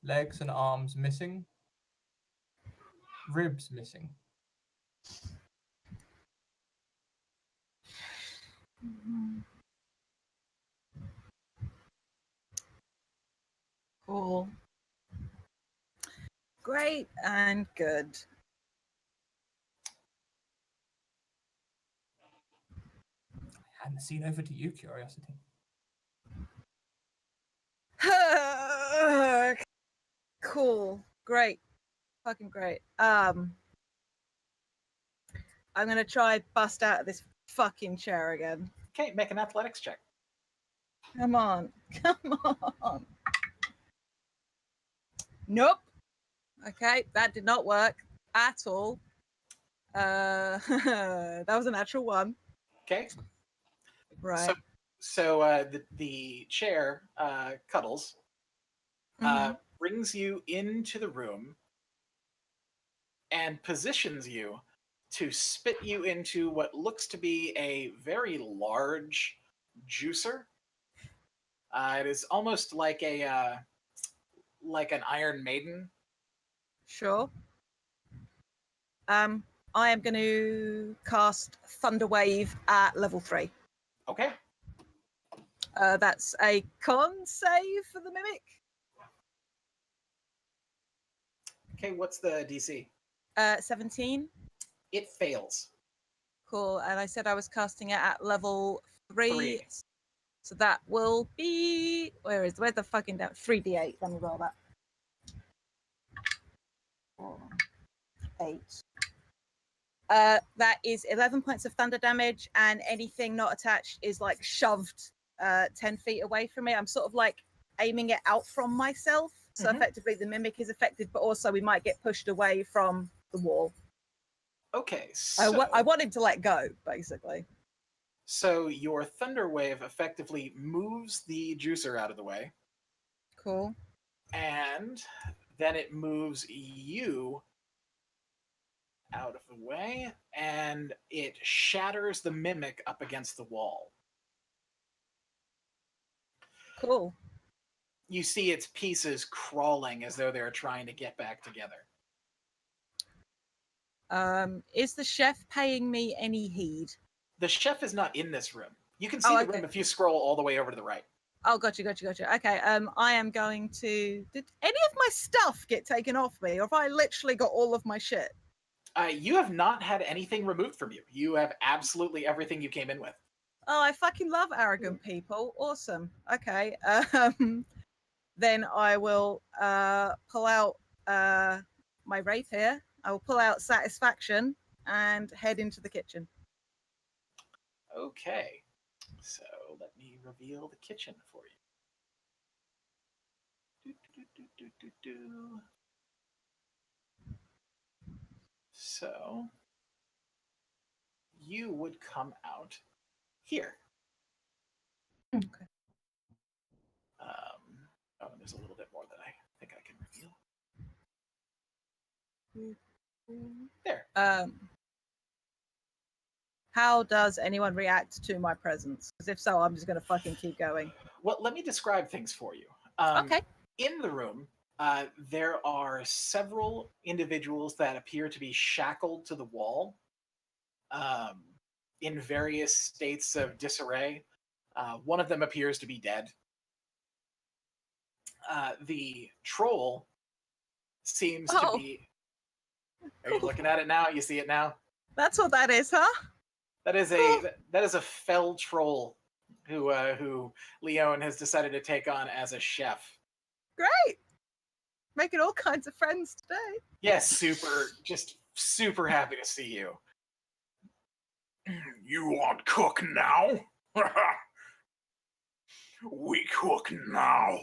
Legs and arms missing, ribs missing. Cool. Great and good. I hadn't seen over to you, Curiosity. Cool. Great. Fucking great. I'm gonna try bust out of this fucking chair again. Okay, make an athletics check. Come on. Come on. Nope. Okay, that did not work at all. That was a natural one. Okay. Right. So the chair, Cuddles, Mhm. brings you into the room and positions you to spit you into what looks to be a very large juicer. It is almost like like an Iron Maiden. Sure. I am going to cast Thunder Wave at level 3. Okay. That's a con save for the mimic. Okay, what's the DC? 17. It fails. Cool. And I said I was casting it at level 3. 3. So that will be where's the fucking down 3d8. Let me roll that. 4, 8. That is 11 points of thunder damage, and anything not attached is like shoved 10 feet away from me. I'm sort of like aiming it out from myself. So Mhm. effectively the mimic is affected, but also we might get pushed away from the wall. Okay, so I want him to let go, basically. so your thunder wave effectively moves the juicer out of the way, Cool. and then it moves you out of the way, and it shatters the mimic up against the wall. Cool. You see its pieces crawling as though they're trying to get back together. Is the chef paying me any heed? The chef is not in this room. You can see Oh, the okay. room if you scroll all the way over to the right. Oh, gotcha. Okay, I am going to... Did any of my stuff get taken off me, or have I literally got all of my shit? You have not had anything removed from you. You have absolutely everything you came in with. Oh, I fucking love arrogant people. Awesome. Okay. Then I will pull out my rapier. I will pull out Satisfaction and head into the kitchen. Okay, so let me reveal the kitchen for you. So you would come out here. Okay. Oh, and there's a little bit more that I think I can reveal. There. How does anyone react to my presence? Because if so, I'm just going to fucking keep going. Well, let me describe things for you. Okay. In the room, there are several individuals that appear to be shackled to the wall in various states of disarray. One of them appears to be dead. The troll seems to be... Are you looking at it now? You see it now? That's what that is, huh? That is a fell troll who Leon has decided to take on as a chef. Great. Making all kinds of friends today. Yes, super happy to see you. You want cook now? We cook now.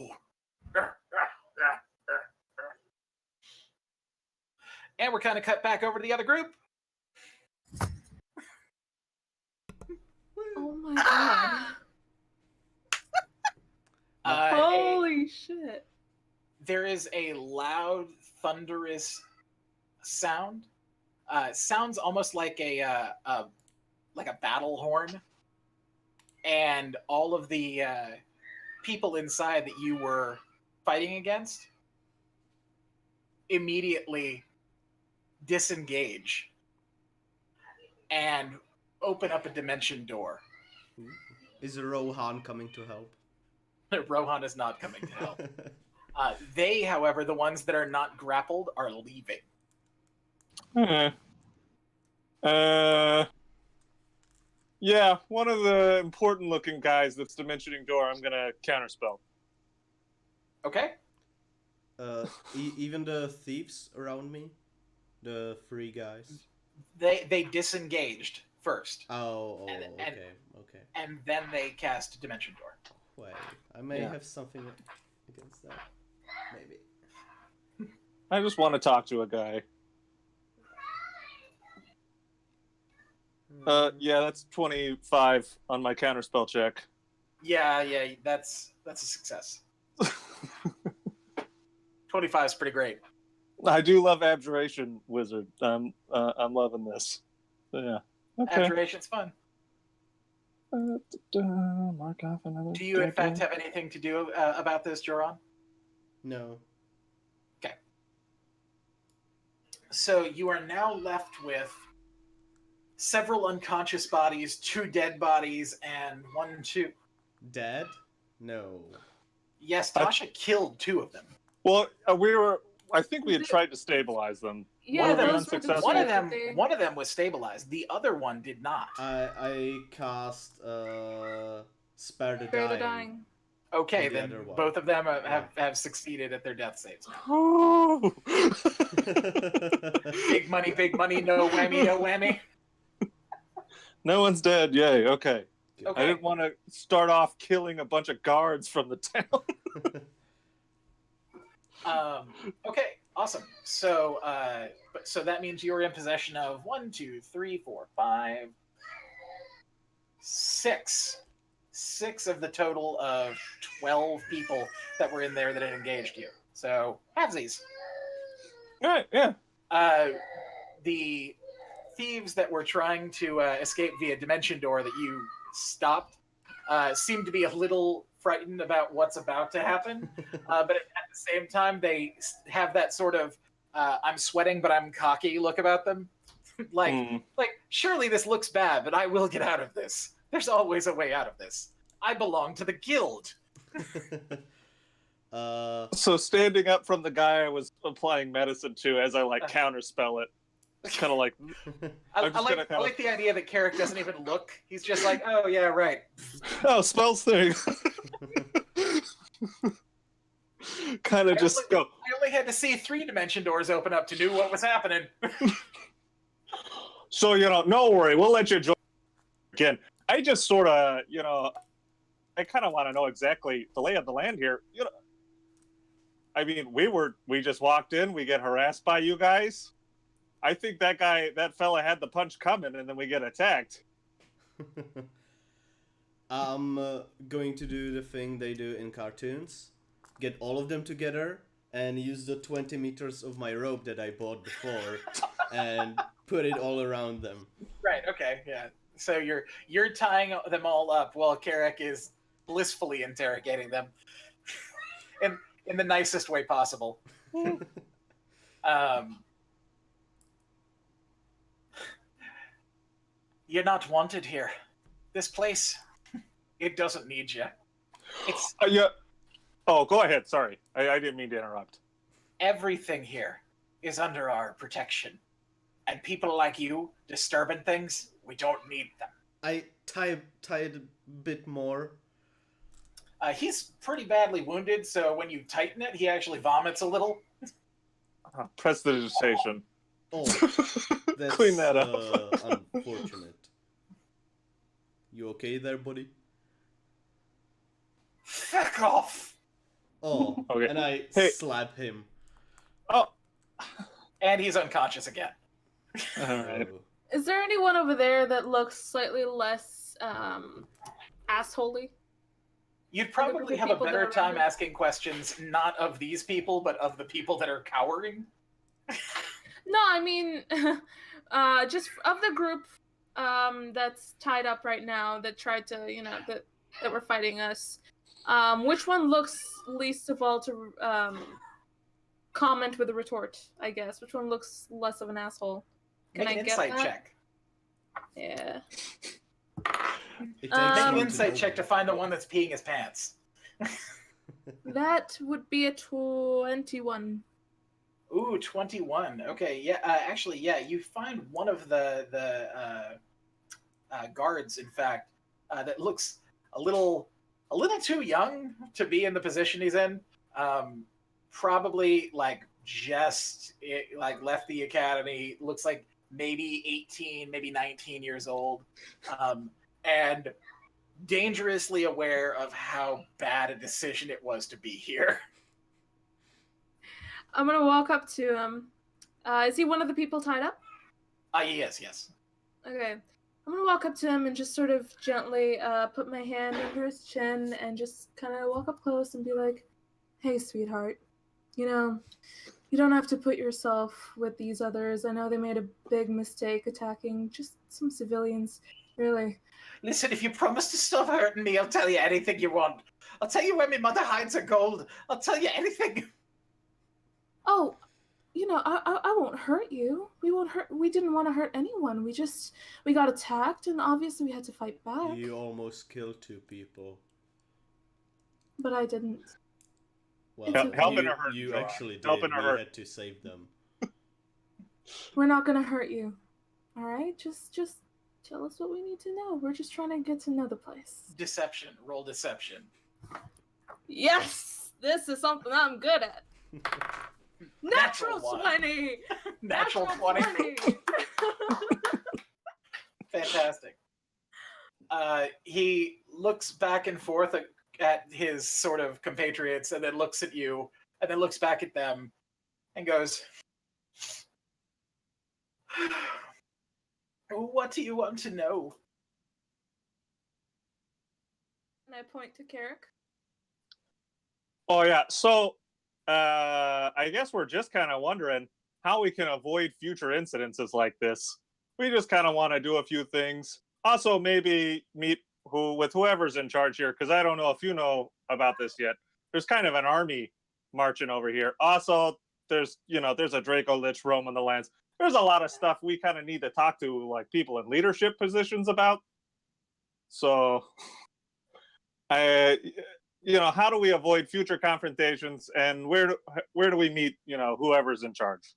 And we're kind of cut back over to the other group. Oh my god. Holy shit. There is a loud, thunderous sound. Sounds almost like a battle horn. And all of the people inside that you were fighting against immediately disengage and open up a dimension door. Is Rohan coming to help? Rohan is not coming to help. They, however, the ones that are not grappled, are leaving. Yeah, one of the important looking guys that's dimensioning door, I'm gonna counterspell. Okay. Even the thieves around me, the three guys. They disengaged first, Okay. and then they cast Dimension Door. Well, I may Yeah. have something against that. Maybe. I just want to talk to a guy. Yeah, that's 25 on my counterspell check. Yeah, that's a success. 25 is pretty great. I do love Abjuration Wizard. I'm loving this. So, yeah. Okay. Abjuration's fun. Mark off another. Do you in fact have anything to do about this, Joran? No. Okay. So you are now left with several unconscious bodies, 2 dead bodies, and 1, 2. Dead? No. Yes, Tasha killed 2 of them. Well, I think we had tried to stabilize them. Yeah, One of them those were the unsuccessful. One of two them, that they- one of them was stabilized. The other one did not. I cast Spare the Spare the Dying. dying. Okay, the then other one. both of them have succeeded at their death saves. Oh. Big money, no whammy, no whammy. No one's dead. Yay. Okay. Okay. I didn't want to start off killing a bunch of guards from the town. Okay, awesome. So, so that means you're in possession of 1, 2, 3, 4, 5, 6. 6 of the total of 12 people that were in there that had engaged you. So, halvesies. All right. Yeah. The thieves that were trying to escape via Dimension Door that you stopped seem to be a little frightened about what's about to happen. But at the same time, they have that sort of I'm sweating, but I'm cocky look about them. like surely this looks bad, but I will get out of this. There's always a way out of this. I belong to the guild. So standing up from the guy I was applying medicine to as I counterspell it. It's kind of like I like the idea that Carrick doesn't even look. He's just like, oh yeah, right. Oh, spells thing. Kind of just go. I only had to see 3 dimension doors open up to know what was happening. So no worry, we'll let you join again. I just sort of, I kind of want to know exactly the lay of the land here. I mean, we just walked in, we get harassed by you guys. I think that fella had the punch coming, and then we get attacked. I'm going to do the thing they do in cartoons. Get all of them together and use the 20 meters of my rope that I bought before and put it all around them. Right, okay, yeah. So you're tying them all up while Carrick is blissfully interrogating them in the nicest way possible. You're not wanted here. This place, it doesn't need you. It's Yeah. Oh, go ahead. Sorry, I didn't mean to interrupt. everything here is under our protection, and people like you disturbing things, we don't need them. I tie it a bit more. He's pretty badly wounded, so when you tighten it, he actually vomits a little. Prestidigitation. Oh, that's Clean that up. Unfortunate. You okay there, buddy? Fuck off! Oh, Okay. and I Hey. slap him. Oh. And he's unconscious again. All right. Oh. Is there anyone over there that looks slightly less assholey? You'd the probably group of have a people that better are time around you? asking questions not of these people, but of the people that are cowering. No, I mean, just of the group that's tied up right now that tried to, that were fighting us. Which one looks least of all to comment with a retort? I guess. Which one looks less of an asshole? Can Make I an get insight that? check. Yeah. It takes Make an one to insight know check to one. find the one that's peeing his pants. That would be a 21. Ooh, 21. Okay, yeah. Actually, yeah. You find one of the guards, in fact, that looks a little too young to be in the position he's in. probably like like left the academy. Looks like maybe 18, maybe 19 years old, and dangerously aware of how bad a decision it was to be here. I'm gonna walk up to him. Is he one of the people tied up? Yes. Okay. I'm gonna walk up to him and just sort of gently put my hand under his chin and just kind of walk up close and be like, "Hey, sweetheart, you know, you don't have to put yourself with these others. I know they made a big mistake attacking just some civilians, really." Listen, if you promise to stop hurting me, I'll tell you anything you want. I'll tell you where my mother hides her gold. I'll tell you anything. Oh, you know, I won't hurt you. We didn't want to hurt anyone. We got attacked and obviously we had to fight back. You almost killed 2 people. But I didn't. Well, okay. Helping or hurting, you Joanne? actually did. Helping or We hurting? had to save them. We're not gonna hurt you. All right? Just tell us what we need to know. We're just trying to get to know the place. Deception. Roll deception. Yes! This is something I'm good at. Natural one. 20! Natural 20. Fantastic. He looks back and forth at his sort of compatriots and then looks at you and then looks back at them and goes, "What do you want to know?" And I point to Carrick. Oh yeah. So I guess we're just kind of wondering how we can avoid future incidences like this. We just kind of want to do a few things. Also, maybe meet with whoever's in charge here, because I don't know if you know about this yet. There's kind of an army marching over here. Also, there's a Draco Lich roaming the lands. There's a lot of stuff we kind of need to talk to like people in leadership positions about. So, how do we avoid future confrontations, and where do we meet, whoever's in charge?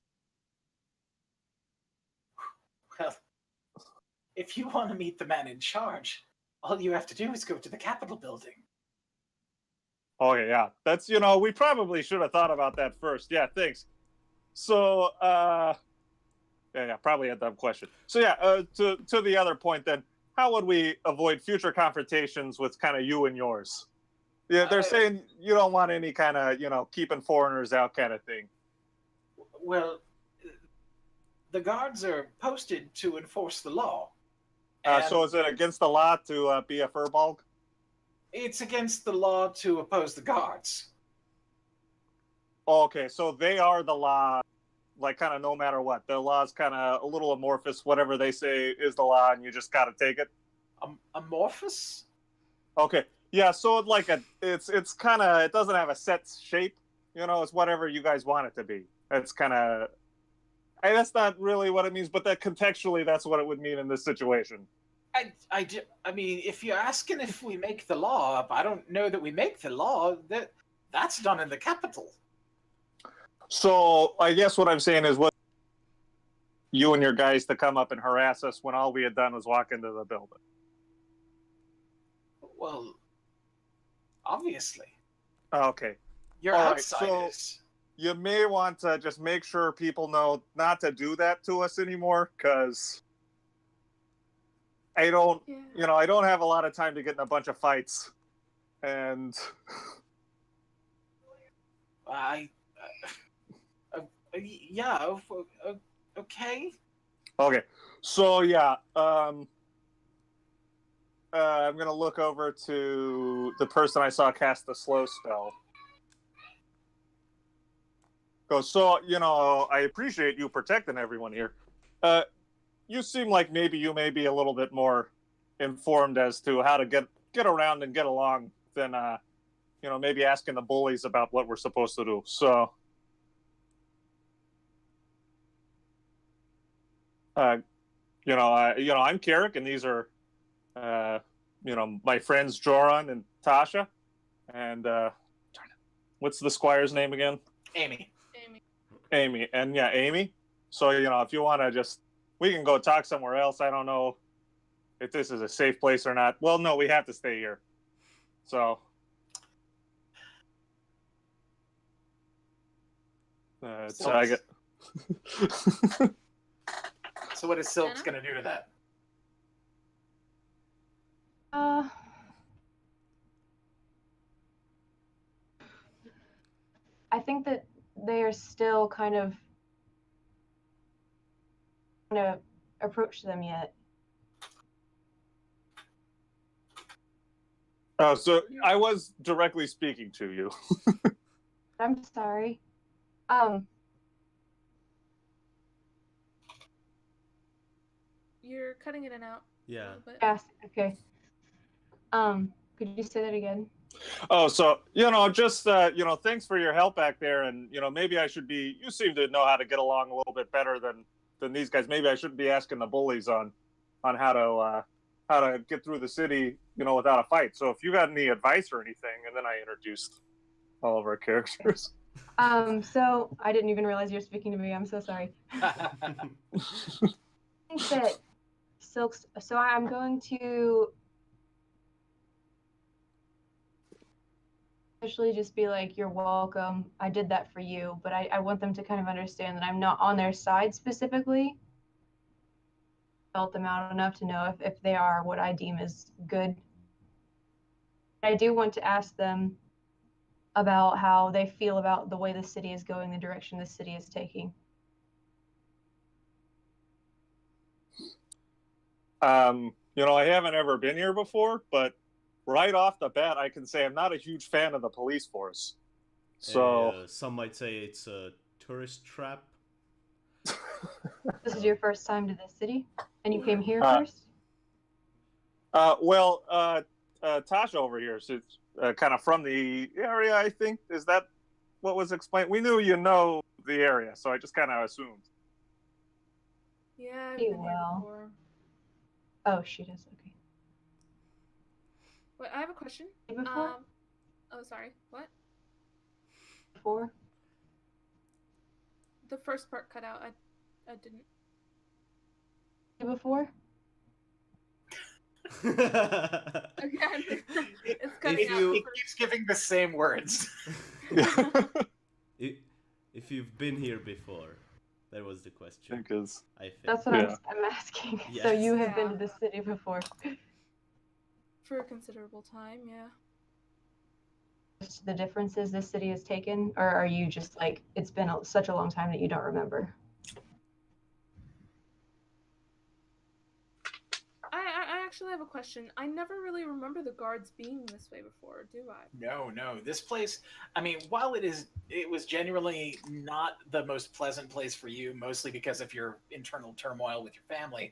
Well, if you want to meet the man in charge, all you have to do is go to the Capitol building. Okay, yeah. That's, we probably should have thought about that first. Yeah, thanks. So, probably a dumb question. So, to the other point then, how would we avoid future confrontations with kind of you and yours? Yeah, they're saying you don't want any kind of, keeping foreigners out kind of thing. Well, the guards are posted to enforce the law. So is it against the law to be a furball? It's against the law to oppose the guards. Oh, okay, so they are the law, like kind of no matter what. The law's kind of a little amorphous. Whatever they say is the law, and you just got to take it. Amorphous? Okay, yeah. So it's kind of, it doesn't have a set shape. It's whatever you guys want it to be. It's kind of, that's not really what it means, but that contextually, that's what it would mean in this situation. I mean, if you're asking if we make the law up, I don't know that we make the law. That's done in the Capitol. So I guess what I'm saying is, what you and your guys to come up and harass us when all we had done was walk into the building. Well, obviously. Okay. You're all outsiders. Right, so you may want to just make sure people know not to do that to us anymore, because I don't, I don't have a lot of time to get in a bunch of fights, and okay. Okay, so yeah, I'm gonna look over to the person I saw cast the slow spell. So I appreciate you protecting everyone here. You seem like maybe you may be a little bit more informed as to how to get around and get along than maybe asking the bullies about what we're supposed to do. So I'm Carrick, and these are my friends Joran and Tasha, and what's the squire's name again? Amy. And yeah, Amy. So if you want to we can go talk somewhere else. I don't know if this is a safe place or not. Well, no, we have to stay here. So So I get. So what is Silk's Jenna? gonna do to that? I think that they are still kind of going to approach them yet. Oh, so I was directly speaking to you. I'm sorry. You're cutting in and out. Yeah. A little bit. Yes. Okay. Could you say that again? Oh, so just thanks for your help back there, and maybe I should be. You seem to know how to get along a little bit better than these guys. Maybe I shouldn't be asking the bullies on how to get through the city, without a fight. So if you got any advice or anything, and then I introduced all of our characters. So I didn't even realize you're speaking to me. I'm so sorry. I think that Silk's. So I'm going to officially just be like, "You're welcome. I did that for you," but I want them to kind of understand that I'm not on their side specifically. Felt them out enough to know if they are what I deem as good. I do want to ask them about how they feel about the way the city is going, the direction the city is taking. I haven't ever been here before, but right off the bat, I can say I'm not a huge fan of the police force. So some might say it's a tourist trap. This is your first time to this city, and you came here first? Tasha over here is kind of from the area, I think. Is that what was explained? We knew the area, so I just kind of assumed. Yeah, I've Pretty been here before. Oh, she does. Okay. Wait, I have a question. Before? Oh, sorry. What? Before? The first part cut out. I didn't. Before? Again, it's cutting out. He keeps giving the same words. If you've been here before, that was the question. I think. That's what I'm asking. Yes. So you have been to the city before? For a considerable time, yeah. Just the differences this city has taken, or are you just like it's been such a long time that you don't remember? I actually have a question. I never really remember the guards being this way before, do I? No. This place, I mean, while it was genuinely not the most pleasant place for you, mostly because of your internal turmoil with your family.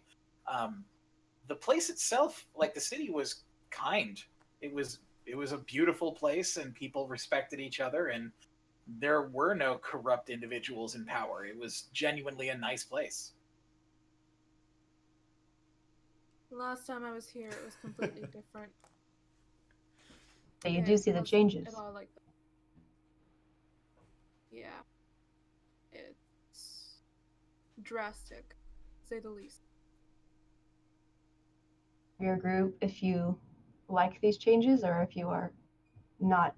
The place itself, like the city, was kind. It was a beautiful place, and people respected each other, and there were no corrupt individuals in power. It was genuinely a nice place. The last time I was here, it was completely different. So you do see the changes. At all like that. Yeah. It's drastic, to say the least. Your group, if you like these changes or if you are not.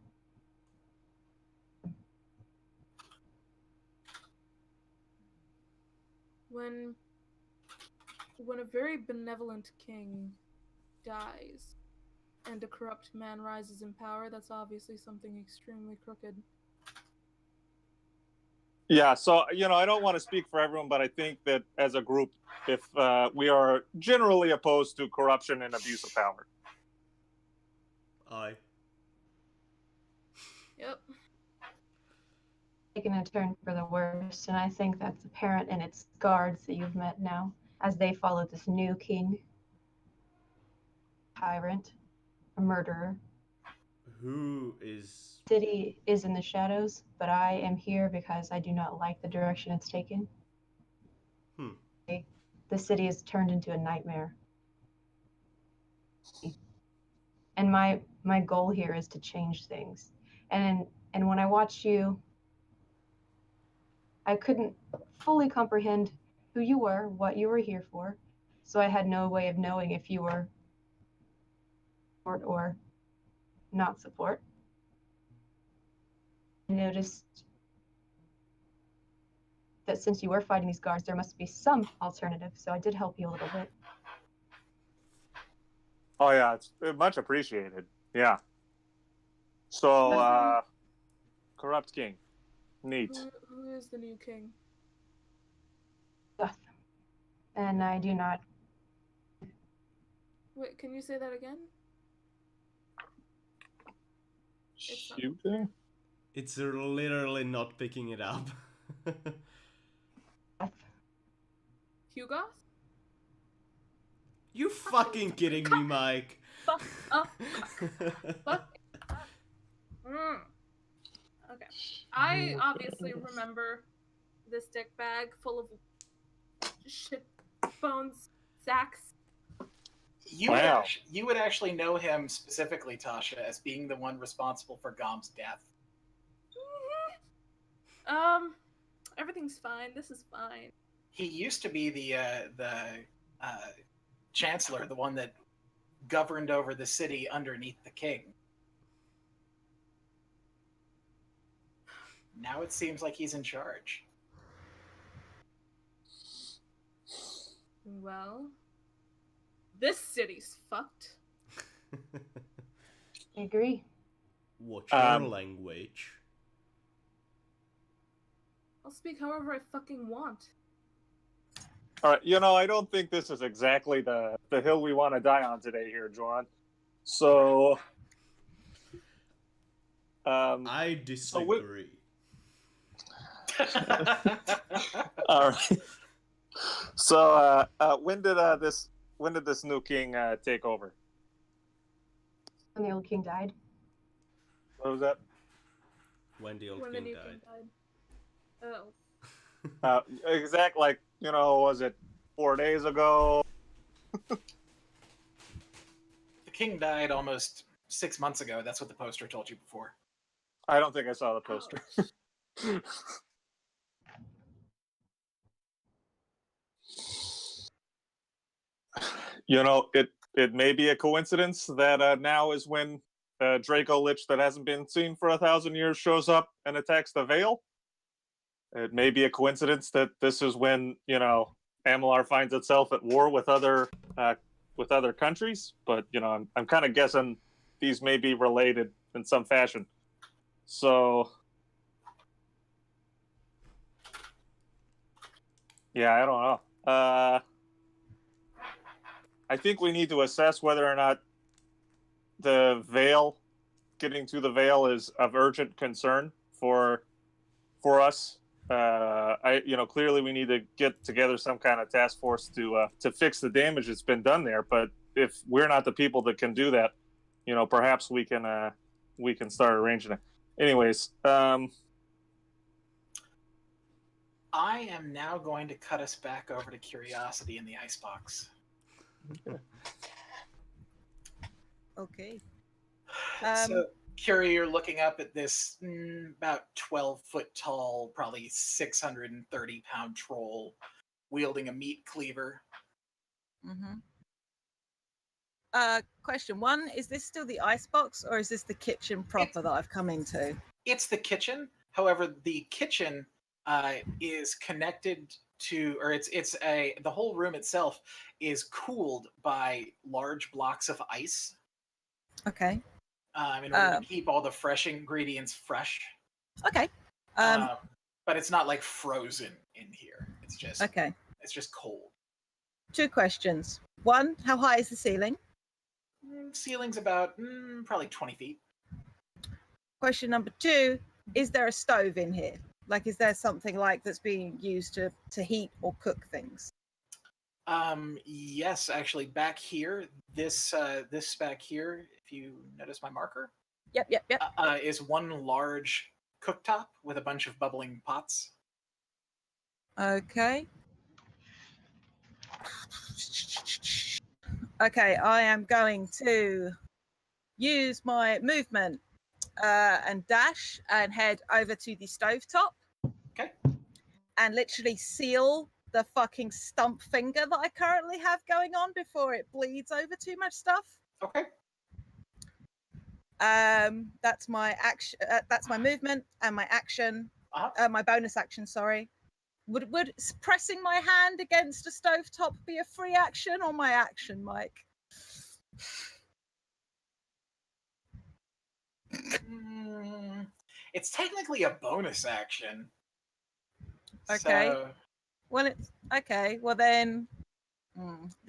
When a very benevolent king dies and a corrupt man rises in power, that's obviously something extremely crooked. Yeah, so I don't want to speak for everyone, but I think that as a group, if we are generally opposed to corruption and abuse of power. Aye. Yep. Taking a turn for the worse, and I think that's apparent in its guards that you've met now, as they follow this new king. Tyrant, a murderer. Who is... City is in the shadows, but I am here because I do not like the direction it's taken. The city is turned into a nightmare. And my goal here is to change things. And when I watched you, I couldn't fully comprehend who you were, what you were here for. So I had no way of knowing if you were support or not support. I noticed that since you were fighting these guards, there must be some alternative. So I did help you a little bit. Oh yeah, it's much appreciated. Yeah. So, corrupt king, neat. Who is the new king? And I do not. Wait, can you say that again? Shooting? It's literally not picking it up. Hugoth? You fucking kidding me, Mike? Fuck up. Fuck. Okay. I obviously remember this dick bag full of shit bones, sacks. You would actually know him specifically, Tasha, as being the one responsible for Gom's death. Everything's fine. This is fine. He used to be the chancellor, the one that governed over the city underneath the king. Now it seems like he's in charge. Well, this city's fucked. I agree. Watch your language. I'll speak however I fucking want. All right, I don't think this is exactly the hill we want to die on today here, Joran. So, I disagree. All right. So, when did this new king take over? When the old king died. What was that? When the old When king the new died. king died. Oh. Was it 4 days ago? The king died almost 6 months ago. That's what the poster told you before. I don't think I saw the poster. It may be a coincidence that now is when Draco Lich that hasn't been seen for 1,000 years shows up and attacks the Vale. It may be a coincidence that this is when Amalar finds itself at war with other countries. But I'm kind of guessing these may be related in some fashion. So yeah, I don't know. I think we need to assess whether or not the Vale, getting to the Vale, is of urgent concern for us. Clearly we need to get together some kind of task force to fix the damage that's been done there. But if we're not the people that can do that, perhaps we can start arranging it. Anyways, I am now going to cut us back over to Curiosity in the icebox. Okay. So, Curie, you're looking up at this about 12-foot tall, probably 630-pound troll wielding a meat cleaver. Mm-hmm. Question one, is this still the icebox or is this the kitchen proper that I've come into? It's the kitchen. However, the kitchen is connected to, or the whole room itself is cooled by large blocks of ice. Okay. In order to keep all the fresh ingredients fresh. Okay. But it's not like frozen in here. It's just okay. It's just cold. 2 questions. 1, how high is the ceiling? Ceiling's about probably 20 feet. Question number 2, is there a stove in here? Like, is there something that's being used to heat or cook things? Yes, actually, back here, this back here, if you notice my marker. Yep. Is one large cooktop with a bunch of bubbling pots. Okay. Okay, I am going to use my movement and dash and head over to the stovetop. Okay. And literally seal the fucking stump finger that I currently have going on before it bleeds over too much stuff. Okay. That's my action. That's my movement and my action. My bonus action. Sorry. Would pressing my hand against a stovetop be a free action or my action, Mike? It's technically a bonus action. Okay. So, Well, it's okay. Well, then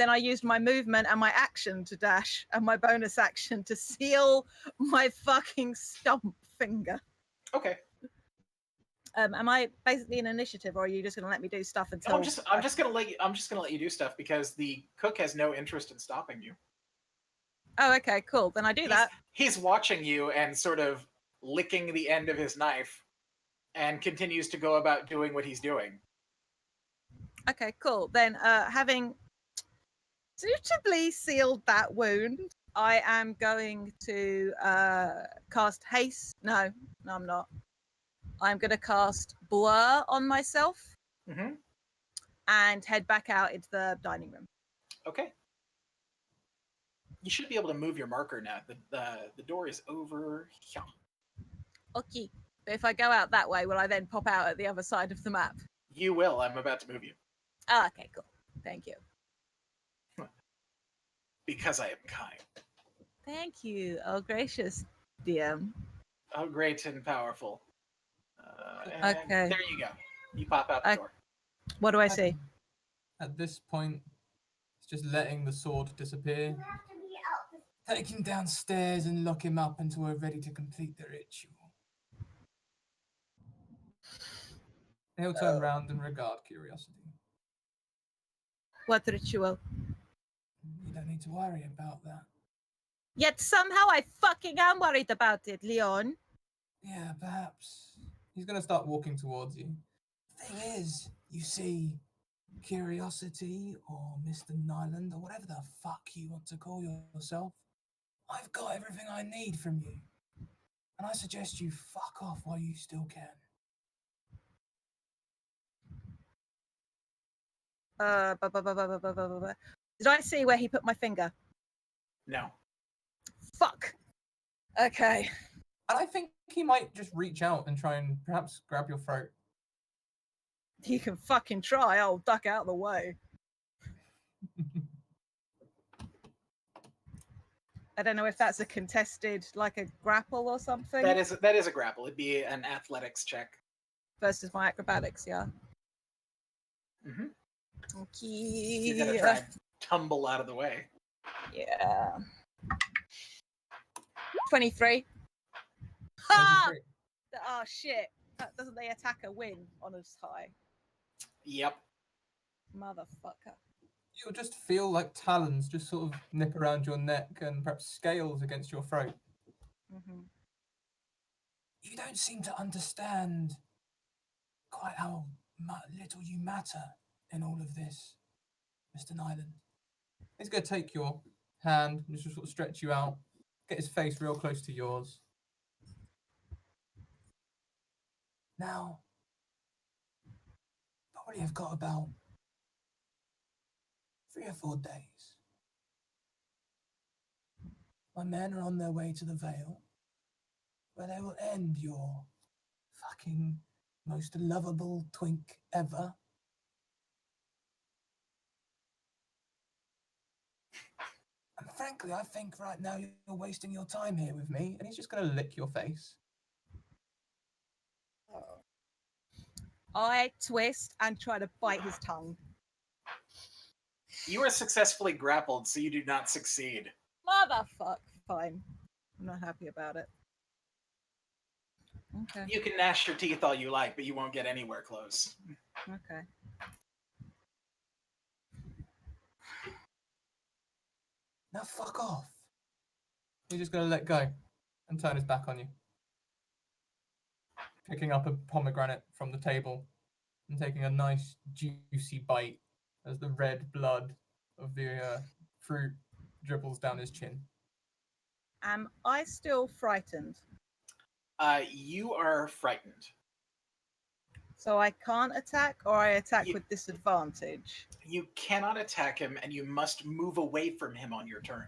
I used my movement and my action to dash, and my bonus action to seal my fucking stump finger. okay. Am I basically an initiative, or are you just going to let me do stuff until? I'm just gonna let you do stuff because the cook has no interest in stopping you. Oh, okay, cool. Then I do that. He's watching you and sort of licking the end of his knife, and continues to go about doing what he's doing. Okay, cool. Then, having suitably sealed that wound, I am going to cast haste. No, I'm not. I'm going to cast blur on myself Mm-hmm. and head back out into the dining room. Okay. You should be able to move your marker now. The door is over here. Okay. But if I go out that way, will I then pop out at the other side of the map? You will. I'm about to move you. Oh, okay, cool. Thank you. Because I am kind. Thank you. Oh, gracious DM. Oh, great and powerful. Okay. There you go. You pop out the door. What do I see? At this point, it's just letting the sword disappear. Take him downstairs and lock him up until we're ready to complete the ritual. He'll turn round and regard curiosity. What ritual? You don't need to worry about that. Yet somehow I fucking am worried about it, Leon. Yeah, perhaps. He's going to start walking towards you. Thing is, you see, Curiosity or Mr. Nyland or whatever the fuck you want to call yourself, I've got everything I need from you. And I suggest you fuck off while you still can. Did I see where he put my finger? No. Fuck. Okay. And I think he might just reach out and try and perhaps grab your throat. You can fucking try. I'll duck out of the way. I don't know if that's a contested, like a grapple or something. That is a grapple. It'd be an athletics check. Versus my acrobatics, yeah. Mm-hmm. Okay. You gotta try and tumble out of the way. Yeah. 23. Ha! Oh shit. Doesn't the attacker win on a tie? Yep. Motherfucker. You'll just feel like talons just sort of nip around your neck and perhaps scales against your throat. Mm-hmm. You don't seem to understand quite how little you matter in all of this, Mr. Nyland. He's going to take your hand and just sort of stretch you out, get his face real close to yours. Now, probably have got about 3 or 4 days. My men are on their way to the Vale, where they will end your fucking most lovable twink ever. And frankly, I think right now you're wasting your time here with me. And he's just going to lick your face. I twist and try to bite his tongue. You are successfully grappled, so you do not succeed. Motherfuck. Fine. I'm not happy about it. Okay. You can gnash your teeth all you like, but you won't get anywhere close. Okay. Now fuck off. He's just going to let go and turn his back on you. Picking up a pomegranate from the table and taking a nice juicy bite as the red blood of the fruit dribbles down his chin. Am I still frightened? You are frightened. So I can't attack, or I attack with disadvantage? You cannot attack him, and you must move away from him on your turn.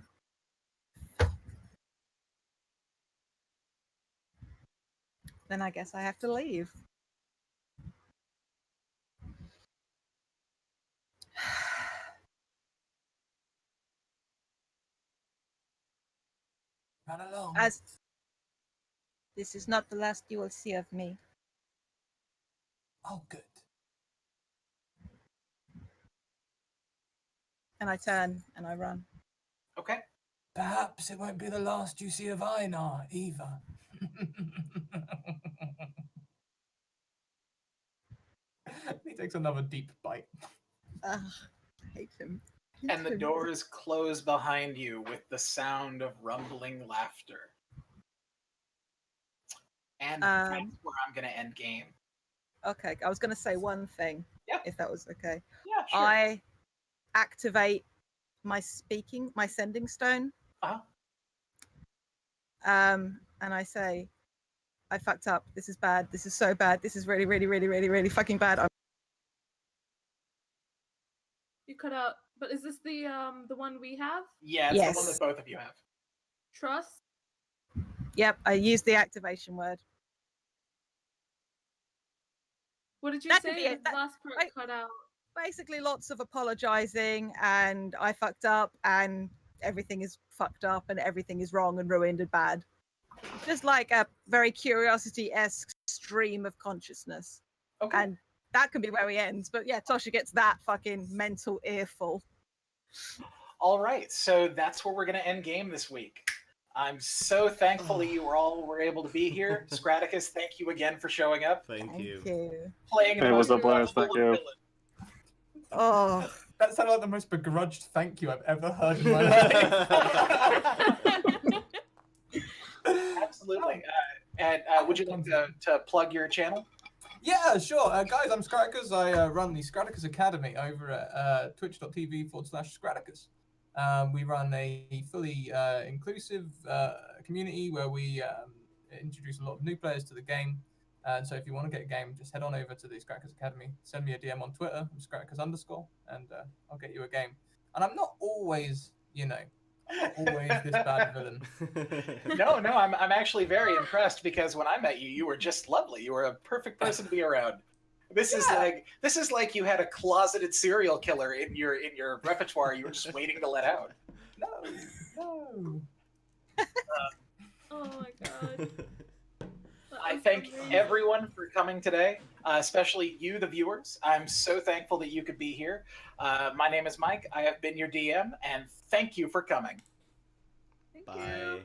Then I guess I have to leave. Run along. As this is not the last you will see of me. Oh, good. And I turn and I run. Okay. Perhaps it won't be the last you see of Y-mir either. He takes another deep bite. Ugh, I hate him. And the doors close behind you with the sound of rumbling laughter. And that's where I'm going to end game. Okay, I was going to say one thing. Yeah. If that was okay. Yeah, sure. I activate my sending stone. Uh-huh. And I say, I fucked up. This is bad. This is so bad. This is really, really, really, really, really fucking bad. You cut out. But is this the one we have? Yeah, it's the one that both of you have. Trust? Yep, I used the activation word. What did you That could say? be it. The last part cut out. Basically, lots of apologizing, and I fucked up, and everything is fucked up, and everything is wrong and ruined and bad. Just like a very Curiosity-esque stream of consciousness. Okay. And that can be where he ends. But yeah, Tasha gets that fucking mental earful. All right, so that's where we're going to end game this week. I'm so thankful that you all were able to be here. Scratticus, thank you again for showing up. Thank you. Playing It was a blast. Thank you. Oh, that sounded like the most begrudged thank you I've ever heard in my life. Absolutely. And would you like to plug your channel? Yeah, sure. Guys, I'm Scratticus. I run the Scratticus Academy over at twitch.tv/Scratticus. We run a fully inclusive community where we introduce a lot of new players to the game. And so if you want to get a game, just head on over to the Scratticus Academy. Send me a DM on Twitter, Scratticus_, and I'll get you a game. And I'm not always, I'm not always this bad villain. No, I'm actually very impressed because when I met you, you were just lovely. You were a perfect person to be around. This is like you had a closeted serial killer in your repertoire. You were just waiting to let out. No. Oh my god. I thank everyone for coming today, especially you, the viewers. I'm so thankful that you could be here. My name is Mike. I have been your DM, and thank you for coming. Bye.